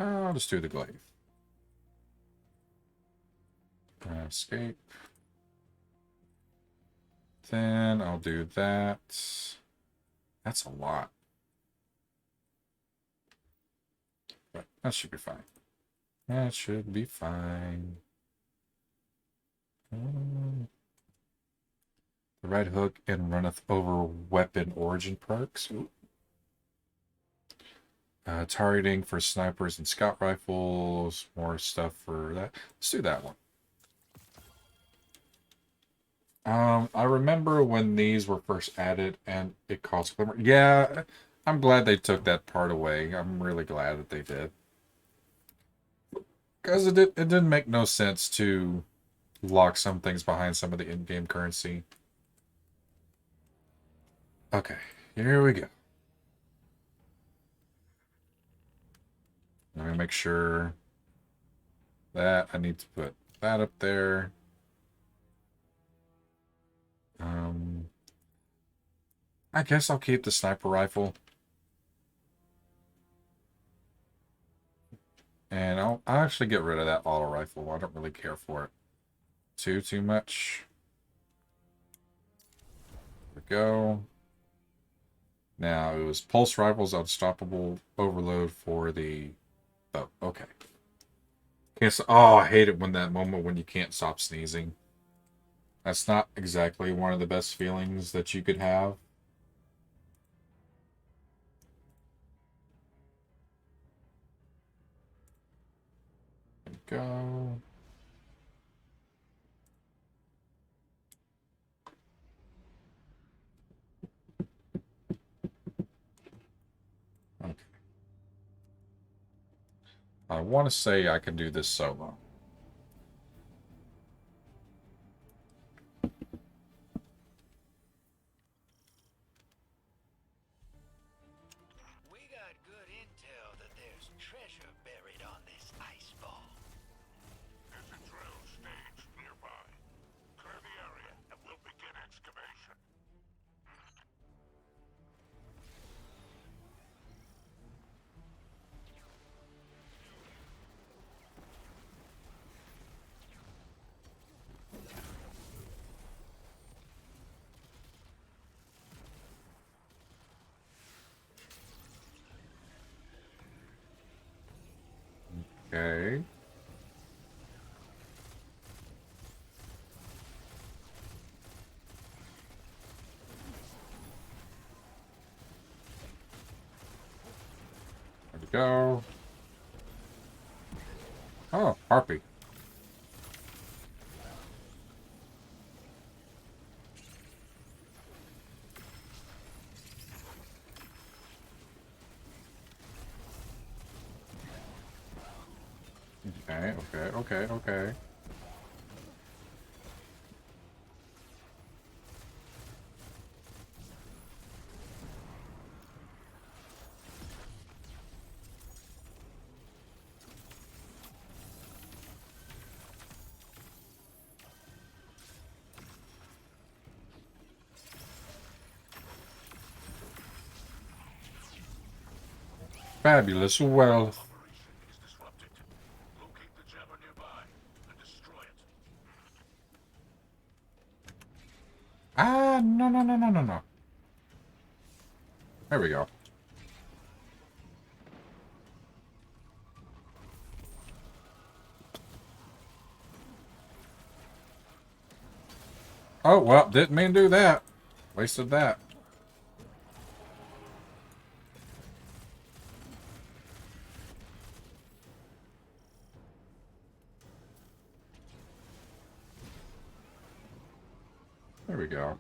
I'll just do the glaive. Escape. Then I'll do that. That's a lot. But that should be fine. That should be fine. The right hook and runneth over weapon origin perks. Targeting for snipers and scout rifles. More stuff for that. Let's do that one. I remember when these were first added and it cost glimmer. Yeah, I'm glad they took that part away. I'm really glad that they did. Because it didn't make no sense to lock some things behind some of the in-game currency. Okay, here we go. Let me make sure that I need to put that up there. I guess I'll keep the sniper rifle. And I'll actually get rid of that auto rifle. I don't really care for it too much. There we go. Now, it was pulse rifles, unstoppable overload for the... Oh, okay. Oh, I hate it when that moment when you can't stop sneezing. That's not exactly one of the best feelings that you could have. There we go. Okay. I want to say I can do this solo. We got good intel that there's treasure buried on this ice ball. There's a drill stage nearby. Clear the area and we'll begin excavation. Okay. There we go. Oh, harpy. Okay. Fabulous wealth. Operation is disrupted. Locate the jammer nearby and destroy it. Ah, no. There we go. Oh, well, didn't mean to do that. Wasted that. There we go.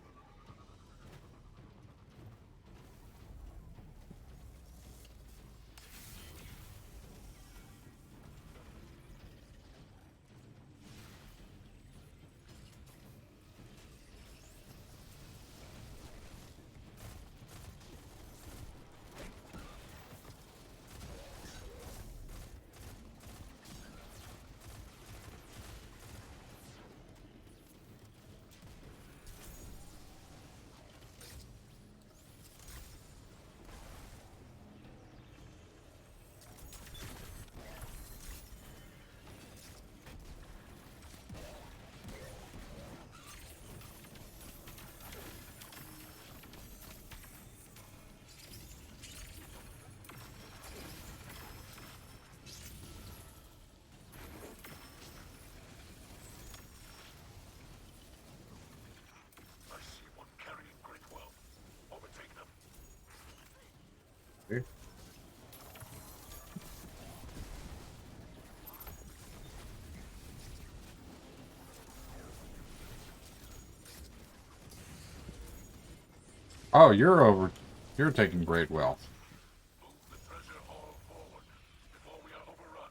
I see one carrying great wealth. Overtake them. Okay. Oh, you're taking great wealth. Move the treasure haul forward before we are overrun.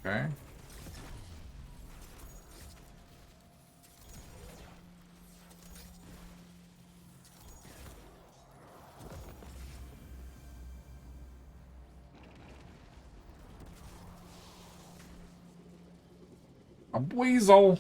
Okay. A weasel.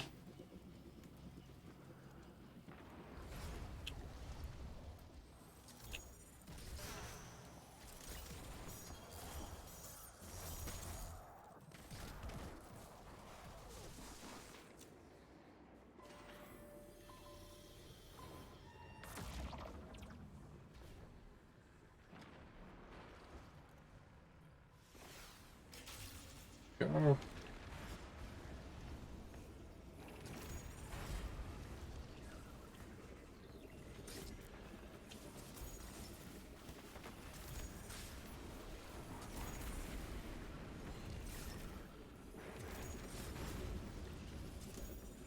Go.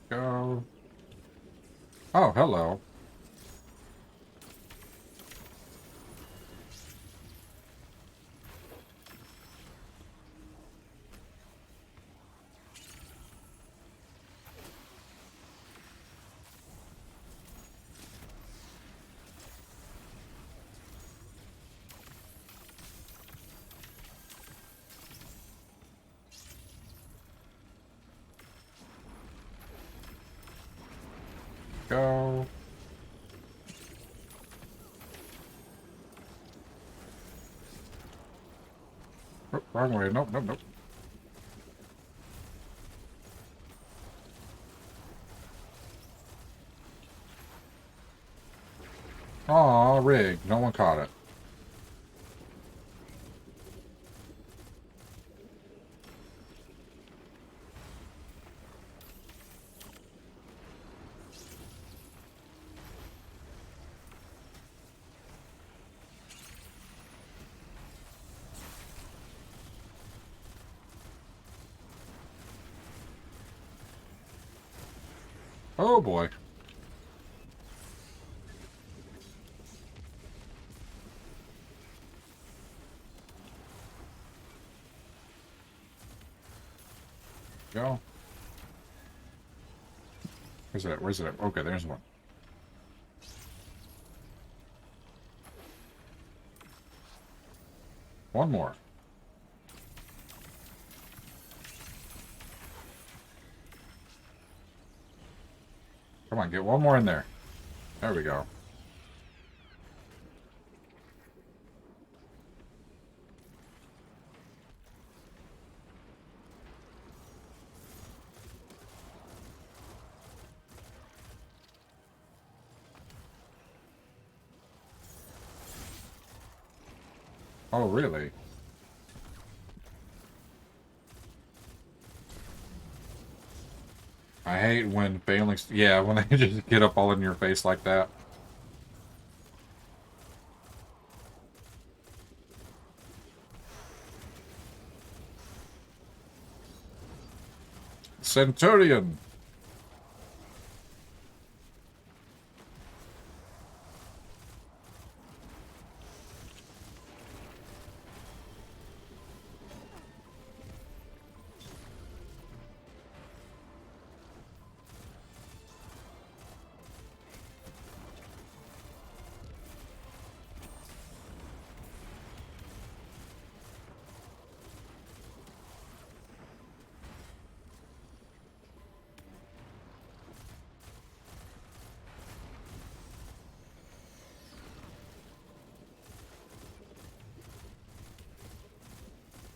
Go. Oh, hello. Go. Oh, wrong way. Nope, nope, nope. Aw, rigged. No one caught it. Oh boy. Go. Where's it? Where's it? Okay, there's one. One more. Come on, get one more in there. There we go. Oh, really? I hate when failing. Yeah, when they just get up all in your face like that. Centurion.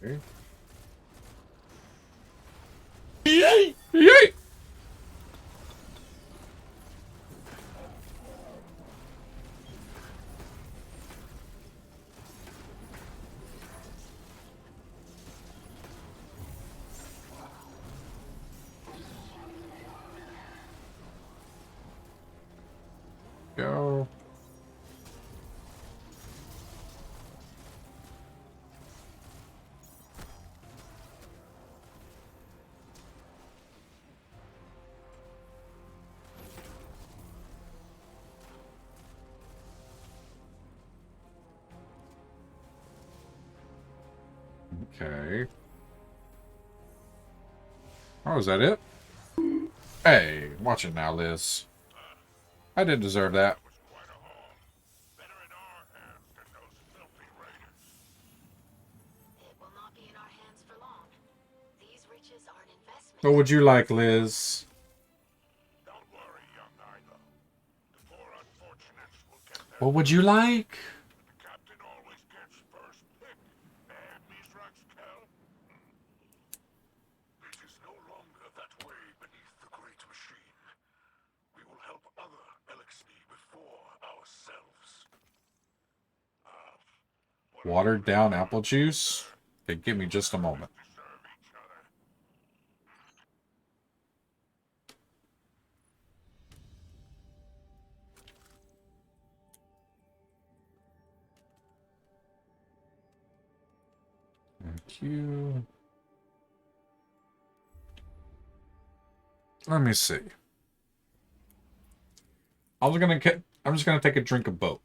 Okay. Yay! Yay! Go. Okay. Oh, is that it? Hey, watch it now, Liz. I didn't deserve that. That was quite a haul. Better in our hands than those filthy raiders. It will not be in our hands for long. These riches are an investment. What would you like, Liz? Don't worry, young idol. The poor unfortunates will get their What would you like? The captain always gets first pick. And Mizrak's Kel? It is no longer that way beneath the great machine. We will help other Elixir before ourselves. Watered down apple juice? Okay, give me just a moment. Deserve each other. Thank you. Let me see. I'm just gonna take a drink of both.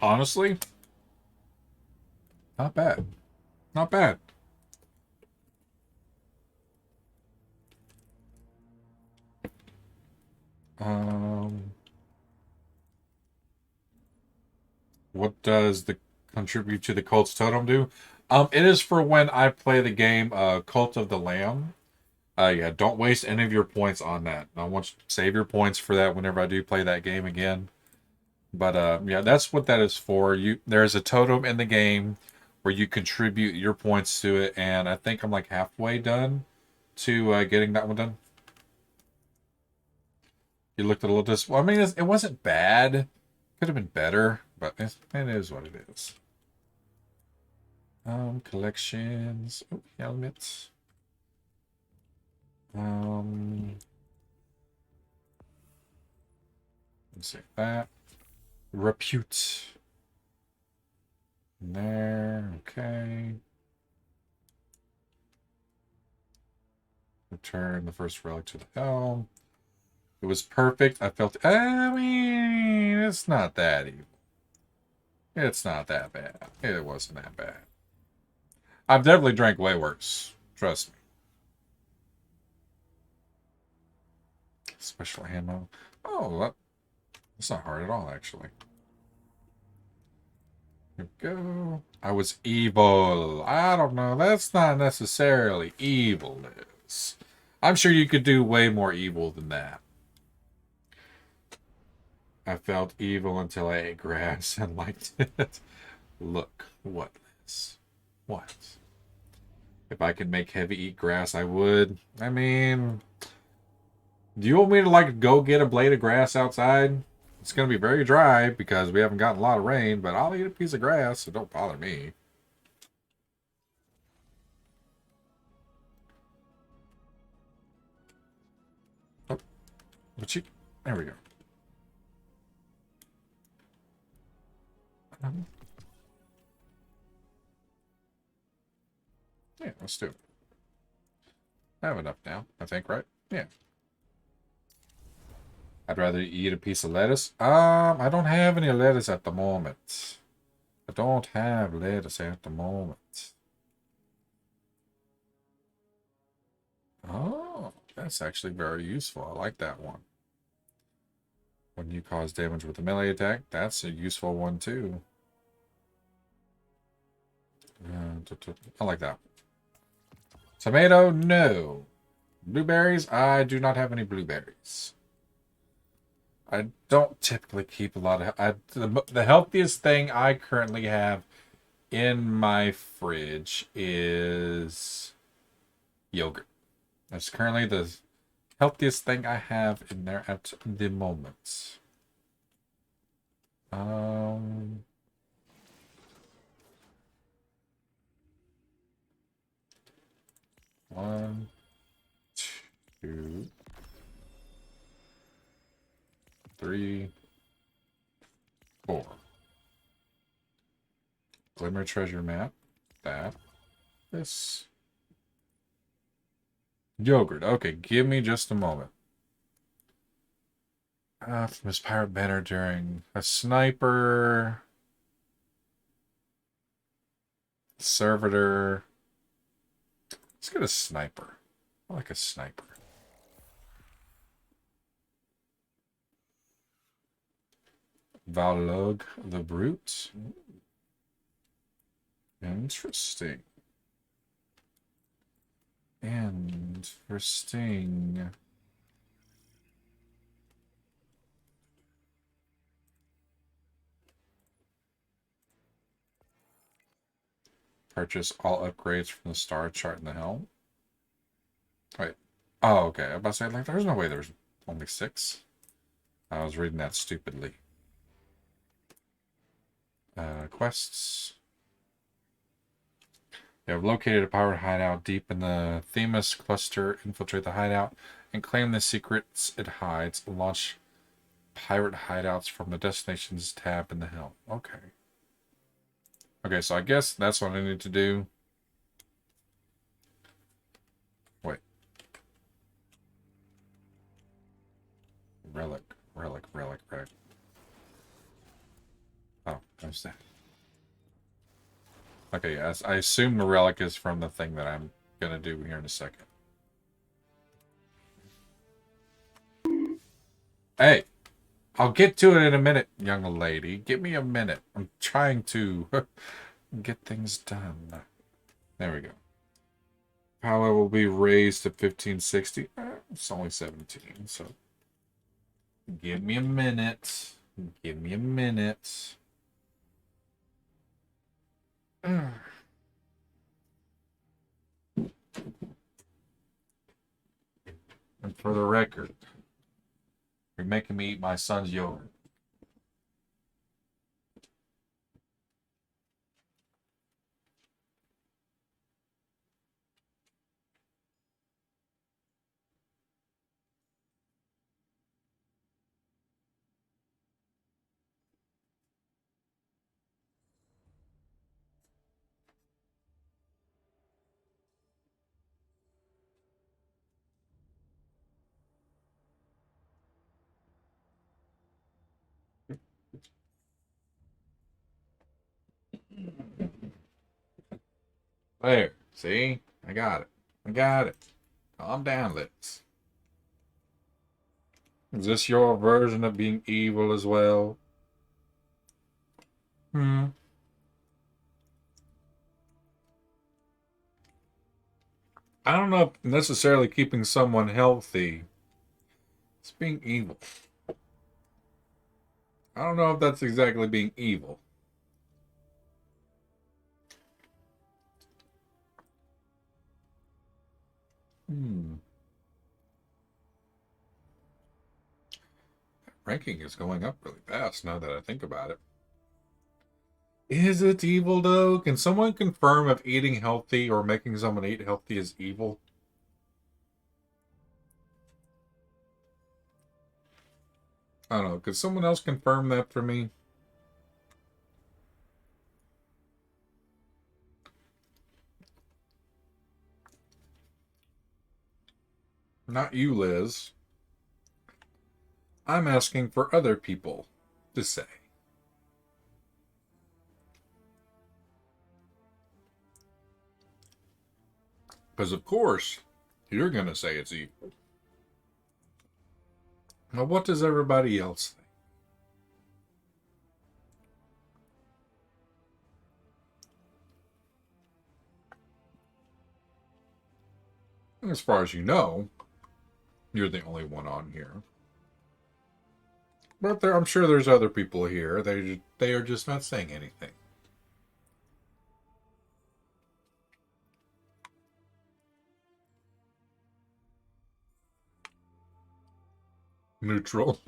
Honestly, not bad. Not bad. What does the contribute to the cult's totem do? It is for when I play the game Cult of the Lamb. Yeah, don't waste any of your points on that. I want you to save your points for that whenever I do play that game again. But yeah, that's what that is for. There's a totem in the game where you contribute your points to it, and I think I'm like halfway done to getting that one done. You looked a little I mean, it wasn't bad. Could have been better, but it is what it is. Collections. Oh, helmets. Let's see that. Repute. There. Okay. Return the first relic to the helm. It was perfect. I felt. I mean, it's not that evil. It's not that bad. It wasn't that bad. I've definitely drank way worse. Trust me. Special ammo. Oh, that's not hard at all, actually. Here we go. I was evil. I don't know. That's not necessarily evil, Liz. I'm sure you could do way more evil than that. I felt evil until I ate grass and liked it. Look, what, Liz? What? If I could make Heavy eat grass, I would. I mean, do you want me to like go get a blade of grass outside? It's going to be very dry because we haven't gotten a lot of rain, but I'll eat a piece of grass, so don't bother me. Oh, what you? There we go. Yeah, let's do it. I have enough now, I think, right? Yeah. I'd rather eat a piece of lettuce. I don't have any lettuce at the moment. I don't have lettuce at the moment. Oh, that's actually very useful. I like that one. When you cause damage with a melee attack, that's a useful one too. I like that. Tomato, no. Blueberries, I do not have any blueberries. I don't typically keep a lot of... the healthiest thing I currently have in my fridge is yogurt. That's currently the healthiest thing I have in there at the moment. One, two, three, four. Glimmer treasure map. That. This. Yogurt. Okay, give me just a moment. From his pirate banner during a sniper. Servitor. Let's get a sniper. I like a sniper. Valog the Brute. Interesting. Interesting. Purchase all upgrades from the star chart in the helm. Wait. Oh, okay. I was about to say, like, there's no way there's only 6. I was reading that stupidly. Quests. You have located a pirate hideout deep in the Themis cluster. Infiltrate the hideout and claim the secrets it hides. Launch pirate hideouts from the destinations tab in the helm. Okay. Okay, so I guess that's what I need to do. Wait. Relic. Oh, there's that. Okay, yes, I assume the relic is from the thing that I'm gonna do here in a second. Hey, I'll get to it in a minute, young lady. Give me a minute. I'm trying to get things done. There we go. Power will be raised to 1560. It's only 17, so give me a minute. Give me a minute. And for the record, you're making me eat my son's yogurt. There. See? I got it. I got it. Calm down, Liz. Is this your version of being evil as well? Hmm. I don't know if necessarily keeping someone healthy is being evil. I don't know if that's exactly being evil. Ranking is going up really fast now that I think about it. Is it evil though? Can someone confirm if eating healthy or making someone eat healthy is evil? I don't know. Could someone else confirm that for me? Not you, Liz. I'm asking for other people to say. Because, of course, you're going to say it's evil. Now, what does everybody else think? As far as you know, you're the only one on here. But I'm sure there's other people here. They are just not saying anything. Neutral.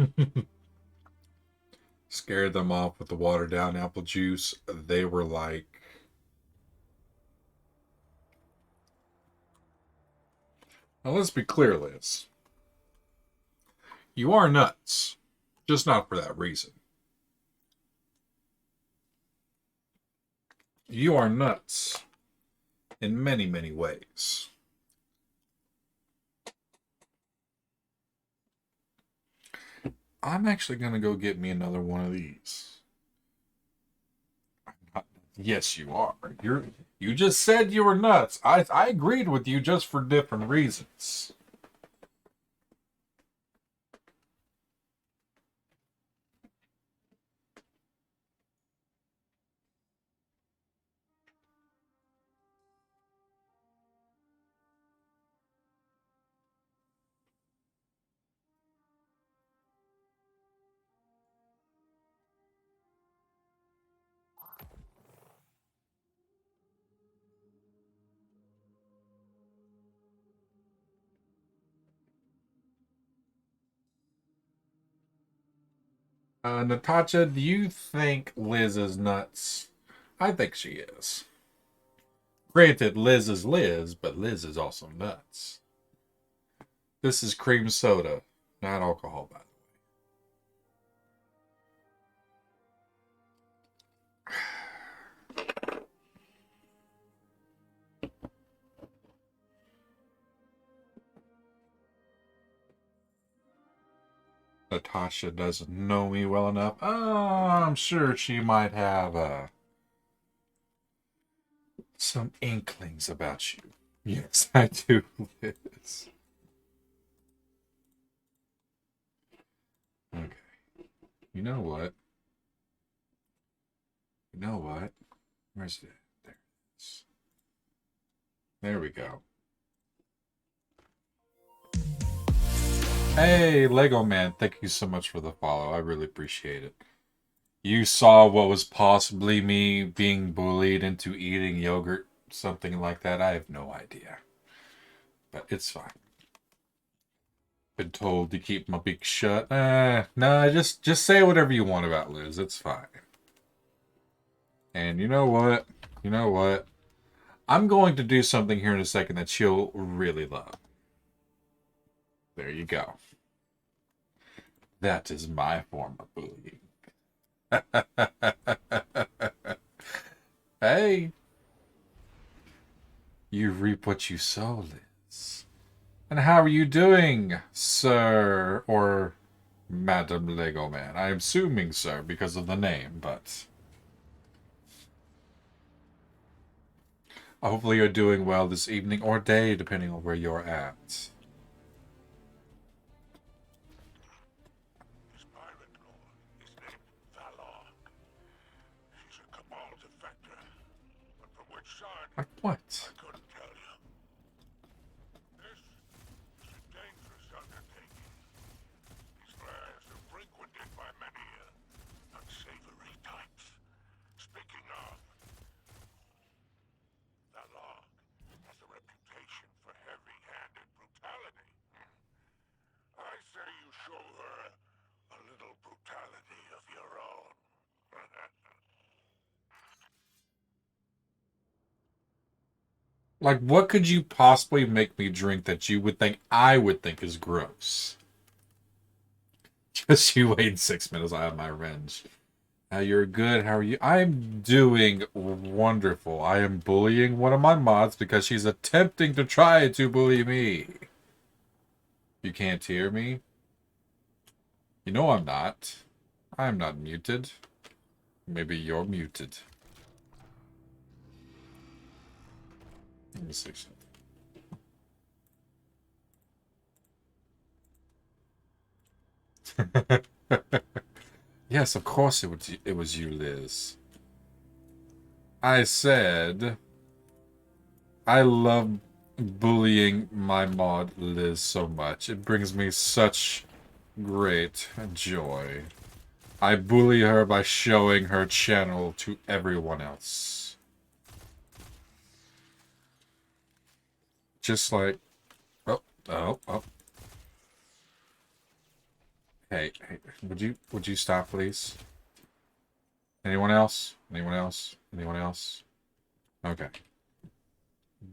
Scared them off with the watered down apple juice. They were like, now let's be clear, Liz. You are nuts. Just not for that reason. You are nuts in many, many ways. I'm actually going to go get me another one of these. Yes, you are. You just said you were nuts. I agreed with you just for different reasons. Natasha, do you think Liz is nuts? I think she is. Granted, Liz is Liz, but Liz is also nuts. This is cream soda, not alcohol, by the way. Natasha doesn't know me well enough. I'm sure she might have some inklings about you. Yes, I do, Liz. Okay. You know what? You know what? Where's it? There it is. There we go. Hey, Lego Man, thank you so much for the follow. I really appreciate it. You saw what was possibly me being bullied into eating yogurt, something like that. I have no idea. But it's fine. Been told to keep my beak shut. No, just say whatever you want about Liz. It's fine. And you know what? You know what? I'm going to do something here in a second that she'll really love. There you go. That is my form of bullying. Hey. You reap what you sow, Liz. And how are you doing, sir? Or Madam Lego Man? I'm assuming sir because of the name, but hopefully you're doing well this evening or day, depending on where you're at. This pirate lord is named Valor. She's a Cabal defector. But from which side? Like what? I couldn't tell you. This is a dangerous undertaking. These lands are frequented by many unsavory types. Speaking of, Valor has a reputation for heavy-handed brutality. I say you show her a little brutality of your own. Like, what could you possibly make me drink that you would think I would think is gross? Just you wait 6 minutes, I have my revenge. You're good. How are you? I'm doing wonderful. I am bullying one of my mods because she's attempting to try to bully me. You can't hear me? You know I'm not. I'm not muted. Maybe you're muted. Let me see. Yes, of course it was you, Liz. I said I love bullying my mod Liz so much. It brings me such great joy. I bully her by showing her channel to everyone else. Just like oh. Hey, would you stop, please? Anyone else? Anyone else? Anyone else? Okay.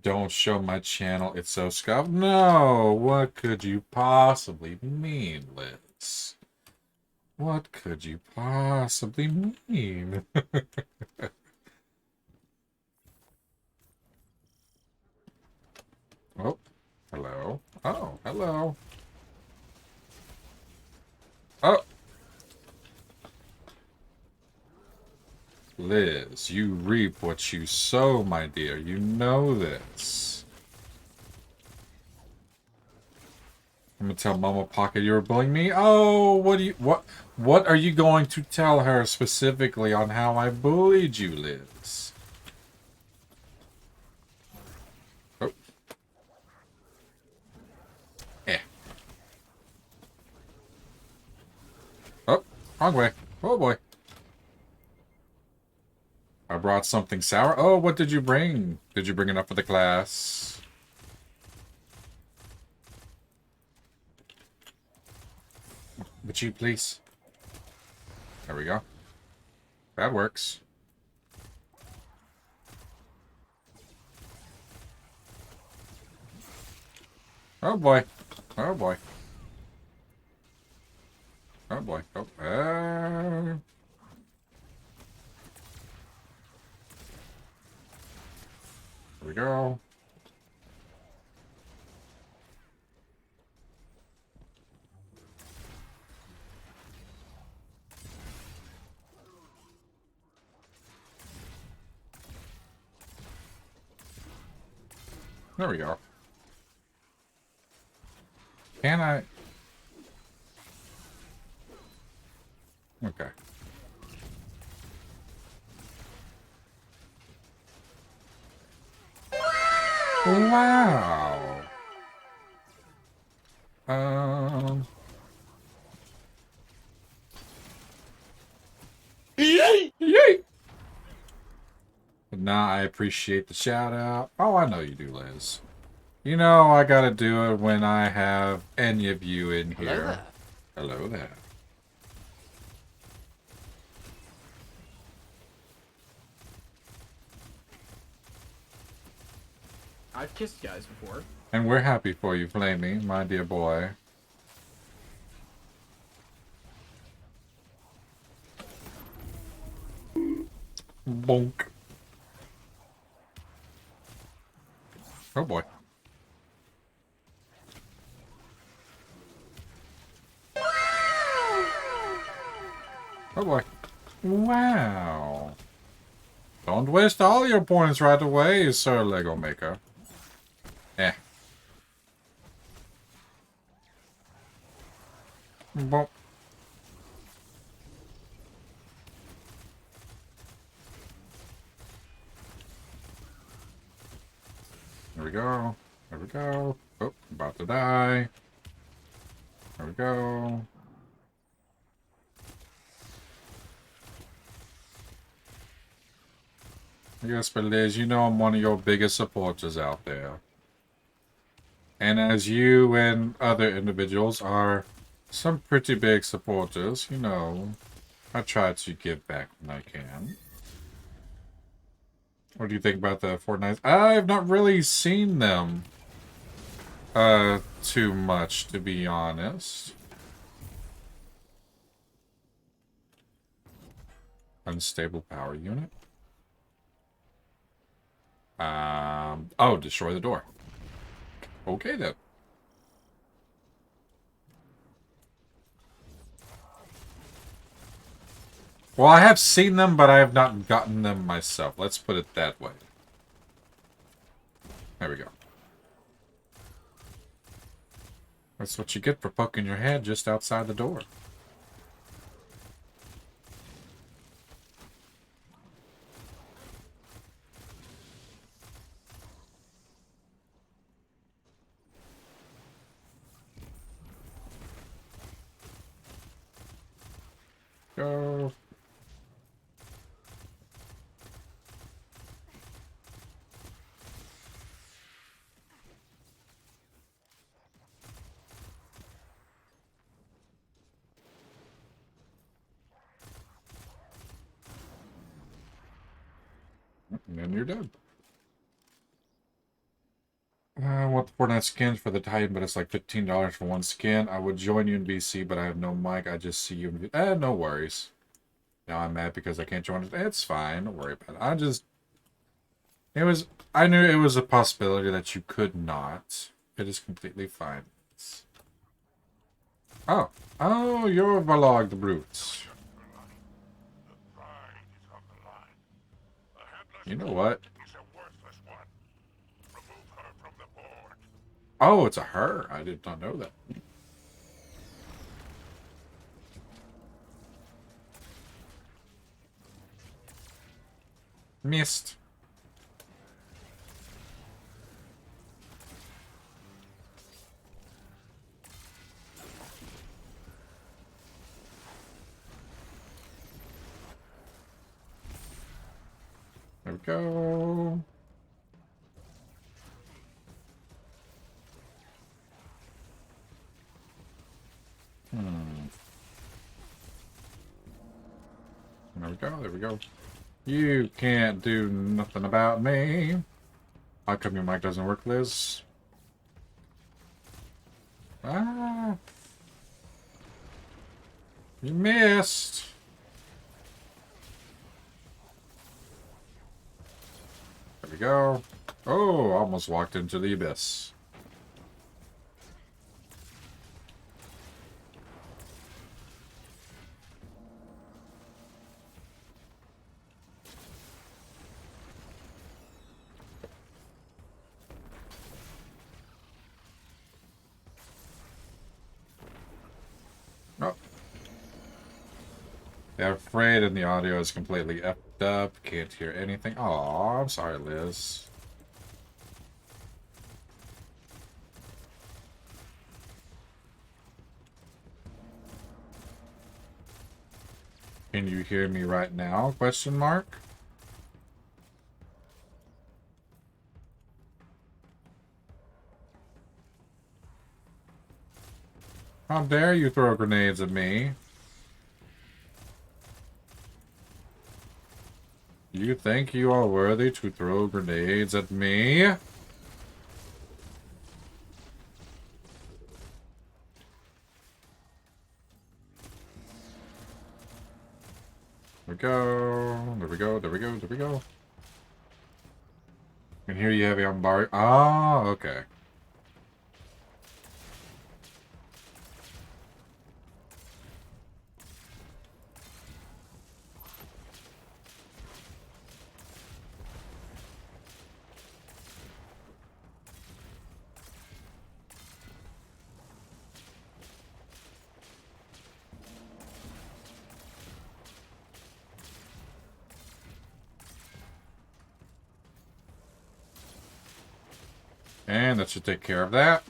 Don't show my channel. It's so scuffed. No, what could you possibly mean, Liz? What could you possibly mean? Oh, hello. Oh, hello. Oh. Liz, you reap what you sow, my dear. You know this. I'm gonna tell Mama Pocket you were bullying me. Oh, what are you going to tell her specifically on how I bullied you, Liz? Oh. Eh. Oh, wrong way. Oh boy. I brought something sour. Oh, what did you bring? Did you bring enough for the class? Would you please? There we go. That works. Oh boy. Oh boy. Oh boy. Oh. Here we go. There we go. Can I? Okay. Wow. Yay! Yay! Nah, I appreciate the shout out. Oh, I know you do, Liz. You know I gotta do it when I have any of you in here. Hello there. Hello there. I've kissed guys before. And we're happy for you, Flamey, my dear boy. Bonk. Oh boy. Oh boy. Wow. Don't waste all your points right away, Sir Lego Maker. Eh. Bonk. There we go. There we go. Oh, about to die. There we go. Yes, but Liz, you know I'm one of your biggest supporters out there. And as you and other individuals are some pretty big supporters, you know, I try to give back when I can. What do you think about the Fortnite? I've not really seen them too much, to be honest. Unstable power unit. Oh, destroy the door. Okay, then. Well, I have seen them, but I have not gotten them myself. Let's put it that way. There we go. That's what you get for poking your head just outside the door. Go. And then you're done. I want the Fortnite skins for the Titan, but it's like $15 for one skin. I would join you in BC, but I have no mic. I just see you. No worries. Now I'm mad because I can't join it. It's fine. Don't worry about it. I knew it was a possibility that you could not. It is completely fine. Oh. Oh, you're Valog the Brutes. The pride is on the line. A headless You know what? is a worthless one. Remove her from the board. Oh, it's a her. I did not know that. Missed. There we go. There we go. There we go. You can't do nothing about me. How come your mic doesn't work, Liz? Ah. You missed. There we go. Oh, almost walked into the abyss. Oh. They're afraid and the audio is completely effed up. Can't hear anything. Aw, I'm sorry, Liz. Can you hear me right now? Question mark. How dare you throw grenades at me? You think you are worthy to throw grenades at me? There we go. There we go. There we go. There we go. And here you have a bar. Oh, okay. And that should take care of that.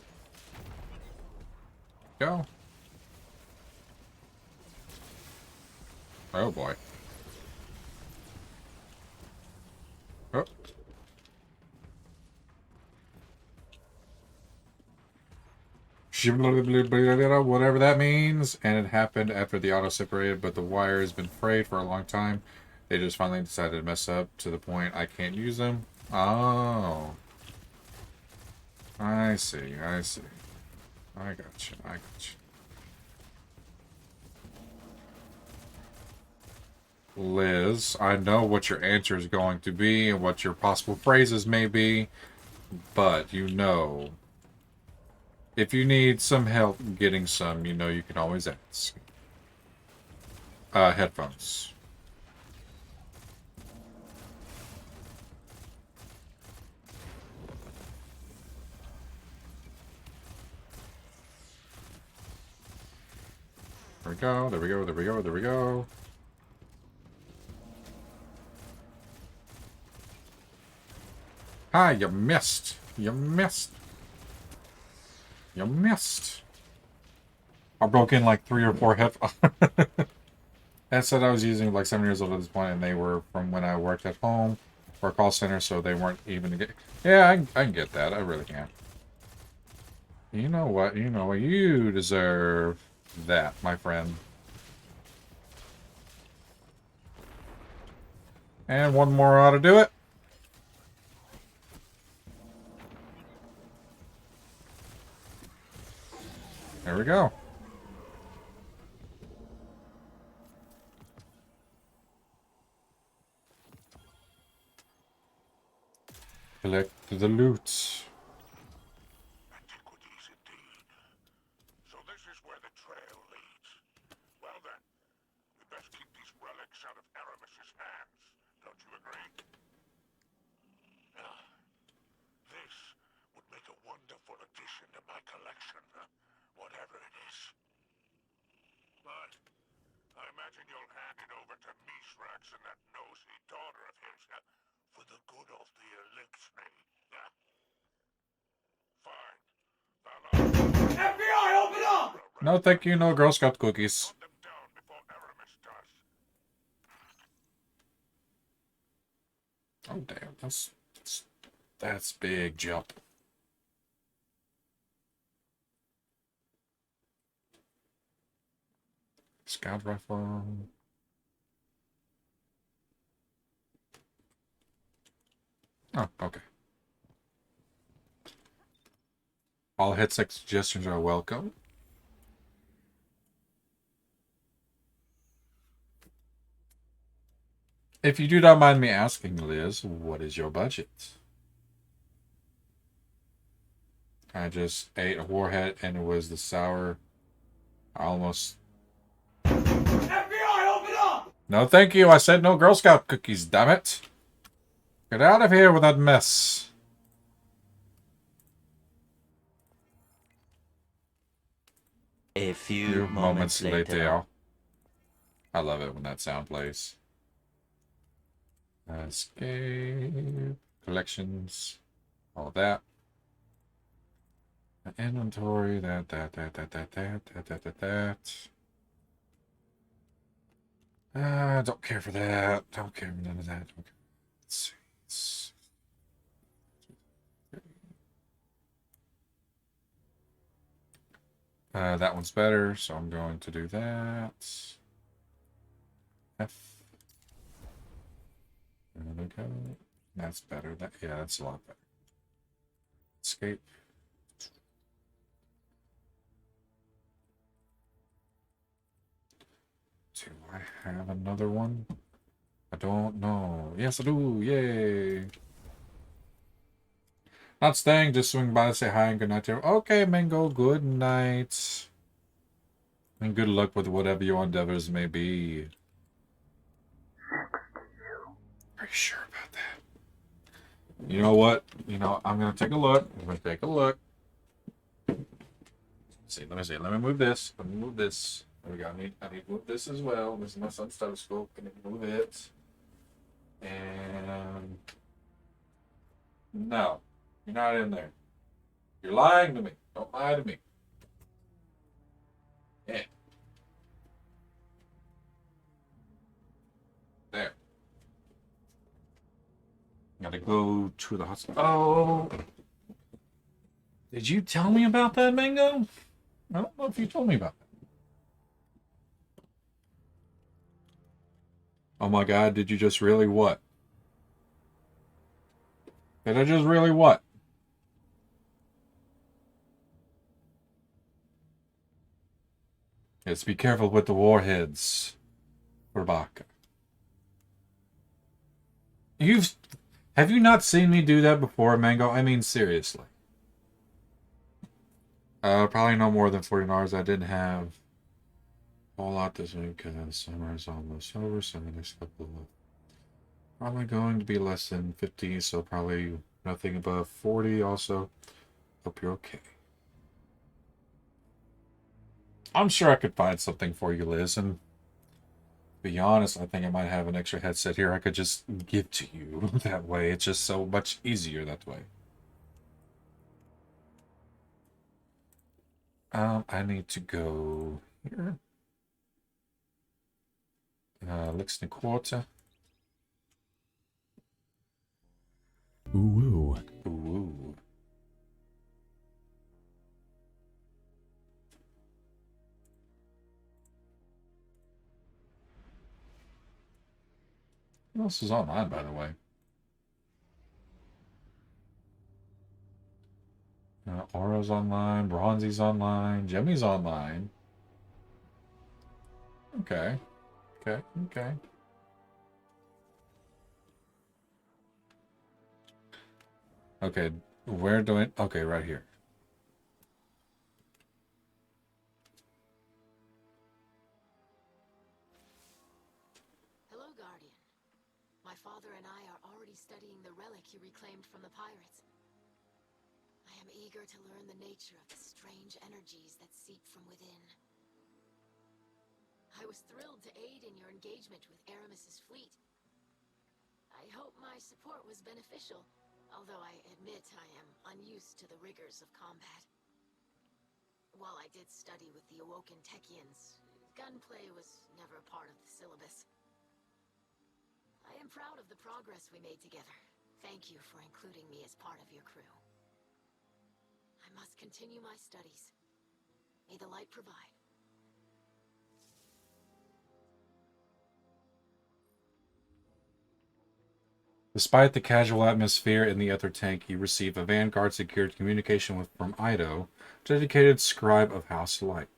Go. Oh boy. Oh. Whatever that means. And it happened after the auto separated, but the wire has been frayed for a long time. They just finally decided to mess up to the point I can't use them. Oh. I see. I see. I got you. I got you. Liz, I know what your answer is going to be and what your possible phrases may be, but you know, if you need some help getting some, you know you can always ask. Headphones. There we go, there we go, there we go, there we go. Ah, you missed. You missed. You missed. I broke in like 3 or 4 headphones. That said, I was using like 7 years old at this point, and they were from when I worked at home for a call center, so they weren't even. Yeah, I can get that. I really can. You know what? You know what? You deserve that, my friend. And one more ought to do it. There we go. Collect the loot. Antiquities indeed. So this is where the trail leads. Well then, we best keep these relics out of Aramis's hands. Don't you agree? Ah, this would make a wonderful addition to my collection, whatever it is. But I imagine you'll hand it over to Mithrax and that nosy daughter of his for the good of the elixir. Fine. FBI, open up! No, thank you. No Girl Scout cookies. Hunt them down before Aramis does. Oh damn, that's big jump. Scout rifle. Oh, okay. All hit suggestions are welcome. If you do not mind me asking, Liz, what is your budget? I just ate a warhead and it was the sour. I almost. FBI, open up! No, thank you. I said no Girl Scout cookies, damn it. Get out of here with that mess. A few Moments moments later. I love it when that sound plays. Escape. Collections. All of that. Inventory. That. Don't care for that. Don't care for none of that. Okay. Let's see. That one's better, so I'm going to do that. F. There we go. That's better. Yeah, that's a lot better. Escape. Do I have another one? I don't know. Yes, I do. Yay. Not staying, just swing by to say hi and good night to you. Okay, Mango, good night. And good luck with whatever your endeavors may be. Are you sure about that? You know what? I'm going to take a look. I'm going to take a look. Let me see. Let me move this. Let me move this. There we go. I need to move this as well. This is my son's stethoscope. I need to move it. And no, you're not in there. You're lying to me. Don't lie to me. Yeah. There. Gotta go to the hospital. Oh. Did you tell me about that, Mango? I don't know if you told me about that. Oh my god, did you just really what? Did I just really what? Yes, be careful with the warheads. Rebecca. Have you not seen me do that before, Mango? I mean, seriously. Probably no more than $40. I didn't have a whole lot this week because summer is almost over, so the next couple of probably going to be less than 50, so probably nothing above 40 also. Hope you're okay. I'm sure I could find something for you, Liz, and to be honest, I think I might have an extra headset here I could just give to you. That way, it's just so much easier that way. I need to go here. Lixton Quarter. Ooh. Ooh. What else is online, by the way? Oro's online, Bronzy's online, Jimmy's online. Okay. Okay. Okay. Okay. Where do I... Okay, right here. Hello, Guardian. My father and I are already studying the relic you reclaimed from the pirates. I am eager to learn the nature of the strange energies that seep from within. I was thrilled to aid in your engagement with Aramis's fleet. I hope my support was beneficial, although I admit I am unused to the rigors of combat. While I did study with the Awoken Techians, gunplay was never a part of the syllabus. I am proud of the progress we made together. Thank you for including me as part of your crew. I must continue my studies. May the light provide. Despite the casual atmosphere in the other tank, you receive a Vanguard secured communication from Ido, dedicated scribe of House Light.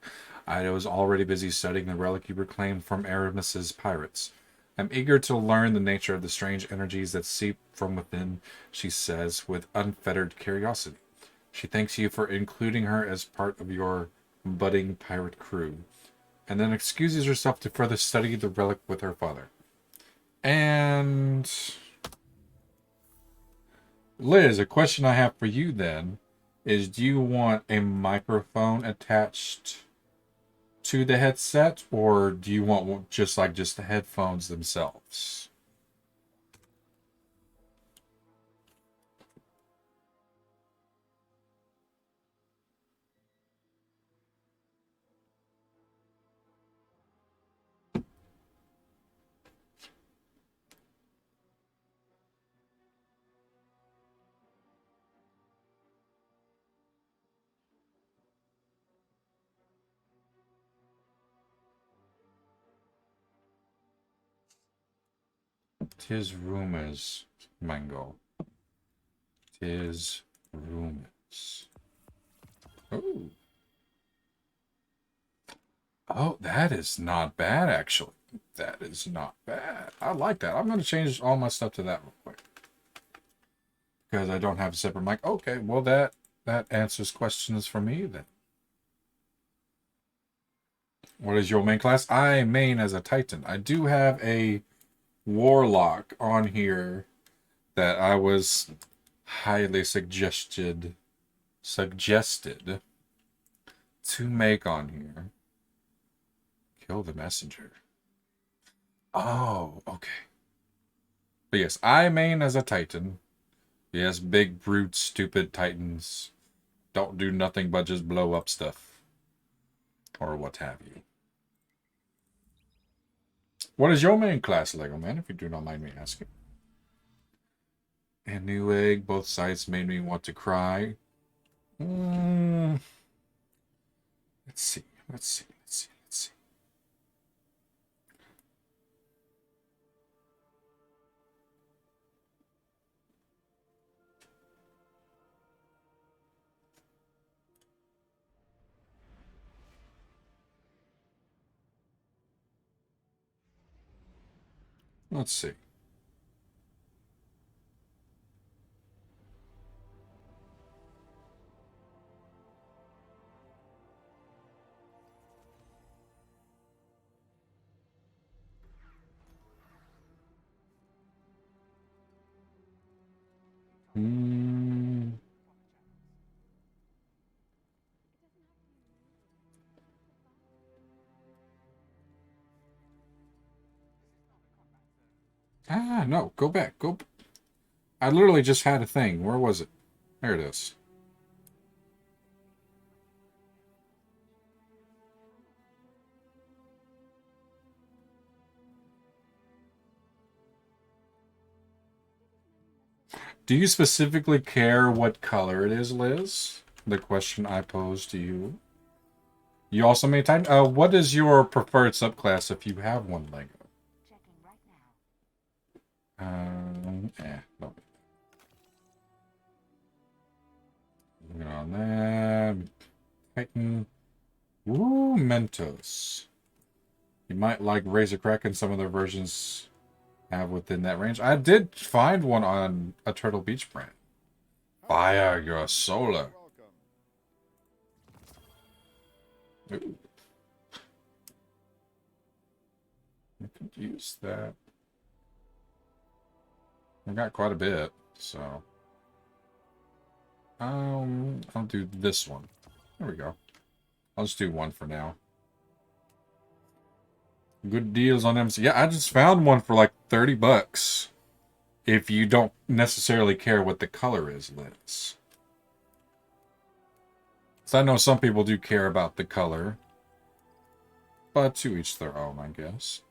Ido is already busy studying the relic you reclaimed from Aramis's pirates. I'm eager to learn the nature of the strange energies that seep from within, she says, with unfettered curiosity. She thanks you for including her as part of your budding pirate crew, and then excuses herself to further study the relic with her father. And... Liz, a question I have for you then is, do you want a microphone attached to the headset, or do you want just the headphones themselves? Tis rumors, Mango. Tis rumors. Oh. Oh, that is not bad, actually. That is not bad. I like that. I'm going to change all my stuff to that real quick. Because I don't have a separate mic. Okay, well, that answers questions for me, then. What is your main class? I main as a Titan. I do have a Warlock on here that I was highly suggested to make on here. Kill the messenger. Oh, okay. But yes, I main as a Titan. Yes, big, brute, stupid Titans don't do nothing but just blow up stuff. Or what have you. What is your main class, Lego Man, if you do not mind me asking? And new egg, both sides made me want to cry. Let's see. Let's see. Let's see. Let's see. Let's see. Hmm. Ah, no. Go back. Go. I literally just had a thing. Where was it? There it is. Do you specifically care what color it is, Liz? The question I posed to you. You also made time. What is your preferred subclass if you have one Lego? No. Moving on that. Titan. Ooh, Mentos. You might like Razor Kraken. Some of their versions have within that range. I did find one on a Turtle Beach brand. Fire your solar. Ooh. I could use that. I got quite a bit, so I'll do this one. There we go. I'll just do one for now. Good deals on them. So yeah, I just found one for like 30 bucks. If you don't necessarily care what the color is, Liz. So I know some people do care about the color. But to each their own, I guess.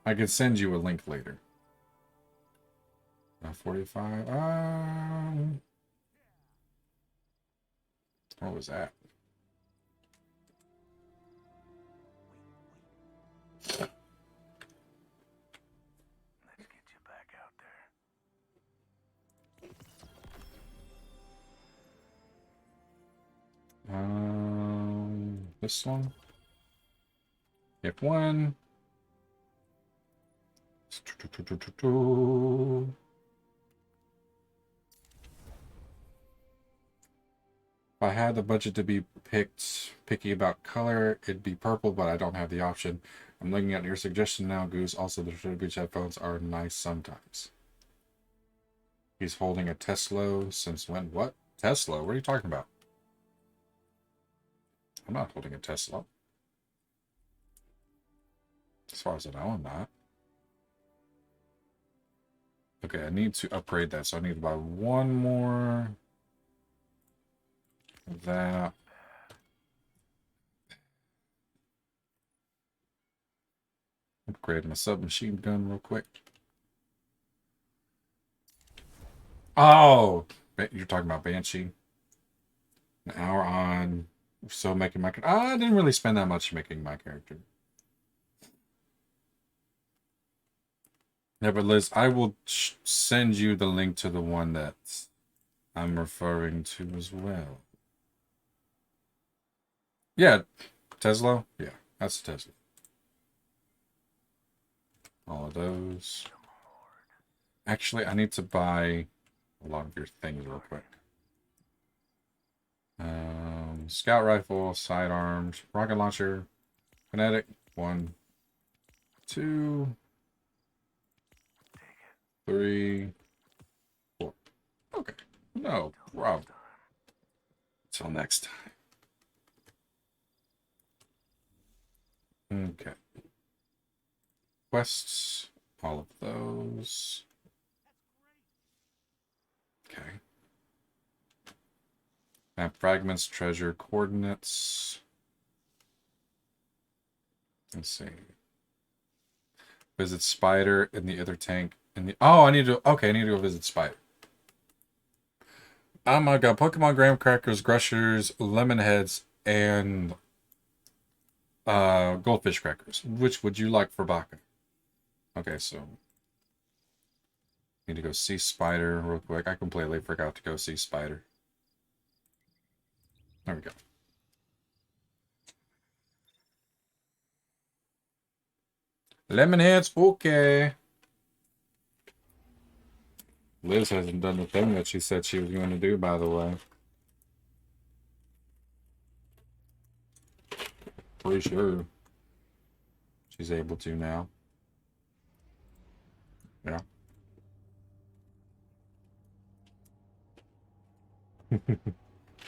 I can send you a link later. 45. What was that? Let's get you back out there. This one. F1. If I had the budget to be picky about color, it'd be purple, but I don't have the option. I'm looking at your suggestion now, Goose. Also, the Turtle Beach headphones are nice sometimes. He's holding a Tesla since when? What? Tesla? What are you talking about? I'm not holding a Tesla. As far as I know, I'm not. Okay, I need to upgrade that, so I need to buy one more. That. Upgrade my submachine gun real quick. Oh! You're talking about Banshee. An hour on. So making my... I didn't really spend that much making my character. Yeah, but Liz, I will send you the link to the one that I'm referring to as well. Yeah, Tesla? Yeah, that's Tesla. All of those. Actually, I need to buy a lot of your things real quick. Scout rifle, sidearms, rocket launcher, kinetic, 1, 2, 3, 4. Okay, no problem. Until next time. Okay. Quests, all of those. Okay. Map fragments, treasure, coordinates. Let's see. Visit Spider in the other tank. In the I need to. Okay, I need to go visit Spider. I got Pokemon graham crackers, Grushers, lemon heads, and goldfish crackers. Which would you like for Baka? Okay, so need to go see Spider real quick. I completely forgot to go see Spider. There we go. Lemon heads, okay. Liz hasn't done the thing that she said she was going to do, by the way. Pretty sure she's able to now. Yeah.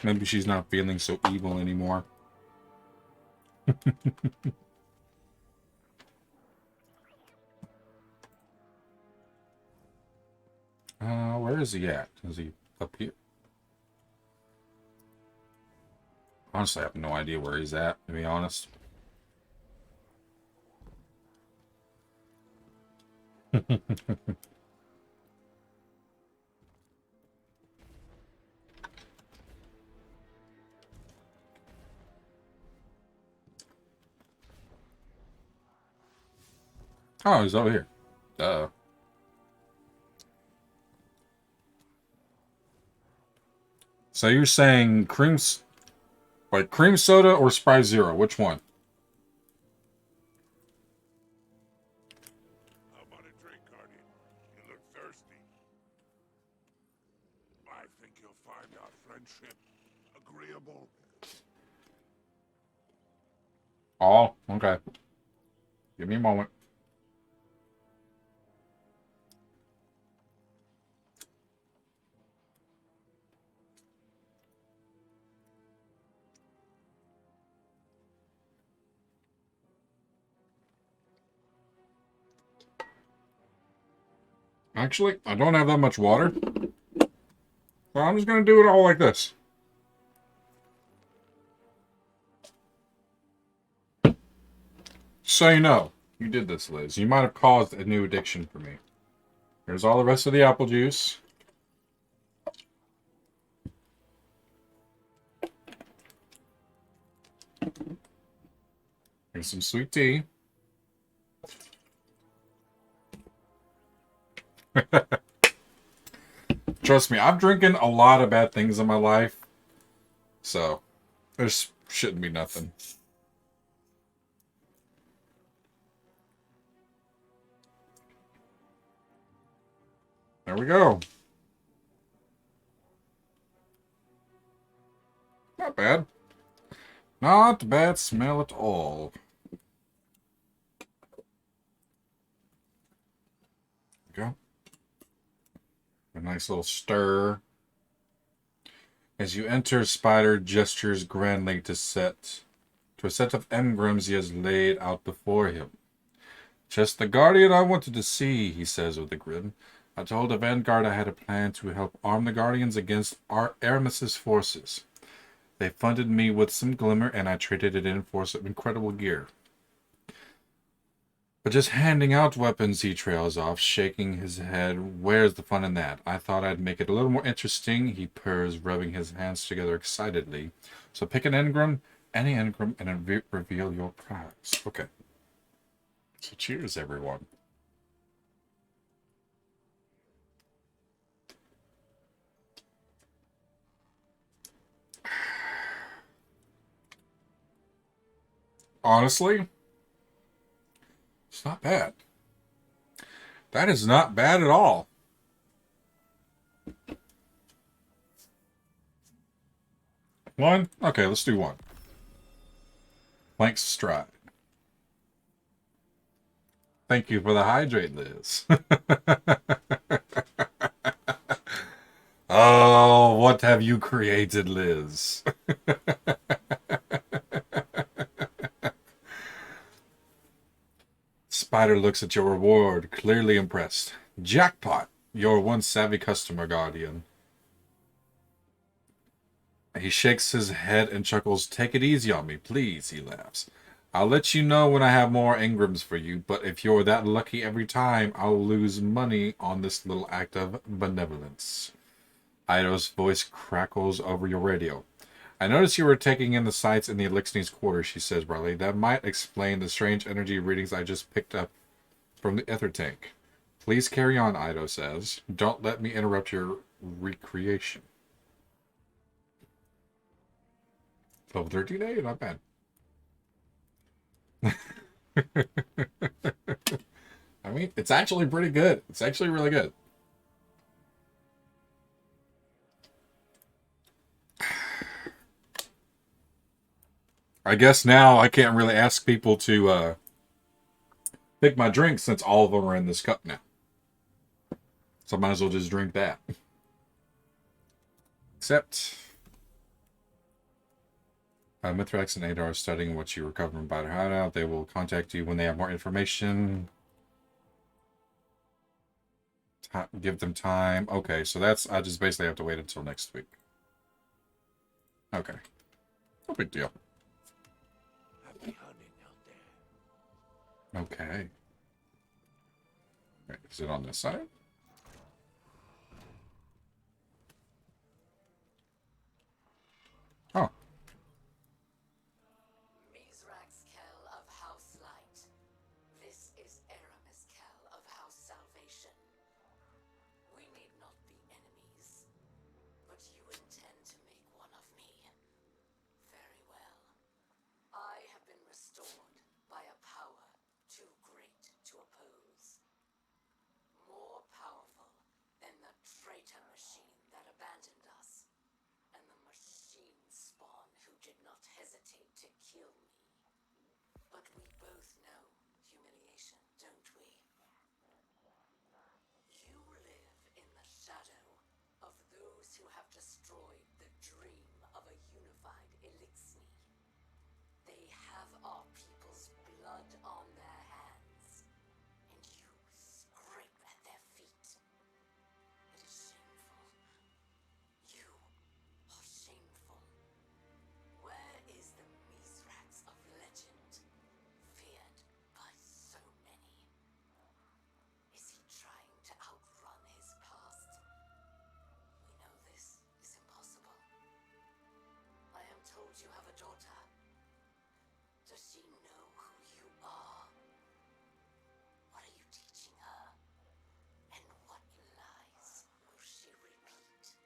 Maybe she's not feeling so evil anymore. Where is he at? Is he up here? Honestly, I have no idea where he's at, to be honest. Oh, he's over here. Duh. So you're saying cream soda or Sprite Zero? Which one? How about a drink, Guardian? You look thirsty. I think you'll find our friendship agreeable. Oh, okay. Give me a moment. Actually, I don't have that much water. So I'm just going to do it all like this. So you know, you did this, Liz. You might have caused a new addiction for me. Here's all the rest of the apple juice. Here's some sweet tea. Trust me, I've drinking a lot of bad things in my life. So, this shouldn't be nothing. There we go. Not bad. Not bad smell at all. There we go. A nice little stir. As you enter, Spider gestures grandly to a set of engrams he has laid out before him. Just the Guardian I wanted to see, he says with a grin. I told the Vanguard I had a plan to help arm the Guardians against Aramis's forces. They funded me with some glimmer, and I traded it in for some incredible gear. But just handing out weapons, he trails off, shaking his head. Where's the fun in that? I thought I'd make it a little more interesting, he purrs, rubbing his hands together excitedly. So pick an engram, any engram, and reveal your prize. Okay. So cheers, everyone. Honestly, it's not bad. That is not bad at all. One? Okay, let's do one. Plank stride. Thank you for the hydrate, Liz. Oh, what have you created, Liz? Spider looks at your reward, clearly impressed. Jackpot! You're one savvy customer, Guardian. He shakes his head and chuckles. Take it easy on me, please, he laughs. I'll let you know when I have more engrams for you, but if you're that lucky every time, I'll lose money on this little act of benevolence. Ido's voice crackles over your radio. I noticed you were taking in the sights in the Elixir's quarters, she says brightly. That might explain the strange energy readings I just picked up from the ether tank. Please carry on, Ido says. Don't let me interrupt your recreation. Level 13A, not bad. I mean, it's actually pretty good. It's actually really good. I guess now I can't really ask people to pick my drink since all of them are in this cup now. So I might as well just drink that. Except Mithrax and Adar are studying what you recovered from Battle Hideout. They will contact you when they have more information. Give them time. Okay, so that's... I just basically have to wait until next week. Okay. No big deal. Happy hunting out there. Okay. Wait, is it on this side? Oh. Mizrax Kell of House Light. This is Aramis Kell of House Salvation. We need not be enemies, but you intend to make one of me. Very well. I have been restored by a power too great to oppose. More powerful than the traitor machine that abandoned us, and the machine spawn who did not hesitate to kill me. But we both know humiliation, don't we? You live in the shadow of those who have destroyed the dream of a unified Elixir. They have our people's blood on their hands, and you scrape at their feet. It is shameful. You are shameful. Where is the Mizrax of legend, feared by so many? Is he trying to outrun his past? We know this is impossible. I am told you have a daughter. Does she know who you are? What are you teaching her? And what lies will she repeat?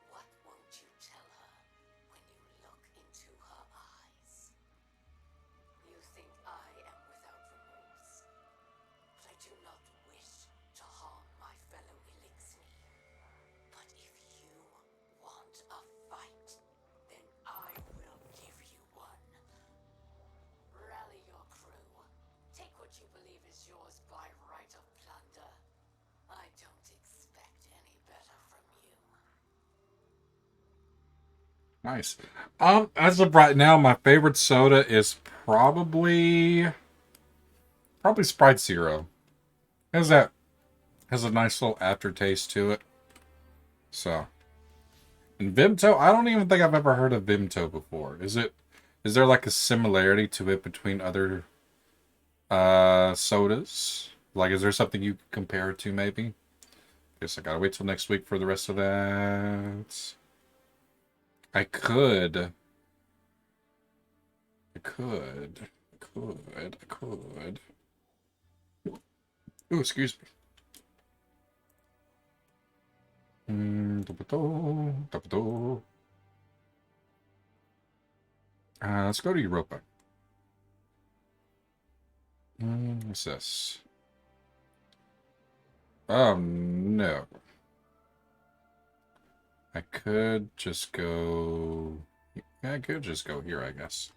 What won't you tell her when you look into her eyes? You think I am without remorse, but I do not wish to harm my fellow Elixir. But if you want a fight, then I will give you one. Rally your crew. Take what you believe is yours by right of plunder. I don't expect any better from you. Nice. As of right now, my favorite soda is probably Sprite Zero. Has a nice little aftertaste to it. So, and Vimto, I don't even think I've ever heard of Vimto before. Is there like a similarity to it between other sodas? Like, is there something you can compare it to maybe? Guess I gotta wait till next week for the rest of that. I could. Ooh, excuse me. Let's go to Europa. What's this? No. I could just go... Yeah, I could just go here, I guess.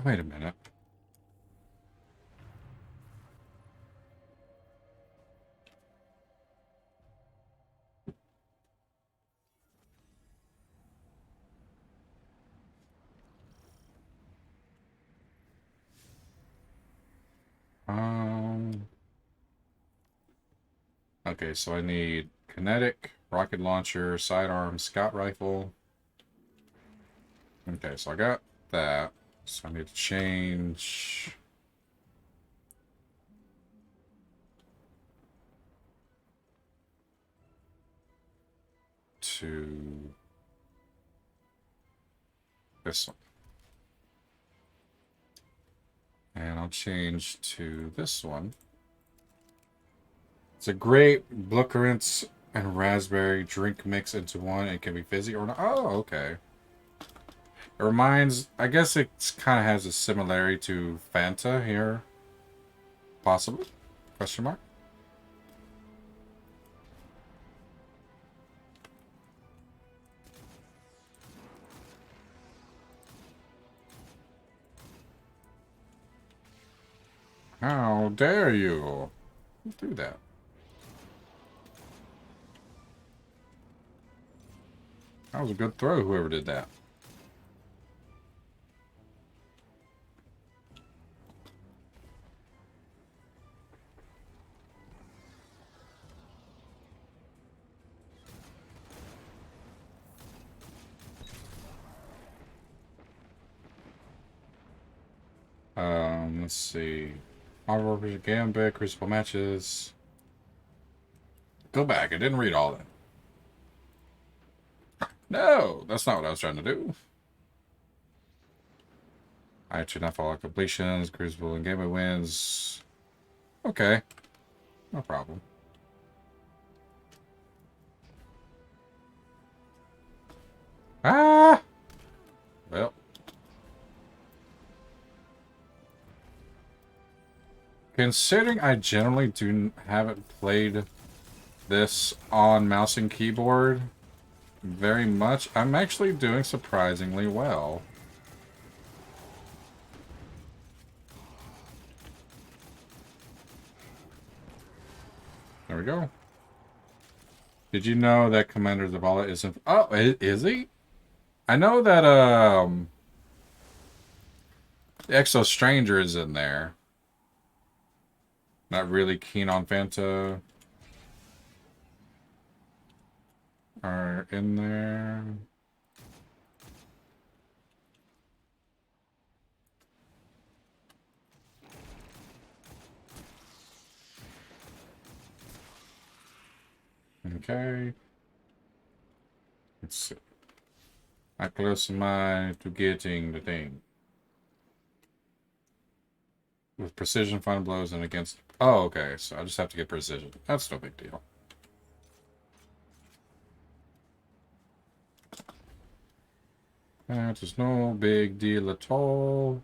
Wait a minute. Okay, so I need kinetic, rocket launcher, sidearm, scout rifle. Okay, so I got that. So I need to change... to this one. And I'll change to this one. It's a grape, blueberries, and raspberry drink mix into one. It can be fizzy or not. Oh, okay. It reminds, I guess it kind of has a similarity to Fanta here. Possibly? Question mark? How dare you? Don't do that. That was a good throw, whoever did that. Let's see. Marvel vs. Gambit, Crucible matches. Go back, I didn't read all that. No, that's not what I was trying to do. I should not follow completions, Crucible and Gambit wins. Okay. No problem. Ah! Well. Considering I generally haven't played this on mouse and keyboard very much, I'm actually doing surprisingly well. There we go. Did you know that Commander Zavala isn't... Oh, is he? I know that, Exo Stranger is in there. Not really keen on Fanta. Are in there. Okay. Let's see. How close am I to getting the thing? With precision, final blows, and against... Oh, okay. So I just have to get precision. That's no big deal. That is no big deal at all.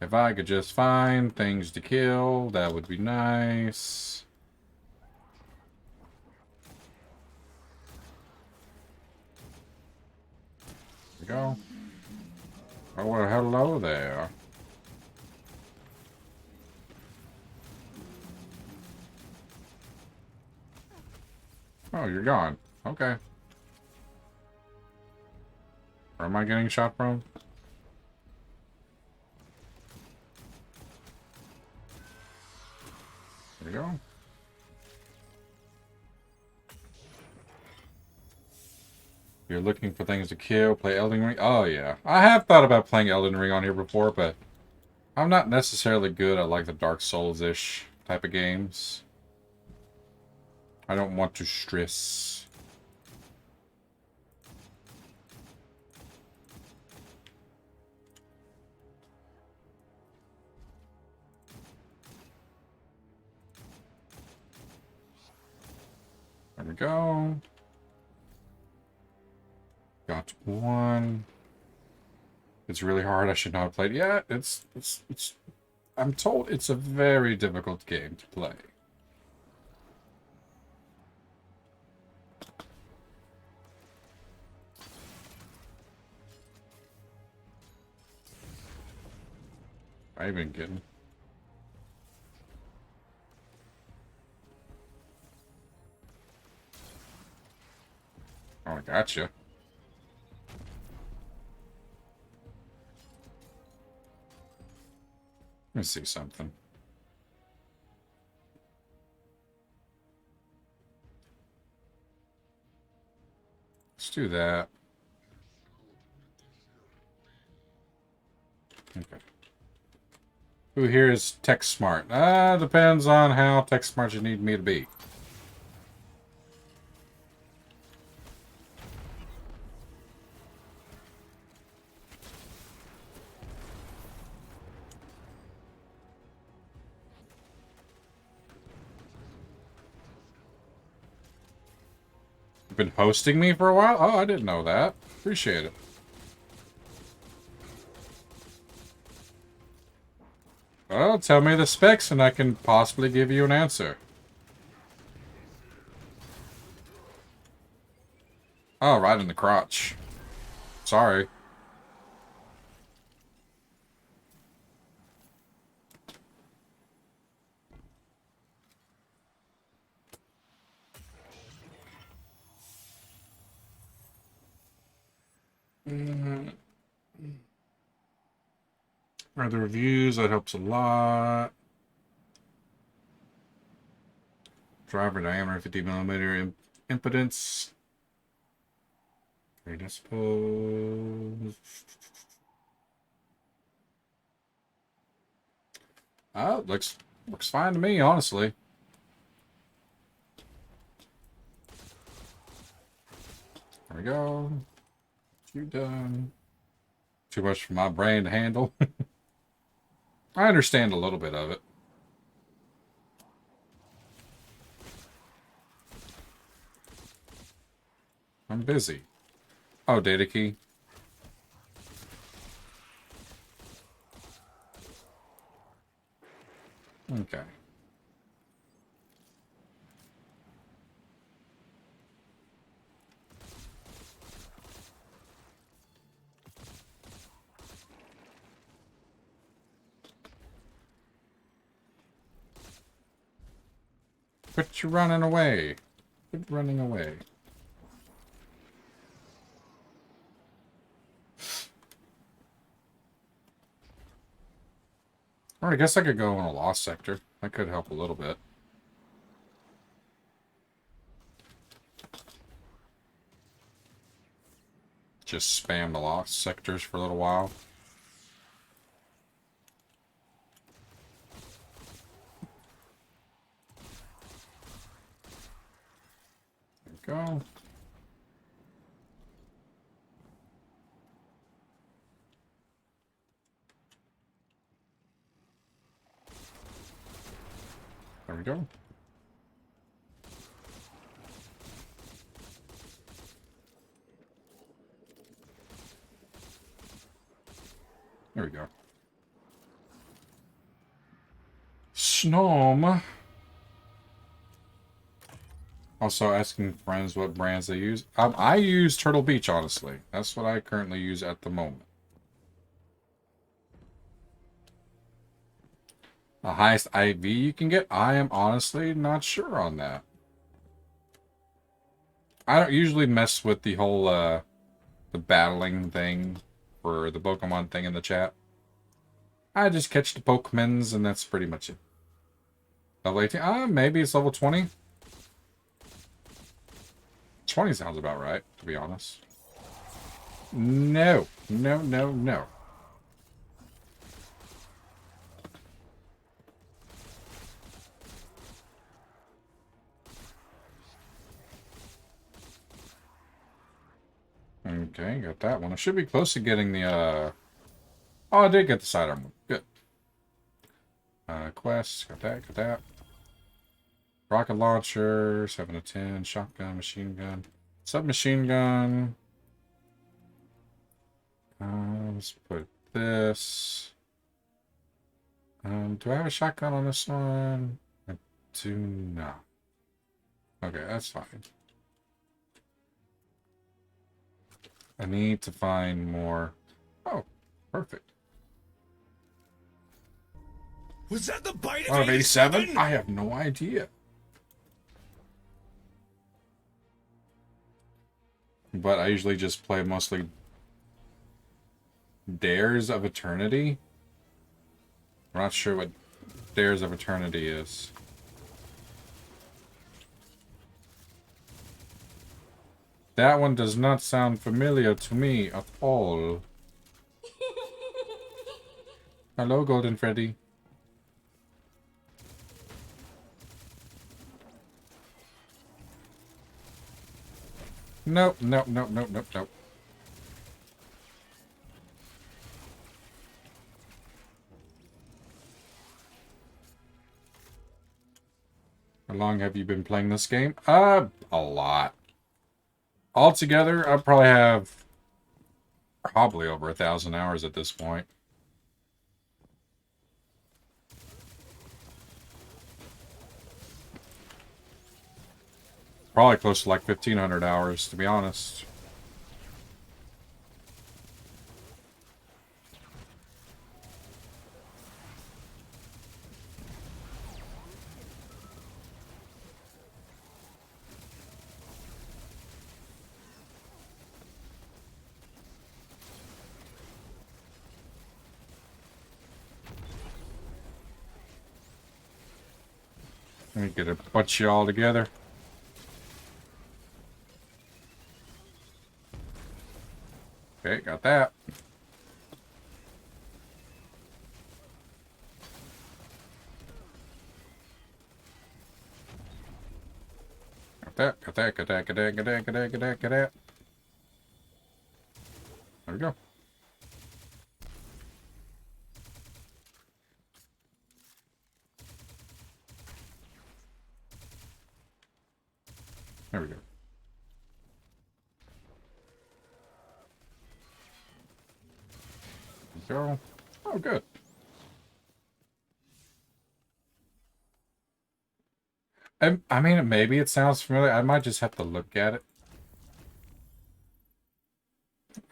If I could just find things to kill, that would be nice. There we go. Oh, well, hello there. Oh, you're gone. Okay. Or am I getting shot from? There we go. You're looking for things to kill, play Elden Ring? Oh, yeah. I have thought about playing Elden Ring on here before, but I'm not necessarily good at, like, the Dark Souls-ish type of games. I don't want to stress. There we go. Got one. It's really hard. I should not have played. Yeah, it's. I'm told it's a very difficult game to play. I even getting. Oh, I gotcha. Let me see something. Let's do that. Okay. Who here is tech smart? Depends on how tech smart you need me to be. You've been hosting me for a while? Oh, I didn't know that. Appreciate it. Well, tell me the specs and I can possibly give you an answer. Oh, right in the crotch. Sorry. Read the reviews, that helps a lot. Driver diameter 50mm impedance. 3 decibels. Oh, looks fine to me, honestly. There we go. You done. Too much for my brain to handle. I understand a little bit of it. I'm busy. Oh, data key. Okay. Quit you running away. Quit running away. Or I guess I could go in a lost sector. That could help a little bit. Just spam the lost sectors for a little while. There we go. There we go. There we go. Snom. Also asking friends what brands they use. I use Turtle Beach, honestly. That's what I currently use at the moment. The highest IV you can get? I am honestly not sure on that. I don't usually mess with the whole, the battling thing for the Pokemon thing in the chat. I just catch the Pokemons and that's pretty much it. Level 18? Maybe it's level 20? 20 sounds about right, to be honest. No. No, no, no. Okay, got that one. I should be close to getting the, Oh, I did get the sidearm one. Good. Quests, got that. Rocket launcher, 7 to 10, shotgun, machine gun, submachine gun. Let's put this. Do I have a shotgun on this one? I do not. Okay, that's fine. I need to find more. Oh, perfect. Was that the bite Out of 87? I have no idea. But I usually just play mostly Dares of Eternity. I'm not sure what Dares of Eternity is. That one does not sound familiar to me at all. Hello, Golden Freddy. Nope. How long have you been playing this game? A lot. Altogether, I probably have over 1,000 hours at this point. Probably close to like 1,500 hours, to be honest. Let me get a bunch of y'all together. Okay, got that. Got that, got that, got that, got that, got that, got that, got that, got that. There we go. There we go. Go. Oh, good. I mean, maybe it sounds familiar. I might just have to look at it.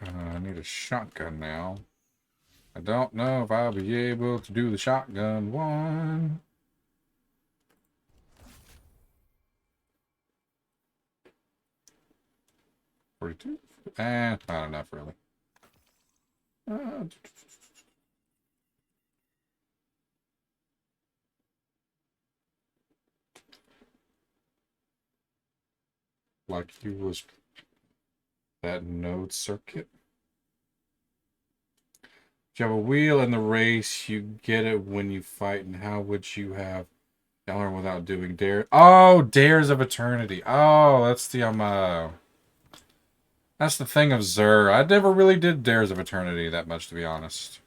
I need a shotgun now. I don't know if I'll be able to do the shotgun one. $42? Not enough, really. Like he was that node circuit. If you have a wheel in the race, you get it when you fight, and how would you have Valor without doing dare? Oh, Dares of Eternity. Oh, that's the that's the thing of Zur. I never really did Dares of Eternity that much, to be honest.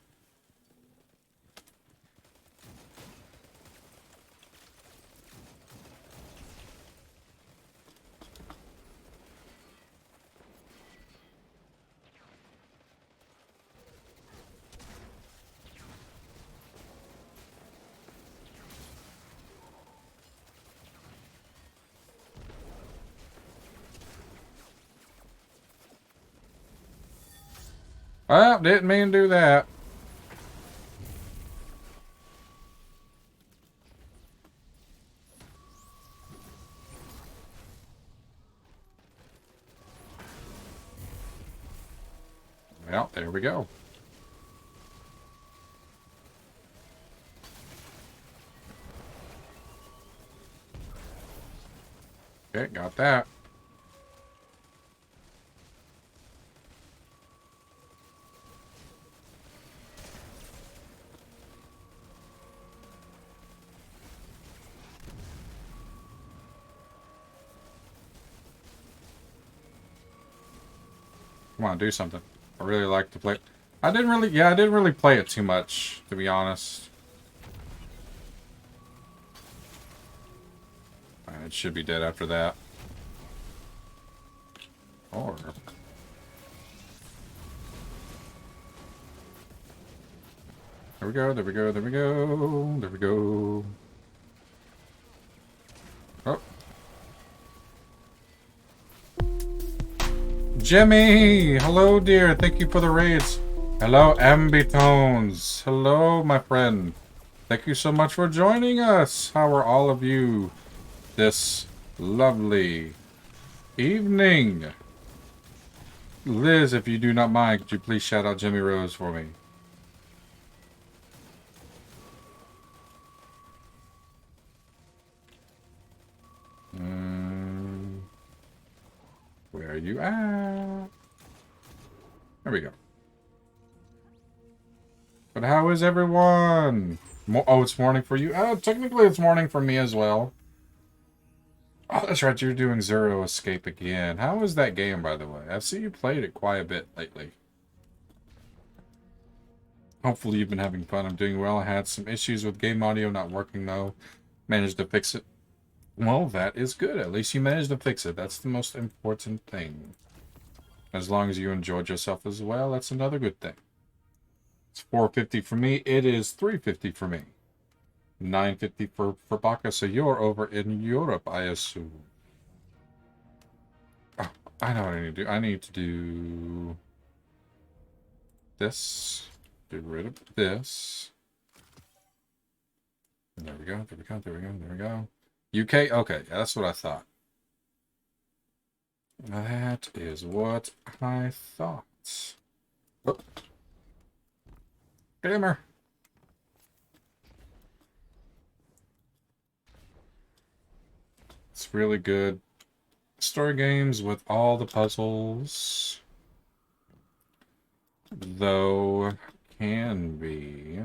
Well, didn't mean to do that. Well, there we go. Okay, got that. Come on, do something. I really like to play. I didn't really play it too much, to be honest. It should be dead after that. Or... There we go, there we go, there we go, there we go. Oh. Jimmy! Hello, dear. Thank you for the raids. Hello, Ambitones. Hello, my friend. Thank you so much for joining us. How are all of you this lovely evening? Liz, if you do not mind, could you please shout out Jimmy Rose for me? Where are you at? There we go. But how is everyone? Oh, it's morning for you? Technically it's morning for me as well. Oh, that's right, you're doing Zero Escape again. How is that game, by the way? I've seen you played it quite a bit lately. Hopefully you've been having fun. I'm doing well. I had some issues with game audio not working, though. Managed to fix it. Well, that is good. At least you managed to fix it. That's the most important thing. As long as you enjoyed yourself as well, that's another good thing. It's 450 for me. It is 350 for me. 950 for Baka. So you're over in Europe, I assume. I know what I need to do. I need to do this. Get rid of this. And there we go. There we go. There we go. There we go. UK. Okay, yeah, that's what I thought. That is what I thought. Oh. Gamer. It's really good. Story games with all the puzzles. Though can be.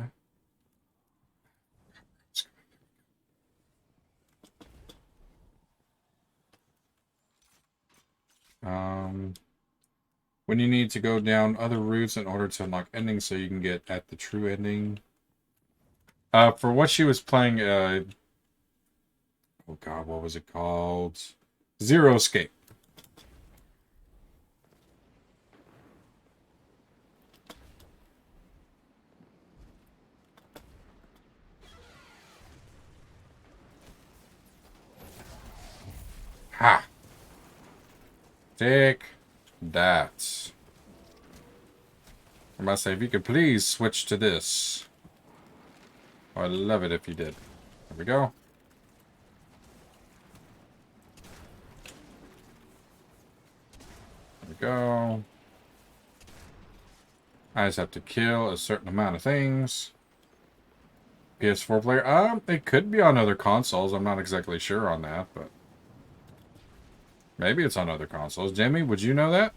When you need to go down other routes in order to unlock endings so you can get at the true ending. For what she was playing, oh god, what was it called? Zero Escape. Ha! Take that. I must say, if you could please switch to this. Oh, I'd love it if you did. There we go. There we go. I just have to kill a certain amount of things. PS4 player? It could be on other consoles. I'm not exactly sure on that, but maybe it's on other consoles. Jimmy, would you know that?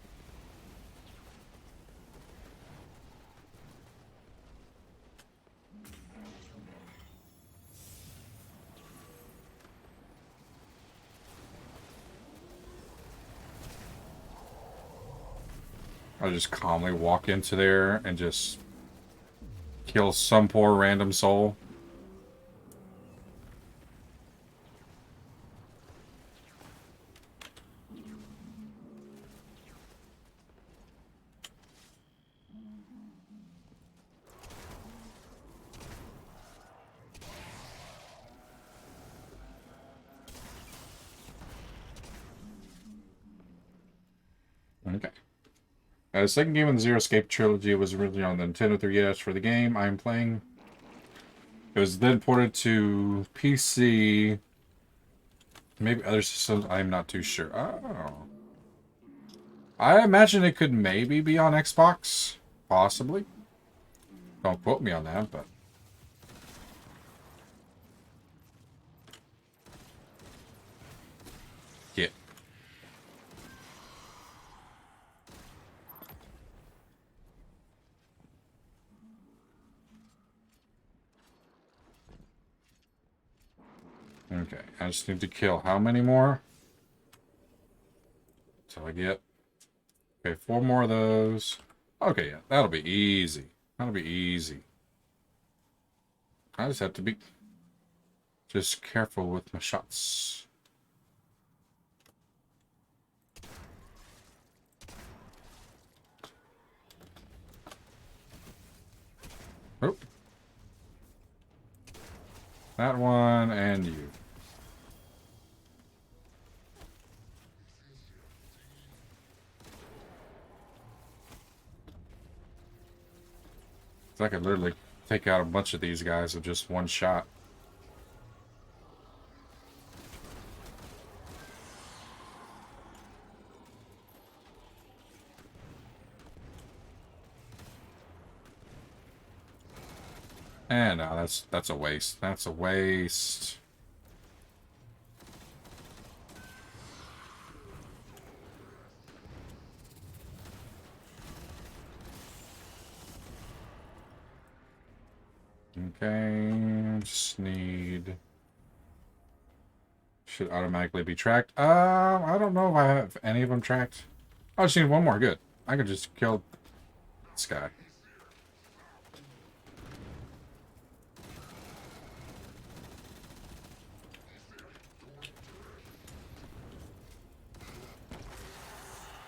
I'll just calmly walk into there and just kill some poor random soul. Okay. The second game in the Zero Escape trilogy was originally on the Nintendo 3DS for the game I'm playing. It was then ported to PC, maybe other systems, I'm not too sure. Oh. I imagine it could maybe be on Xbox. Possibly. Don't quote me on that, but... yeah. Okay, I just need to kill how many more? Till I get... okay, 4 more of those. Okay, yeah, that'll be easy. That'll be easy. I just have to be just careful with my shots. Oh. That one and you. I could literally take out a bunch of these guys with just one shot. And no, that's a waste. That's a waste. Okay, just need... should automatically be tracked. I don't know if I have any of them tracked. I just need one more. Good. I could just kill this guy.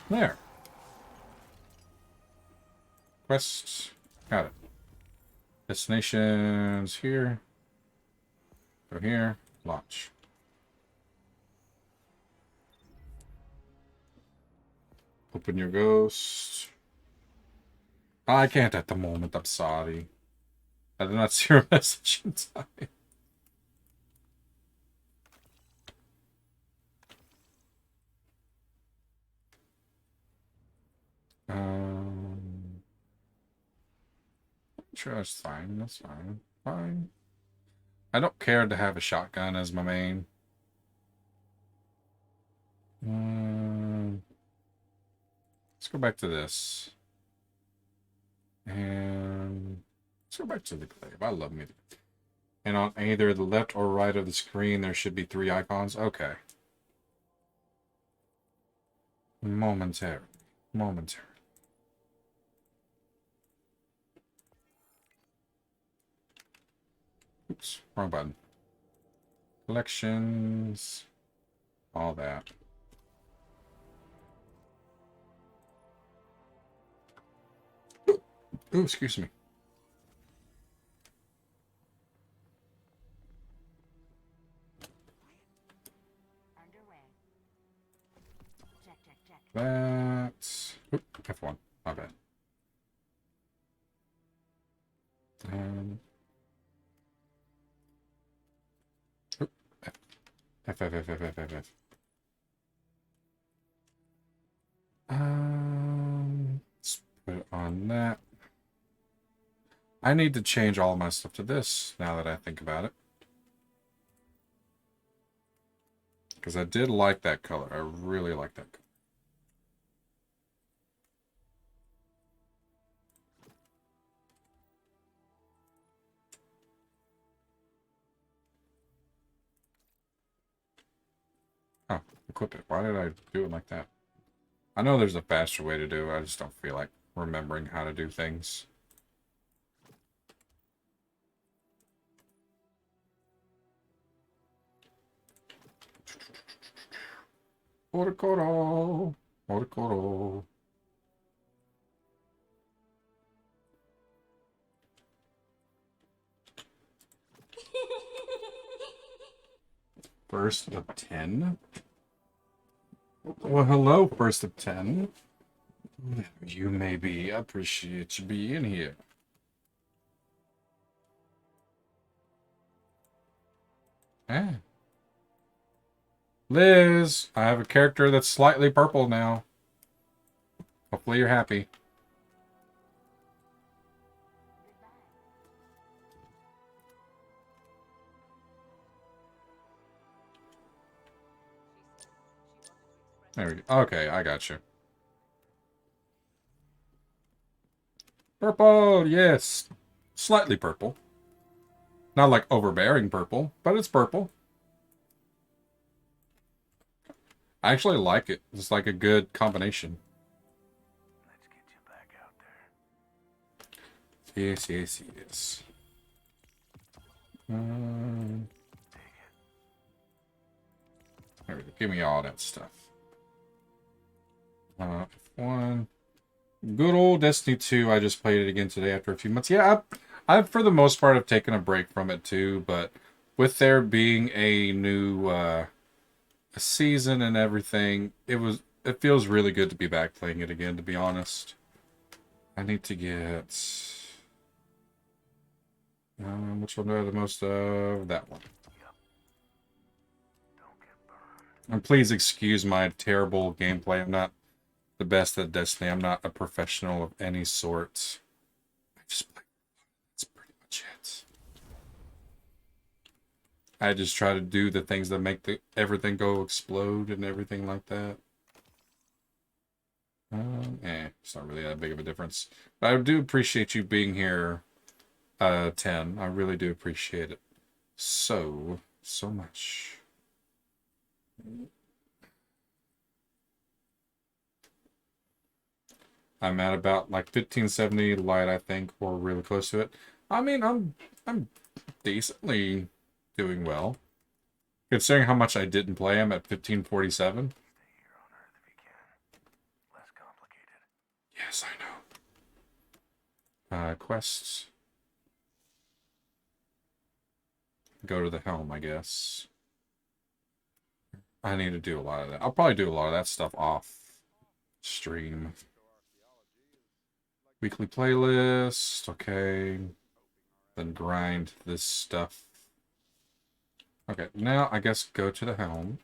There. Quests. Got it. Destinations here. Go here. Launch. Open your ghost. I can't at the moment, I'm sorry. I did not see your message in time. Sure, that's fine. That's fine. Fine. I don't care to have a shotgun as my main. Let's go back to this. And let's go back to the glaive. I love me. And on either the left or right of the screen, there should be 3 icons. Okay. Momentarily. Momentarily. Oops, wrong button. Collections. All that. Ooh, excuse me. That's F1. My bad. F. Let's put it on that. I need to change all my stuff to this now that I think about it. Because I did like that color. I really like that color. Oh, equip it. Why did I do it like that? I know there's a faster way to do it. I just don't feel like remembering how to do things. Oricoro. Oricoro. First of 10? Well, hello, first of 10. You may be. I appreciate you being here. Eh. Liz, I have a character that's slightly purple now. Hopefully you're happy. There we go. Okay, I got you. Purple, yes. Slightly purple. Not like overbearing purple, but it's purple. I actually like it. It's like a good combination. Let's get you back out there. Yes. There we go. Give me all that stuff. F1. Good old Destiny 2. I just played it again today after a few months. Yeah, I've for the most part have taken a break from it too, but with there being a new a season and everything, it feels really good to be back playing it again, to be honest. I need to get which one do I have the most of? That one. And please excuse my terrible gameplay. I'm not the best at Destiny. I'm not a professional of any sort. I just play. That's pretty much it. I just try to do the things that make everything go explode and everything like that. It's not really that big of a difference. But I do appreciate you being here, 10. I really do appreciate it so much. I'm at about like 1570 light, I think, or really close to it. I mean, I'm decently doing well. Considering how much I didn't play, I'm at 1547. Yes, I know. Quests. Go to the helm, I guess. I need to do a lot of that. I'll probably do a lot of that stuff off Stream. Weekly playlist. Okay. Then grind this stuff. Okay, now I guess go to the helm.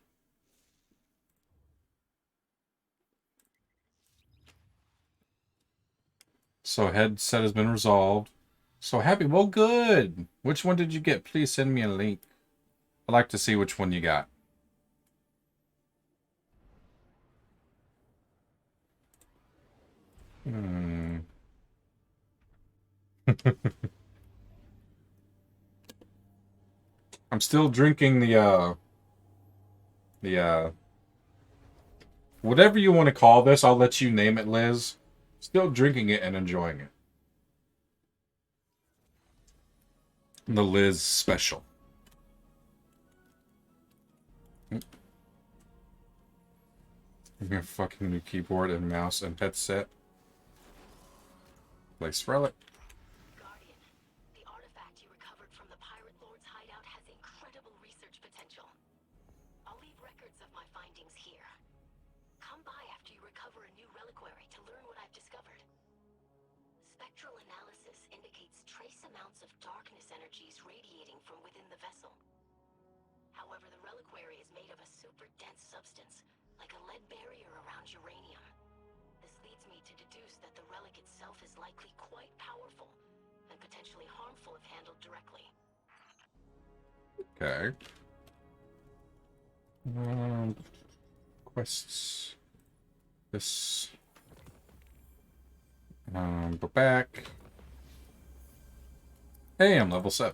So headset has been resolved. So happy. Well, good. Which one did you get? Please send me a link. I'd like to see which one you got. I'm still drinking the whatever you want to call this, I'll let you name it, Liz. Still drinking it and enjoying it. The Liz special. Give me a fucking new keyboard and mouse and headset. Place relic. Guardian, the artifact you recovered from the Pirate Lord's hideout has incredible research potential. I'll leave records of my findings here. Come by after you recover a new reliquary to learn what I've discovered. Spectral analysis indicates trace amounts of darkness energies radiating from within the vessel. However, the reliquary is made of a super dense substance, like a lead barrier around uranium. This leads me to deduce that the relic itself is likely quite powerful and potentially harmful if handled directly. Okay. Quests. This. Go back. Hey, I'm level 7.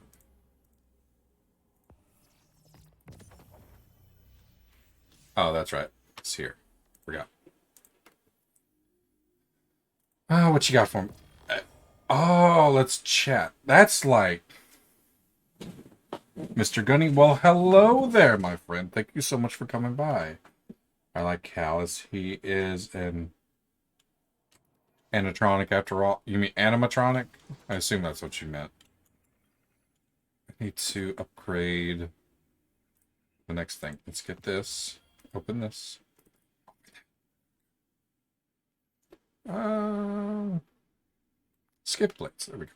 Oh, that's right. It's here. Forgot. Oh, what you got for me? Oh, let's chat. That's like... Mr. Gunny. Well, hello there, my friend. Thank you so much for coming by. I like Callus. He is an animatronic after all. You mean animatronic? I assume that's what you meant. I need to upgrade the next thing. Let's get this. Open this. Skip plates. There we go.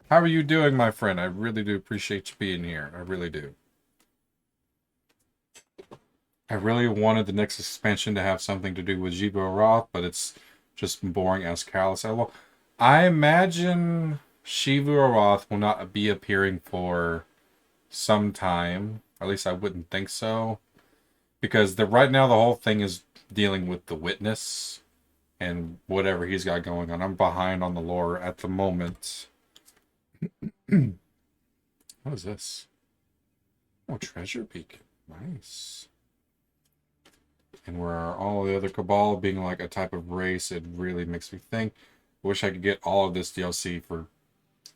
How are you doing, my friend? I really do appreciate you being here. I really do. I really wanted the next expansion to have something to do with Jibo Roth, but it's just boring as Callus. Well, I imagine Shivu Roth will not be appearing for some time. At least I wouldn't think so. Because right now the whole thing is dealing with the witness and whatever he's got going on. I'm behind on the lore at the moment. What is this? Oh, treasure beacon. Nice. And where all the other Cabal being like a type of race, it really makes me think. I wish I could get all of this DLC for...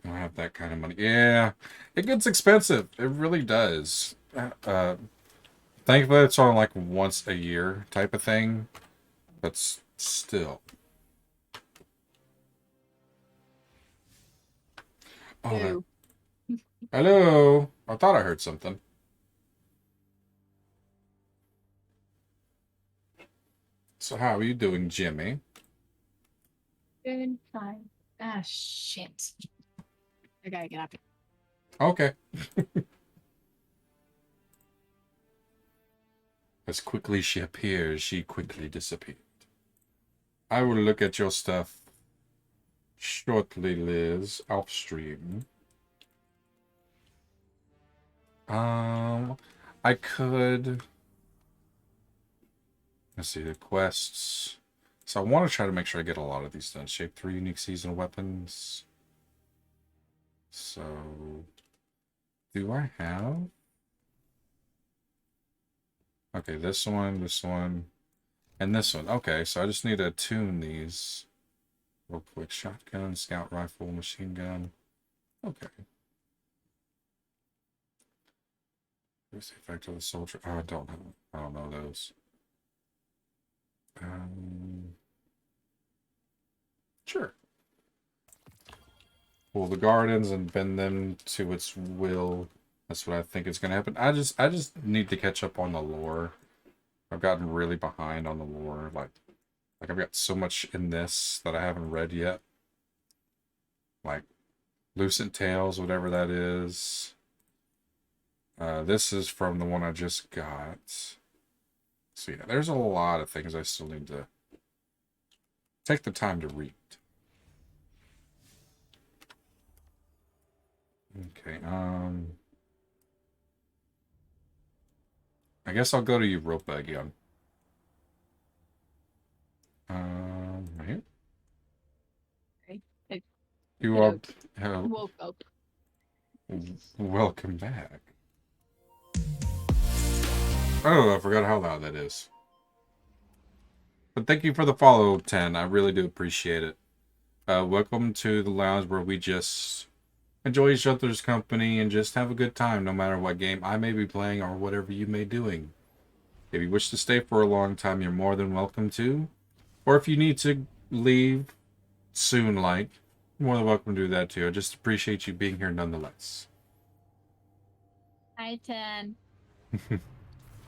I don't have that kind of money. Yeah, it gets expensive. It really does. Thankfully, it's on like once a year type of thing. But still. Oh, Hello. Hello. I thought I heard something. So how are you doing, Jimmy? Good, fine. Ah, shit. I gotta get up. Okay. As quickly as she appears, she quickly disappeared. I will look at your stuff shortly, Liz, off stream. I could... Let's see, the quests. So I want to try to make sure I get a lot of these done. Shape 3 unique seasonal weapons. So... Do I have... Okay, this one, and this one. Okay, so I just need to tune these real quick. Shotgun, scout rifle, machine gun. Okay. Where's the effect of the soldier? Oh, I don't know. I don't know those. Sure. Pull the gardens and bend them to its will. That's what I think is gonna happen. I just need to catch up on the lore. I've gotten really behind on the lore. Like, Like, I've got so much in this that I haven't read yet. Like, Lucent Tales, whatever that is. This is from the one I just got. So yeah, there's a lot of things I still need to take the time to read. Okay, I guess I'll go to Europa again. Right here. Okay. I You put are out- woke up. welcome back. Oh, I forgot how loud that is. But thank you for the follow, 10. I really do appreciate it. Welcome to the lounge where we just enjoy each other's company and just have a good time no matter what game I may be playing or whatever you may be doing. If you wish to stay for a long time, you're more than welcome to. Or if you need to leave soon, like, you're more than welcome to do that too. I just appreciate you being here nonetheless. Hi, 10.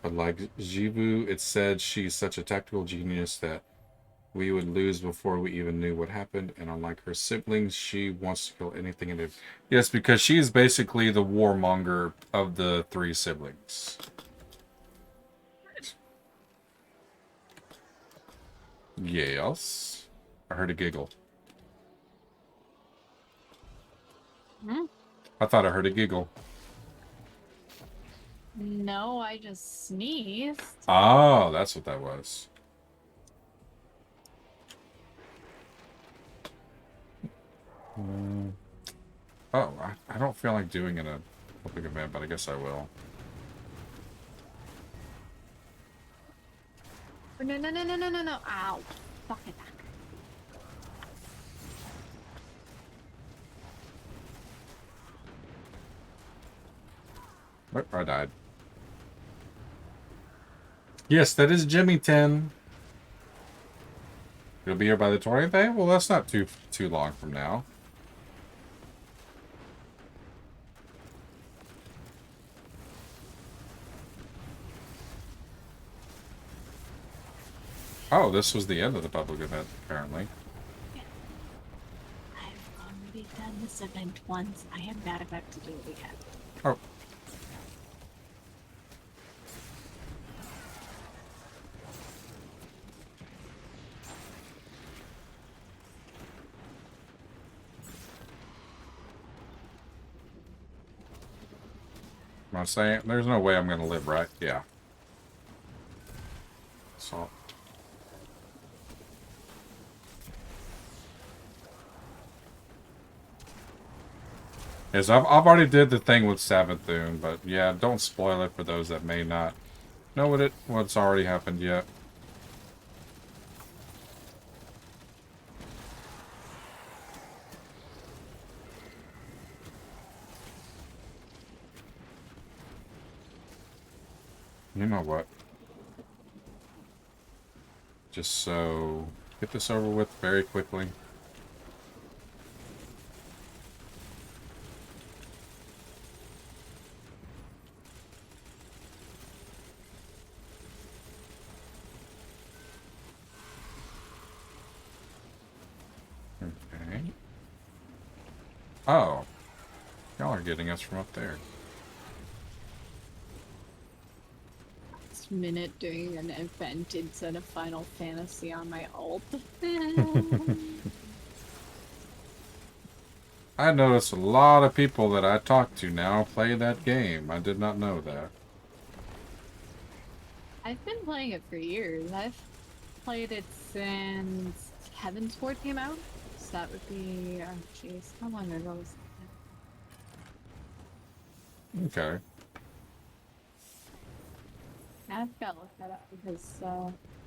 But like Jivu, it said she's such a tactical genius that we would lose before we even knew what happened. And unlike her siblings, she wants to kill anything in it. Yes, because she's basically the warmonger of the 3 siblings. Yes. I heard a giggle. Hmm? I thought I heard a giggle. No, I just sneezed. Oh, that's what that was. Oh, I don't feel like doing it in a public event, but I guess I will. No, no, no, no, no, no, no. Ow. Fuck it back. Oh, I died. Yes, that is Jimmy 10. You'll be here by the 20th, eh? Well, that's not too long from now. Oh, this was the end of the public event, apparently. I've already done this event once. I am not about to do it again. Oh. I'm saying there's no way I'm gonna live, right? Yeah. So. Yes, I've already did the thing with Savathun, but yeah, don't spoil it for those that may not know what's already happened yet. You know what? Just so get this over with very quickly. Okay. Oh. Y'all are getting us from up there. Last minute doing an event instead of Final Fantasy on my ult. I noticed a lot of people that I talk to now play that game. I did not know that. I've been playing it for years. I've played it since Heaven's Ward came out. So that would be, oh jeez, how long ago was that? Okay. I've got to look that up because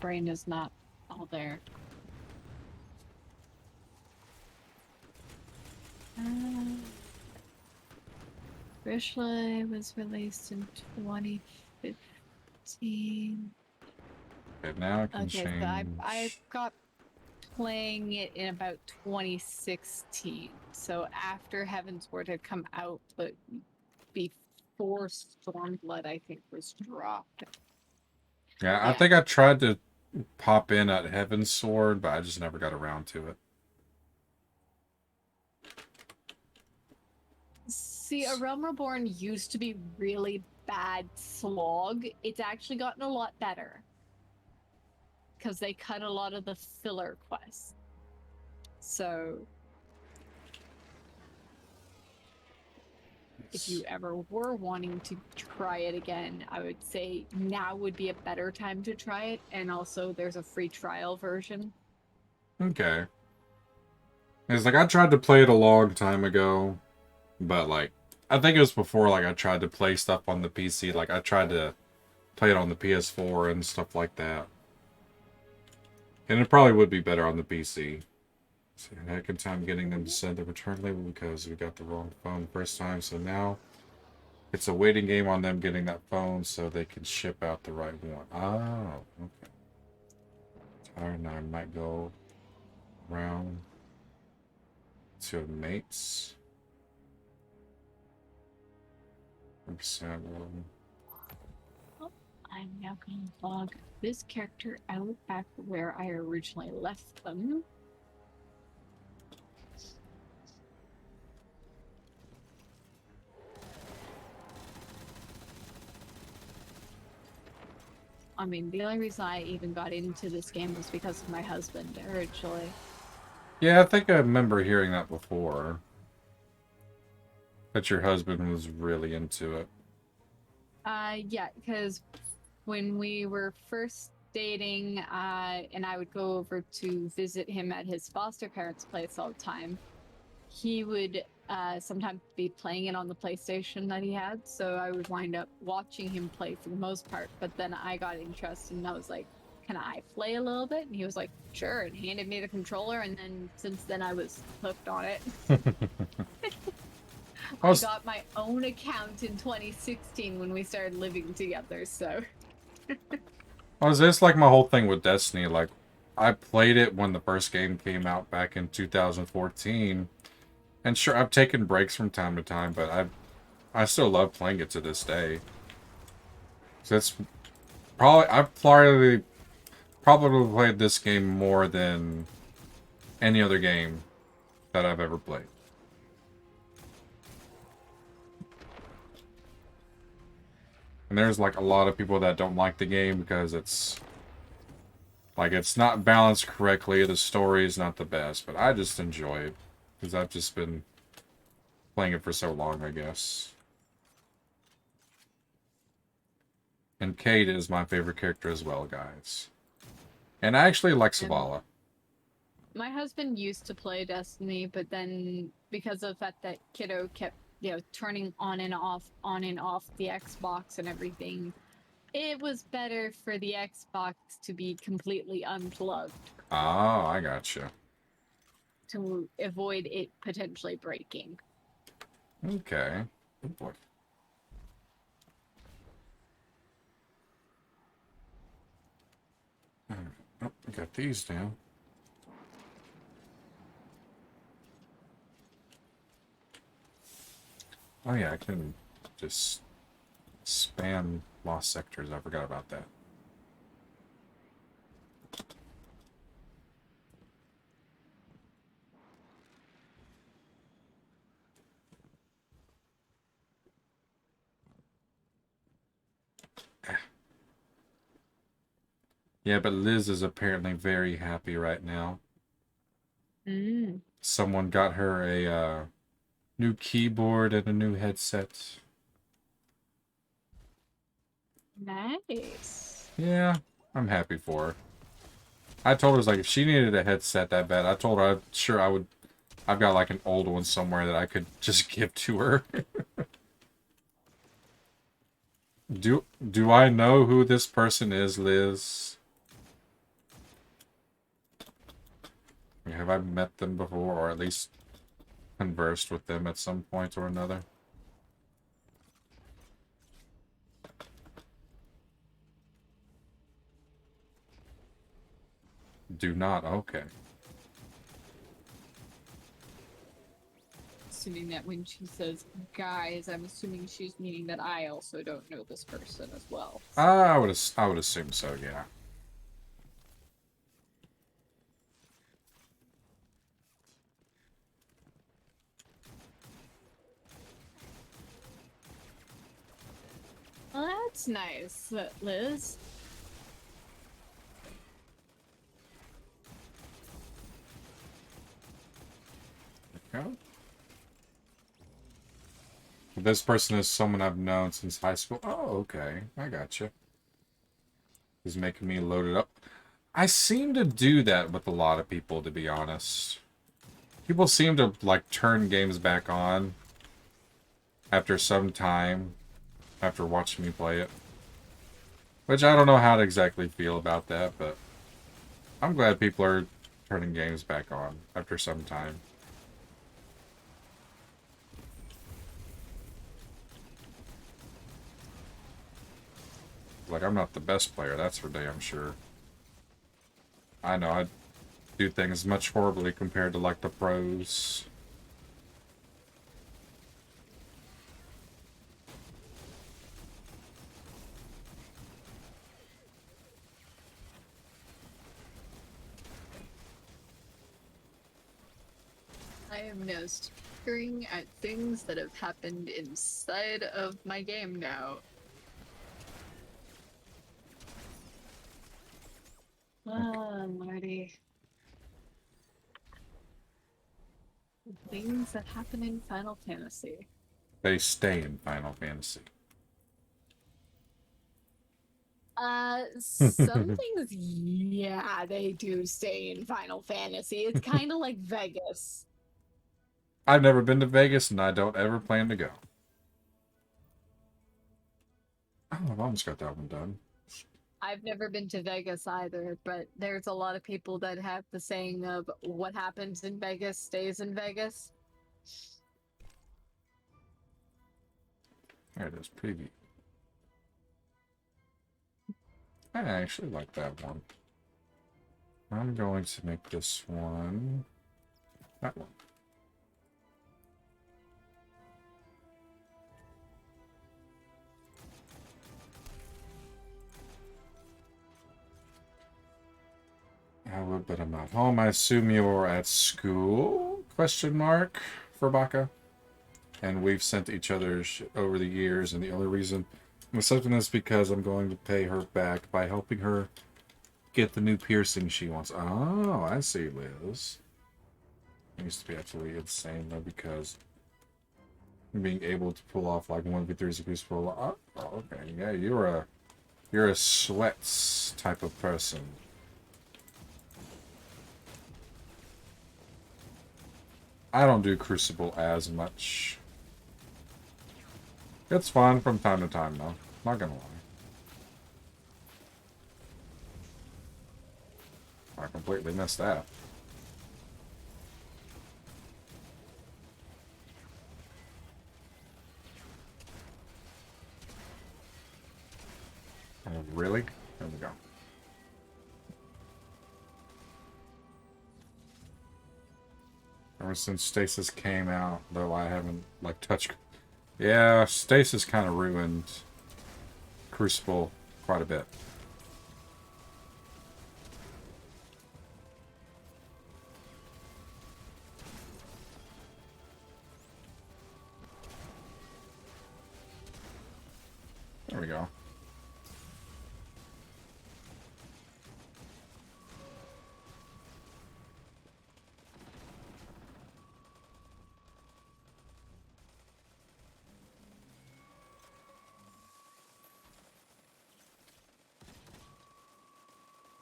brain is not all there. Officially was released in 2015. Okay, now I can Okay, change. so I got playing it in about 2016. So after Heaven's Word had come out, but before Stormblood, I think, was dropped. Yeah, I Yeah. think I tried to pop in at Heaven's Sword, but I just never got around to it. See, A Realm Reborn used to be really bad slog. It's actually gotten a lot better. Because they cut a lot of the filler quests. So, if you ever were wanting to try it again, I would say now would be a better time to try it. And also, there's a free trial version. Okay. It's like I tried to play it a long time ago, but like I think it was before like I tried to play stuff on the PC. Like I tried to play it on the PS4 and stuff like that. And it probably would be better on the PC. So a heck of time getting them to send the return label because we got the wrong phone the first time. So now it's a waiting game on them getting that phone so they can ship out the right one. Oh, okay. Alright, now I might go around to mates. I'm now going to log this character out back where I originally left them. I mean, the only reason I even got into this game was because of my husband originally. Yeah, I think I remember hearing that before. That your husband was really into it. Yeah, because when we were first dating, and I would go over to visit him at his foster parents' place all the time, he would sometimes be playing it on the PlayStation that he had, so I would wind up watching him play for the most part, but then I got interested and I was like, can I play a little bit? And he was like, sure, and handed me the controller, and then since then I was hooked on it. I got my own account in 2016 when we started living together, so... Was this like my whole thing with Destiny? Like, I played it when the first game came out back in 2014. And sure, I've taken breaks from time to time, but I still love playing it to this day. So it's I've probably played this game more than any other game that I've ever played. And there's like a lot of people that don't like the game because it's not balanced correctly, the story is not the best, but I just enjoy it because I've just been playing it for so long, I guess. And Kate is my favorite character as well, guys. And I actually like Zavala. My husband used to play Destiny, but then because of the fact that Kiddo kept, turning on and off the Xbox and everything, it was better for the Xbox to be completely unplugged. Oh, I gotcha. To avoid it potentially breaking. Okay. Oh boy. Oh, I got these now. Oh yeah, I can just spam lost sectors. I forgot about that. Yeah, but Liz is apparently very happy right now. Someone got her a new keyboard and a new headset. Nice. Yeah, I'm happy for her. I told her, like, if she needed a headset that bad, I told her I've got like an old one somewhere that I could just give to her. Do I know who this person is, Liz? Have I met them before, or at least conversed with them at some point or another? Do not. Okay. Assuming that when she says guys, I'm assuming she's meaning that I also don't know this person as well. I would assume so, yeah. That's nice, Liz. Okay. This person is someone I've known since high school. Oh, okay. I gotcha. He's making me load it up. I seem to do that with a lot of people, to be honest. People seem to, like, turn games back on after some time, after watching me play it. Which I don't know how to exactly feel about that, but I'm glad people are turning games back on after some time. Like, I'm not the best player, that's for damn sure. I know, I do things much horribly compared to, like, the pros. I am now staring at things that have happened inside of my game now. Ah, Marty. Things that happen in Final Fantasy. They stay in Final Fantasy. Some things, yeah, they do stay in Final Fantasy. It's kind of like Vegas. I've never been to Vegas, and I don't ever plan to go. Oh, I've almost got that one done. I've never been to Vegas either, but there's a lot of people that have the saying of what happens in Vegas stays in Vegas. There it is, preview. I actually like that one. I'm going to make this one that one. But I'm not home. I assume you're at school? Question mark for Baka. And we've sent each other over the years, and the only reason I'm accepting this because I'm going to pay her back by helping her get the new piercing she wants. Oh, I see, Liz. It used to be absolutely insane though, because being able to pull off like 1v3s is useful. Oh, okay, yeah, you're a sweats type of person. I don't do Crucible as much. It's fun from time to time, though. Not gonna lie. I completely missed that. Oh, really? There we go. Ever since Stasis came out, though, I haven't, like, touched... Yeah, Stasis kind of ruined Crucible quite a bit. There we go.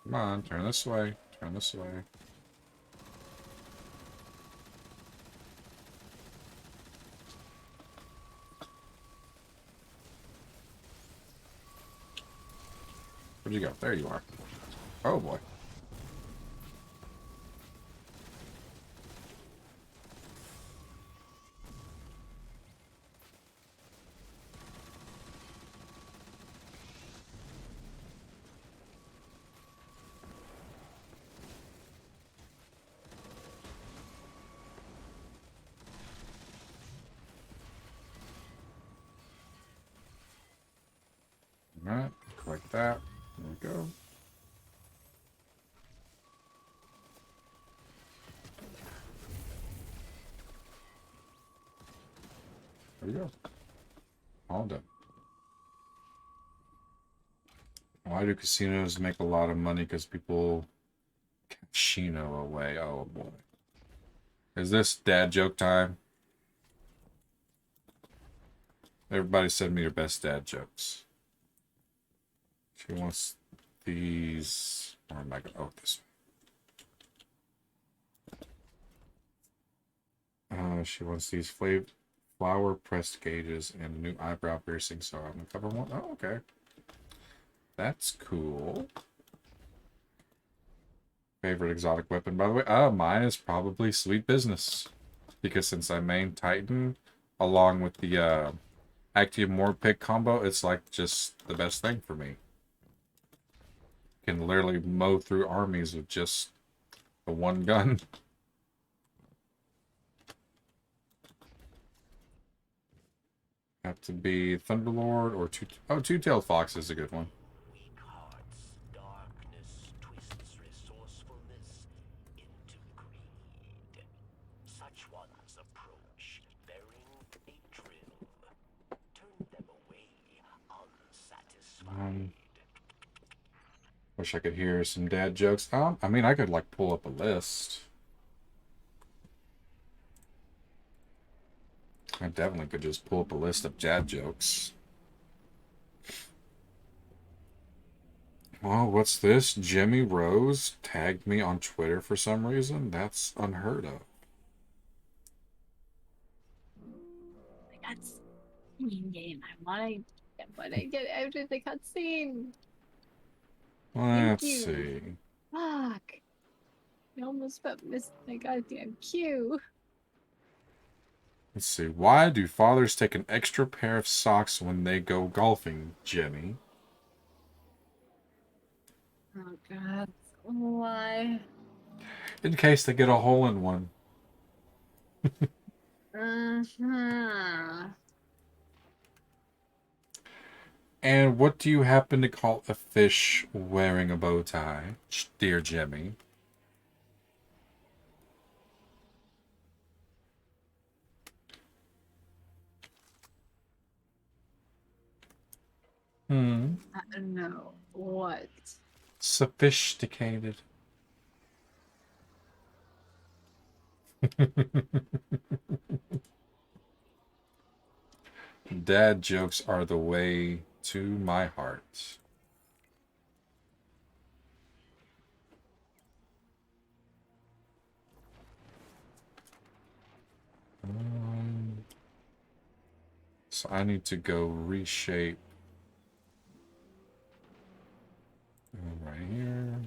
Come on, turn this way. Turn this way. Where'd you go? There you are. Oh boy. Alright, like that. There we go. There we go. All done. Why do casinos make a lot of money? Because people casino away. Oh boy. Is this dad joke time? Everybody send me your best dad jokes. She wants these. Or am I going? Oh, this one. She wants these flower pressed gauges and a new eyebrow piercing. So I'm gonna cover one. Oh, okay. That's cool. Favorite exotic weapon, by the way? Mine is probably Sweet Business. Because since I main Titan, along with the Active Morpig combo, it's like just the best thing for me. Can literally mow through armies with just the one gun. Have to be Thunderlord or Two-Tailed Fox is a good one. Weak hearts, darkness twists resourcefulness into greed. Such ones approach bearing a drill. Turn them away unsatisfied. Wish I could hear some dad jokes. I mean, I could like pull up a list. I definitely could just pull up a list of dad jokes. Well, what's this? Jimmy Rose tagged me on Twitter for some reason. That's unheard of. That's in game. I want to get out of the cutscene. Let's you. see. Fuck. I almost missed my goddamn cue. Let's see. Why do fathers take an extra pair of socks when they go golfing, Jimmy? Oh god. Why? In case they get a hole in one. And what do you happen to call a fish wearing a bow tie, dear Jimmy? I don't know. What? Sophisticated. Dad jokes are the way to my heart. So I need to go reshape. Right here.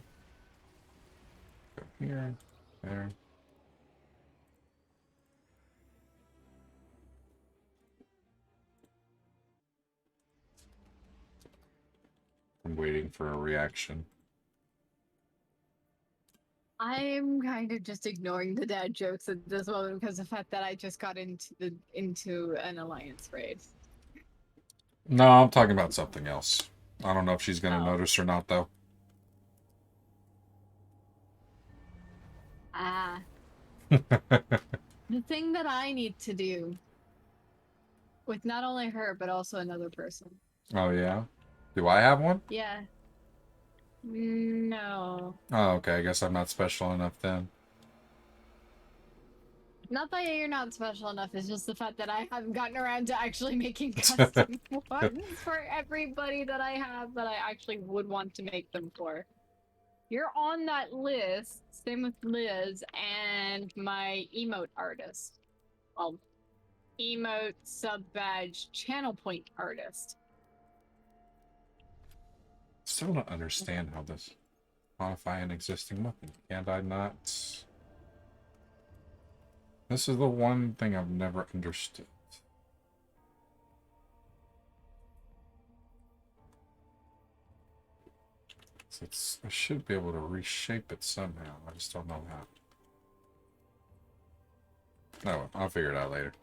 Go here. There. I'm waiting for a reaction. I'm kind of just ignoring the dad jokes at this moment because of the fact that I just got into an alliance raid. No, I'm talking about something else. I don't know if she's gonna Oh. notice or not, though. The thing that I need to do with not only her but also another person. Oh yeah? Do I have one? Yeah. No. Oh, okay. I guess I'm not special enough then. Not that you're not special enough, it's just the fact that I haven't gotten around to actually making custom ones for everybody that I have that I actually would want to make them for. You're on that list, same with Liz and my emote artist. Well, emote sub badge channel point artist. Still don't understand how this modify an existing weapon. Can't I not? This is the one thing I've never understood. So I should be able to reshape it somehow. I just don't know how. Oh, well, I'll figure it out later.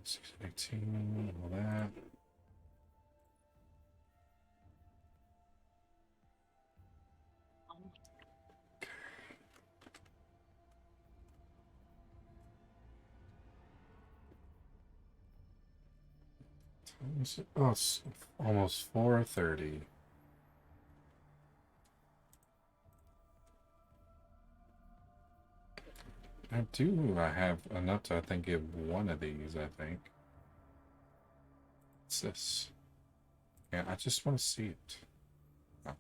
618, all that. Oh, it's almost 4:30. I have enough to, I think, give one of these, I think. What's this? Yeah, I just want to see it. Oh,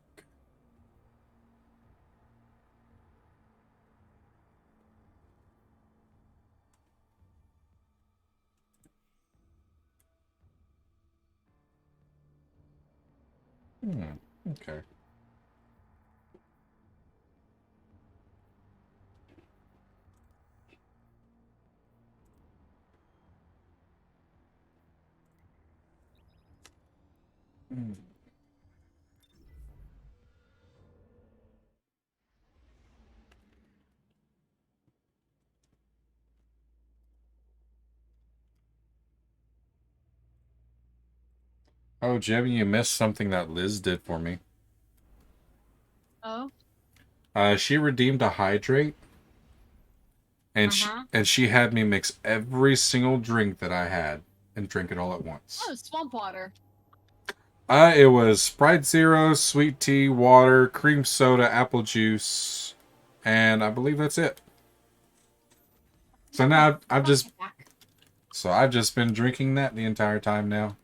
okay. Okay. Hmm. Oh, Jimmy, you missed something that Liz did for me. Oh. She redeemed a hydrate, and Uh-huh. she had me mix every single drink that I had and drink it all at once. Oh, swamp water. It was Sprite Zero, sweet tea, water, cream soda, apple juice, and I believe that's it. So now I've just been drinking that the entire time now.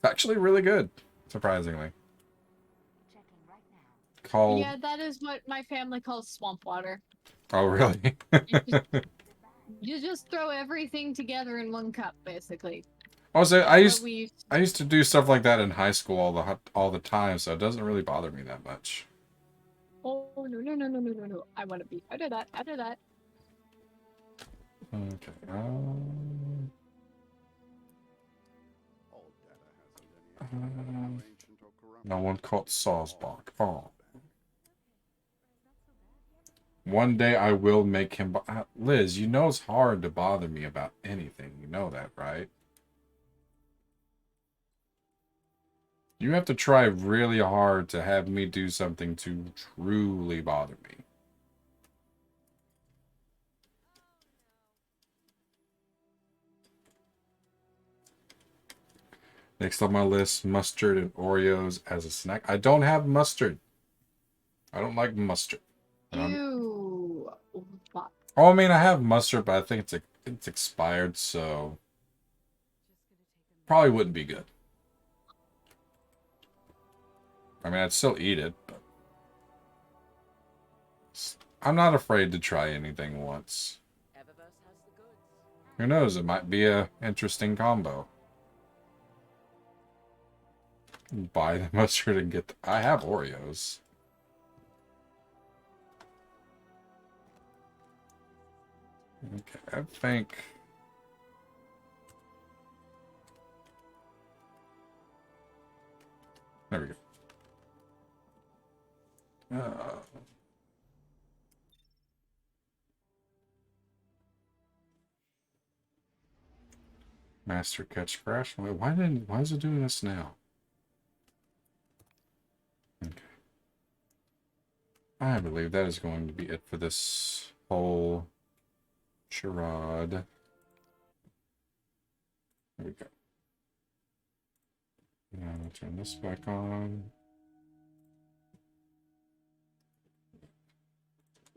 It's actually really good, surprisingly. Called Yeah, that is what my family calls swamp water. Oh, really? You just throw everything together in one cup, basically. Also, That's what we used I used to do stuff like that in high school all the time, so it doesn't really bother me that much. Oh, no. I want to be out of that, out of that. Okay. No one caught Sawsbach. Oh. One day I will make him. Liz, you know it's hard to bother me about anything. You know that, right? You have to try really hard to have me do something to truly bother me. Next on my list, mustard and Oreos as a snack. I don't have mustard. I don't like mustard. Ew. Fuck. Oh, I mean, I have mustard, but I think it's expired, so probably wouldn't be good. I mean, I'd still eat it, but I'm not afraid to try anything once. Who knows? It might be a interesting combo. Buy the mustard and get. I have Oreos. Okay, I think. There we go. Master catch crash. Wait, why is it doing this now? Okay. I believe that is going to be it for this whole charade. There we go. Now I'll turn this back on.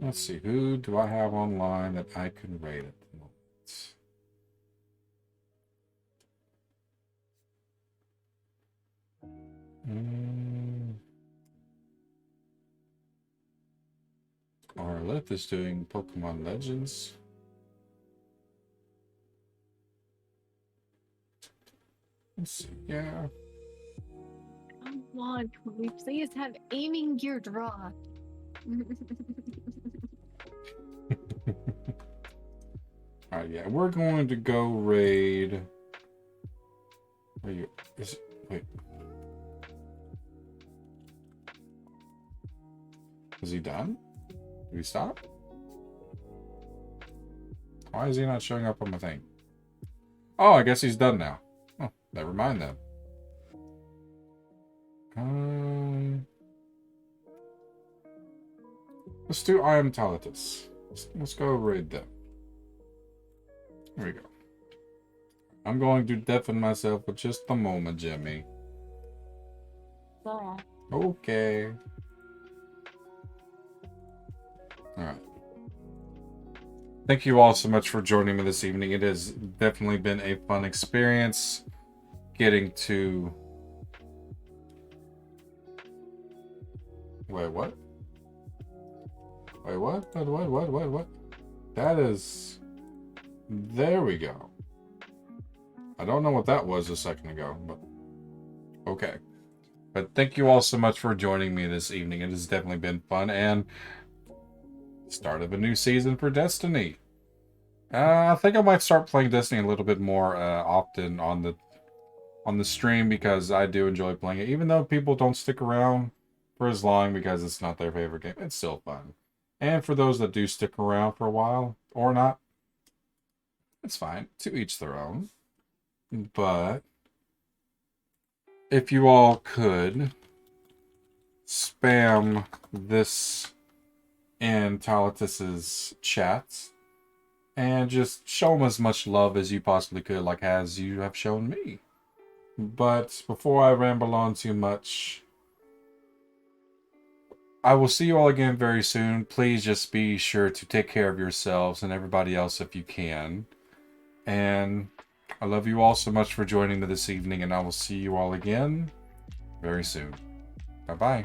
Let's see, who do I have online that I can raid at the moment? Arleth is doing Pokemon Legends. Let's see, yeah. Come on, can we please have aiming gear draw? Alright, yeah, we're going to go raid. Where you is wait. Is he done? Did we stop? Why is he not showing up on my thing? Oh, I guess he's done now. Oh, never mind then. Let's do I am Talatus. Let's go raid them. There we go. I'm going to deafen myself for just a moment, Jimmy. So, Okay. Alright. Thank you all so much for joining me this evening. It has definitely been a fun experience getting to... Wait, what? Wait, what? What? That is... There we go. I don't know what that was a second ago, but... Okay. But thank you all so much for joining me this evening. It has definitely been fun, and... Start of a new season for Destiny. I think I might start playing Destiny a little bit more often on the stream, because I do enjoy playing it. Even though people don't stick around for as long because it's not their favorite game, it's still fun. And for those that do stick around for a while, or not, it's fine. To each their own. But if you all could spam this in Talatus's chat and just show him as much love as you possibly could, like as you have shown me. But before I ramble on too much, I will see you all again very soon. Please just be sure to take care of yourselves and everybody else if you can. And I love you all so much for joining me this evening, and I will see you all again very soon. Bye-bye.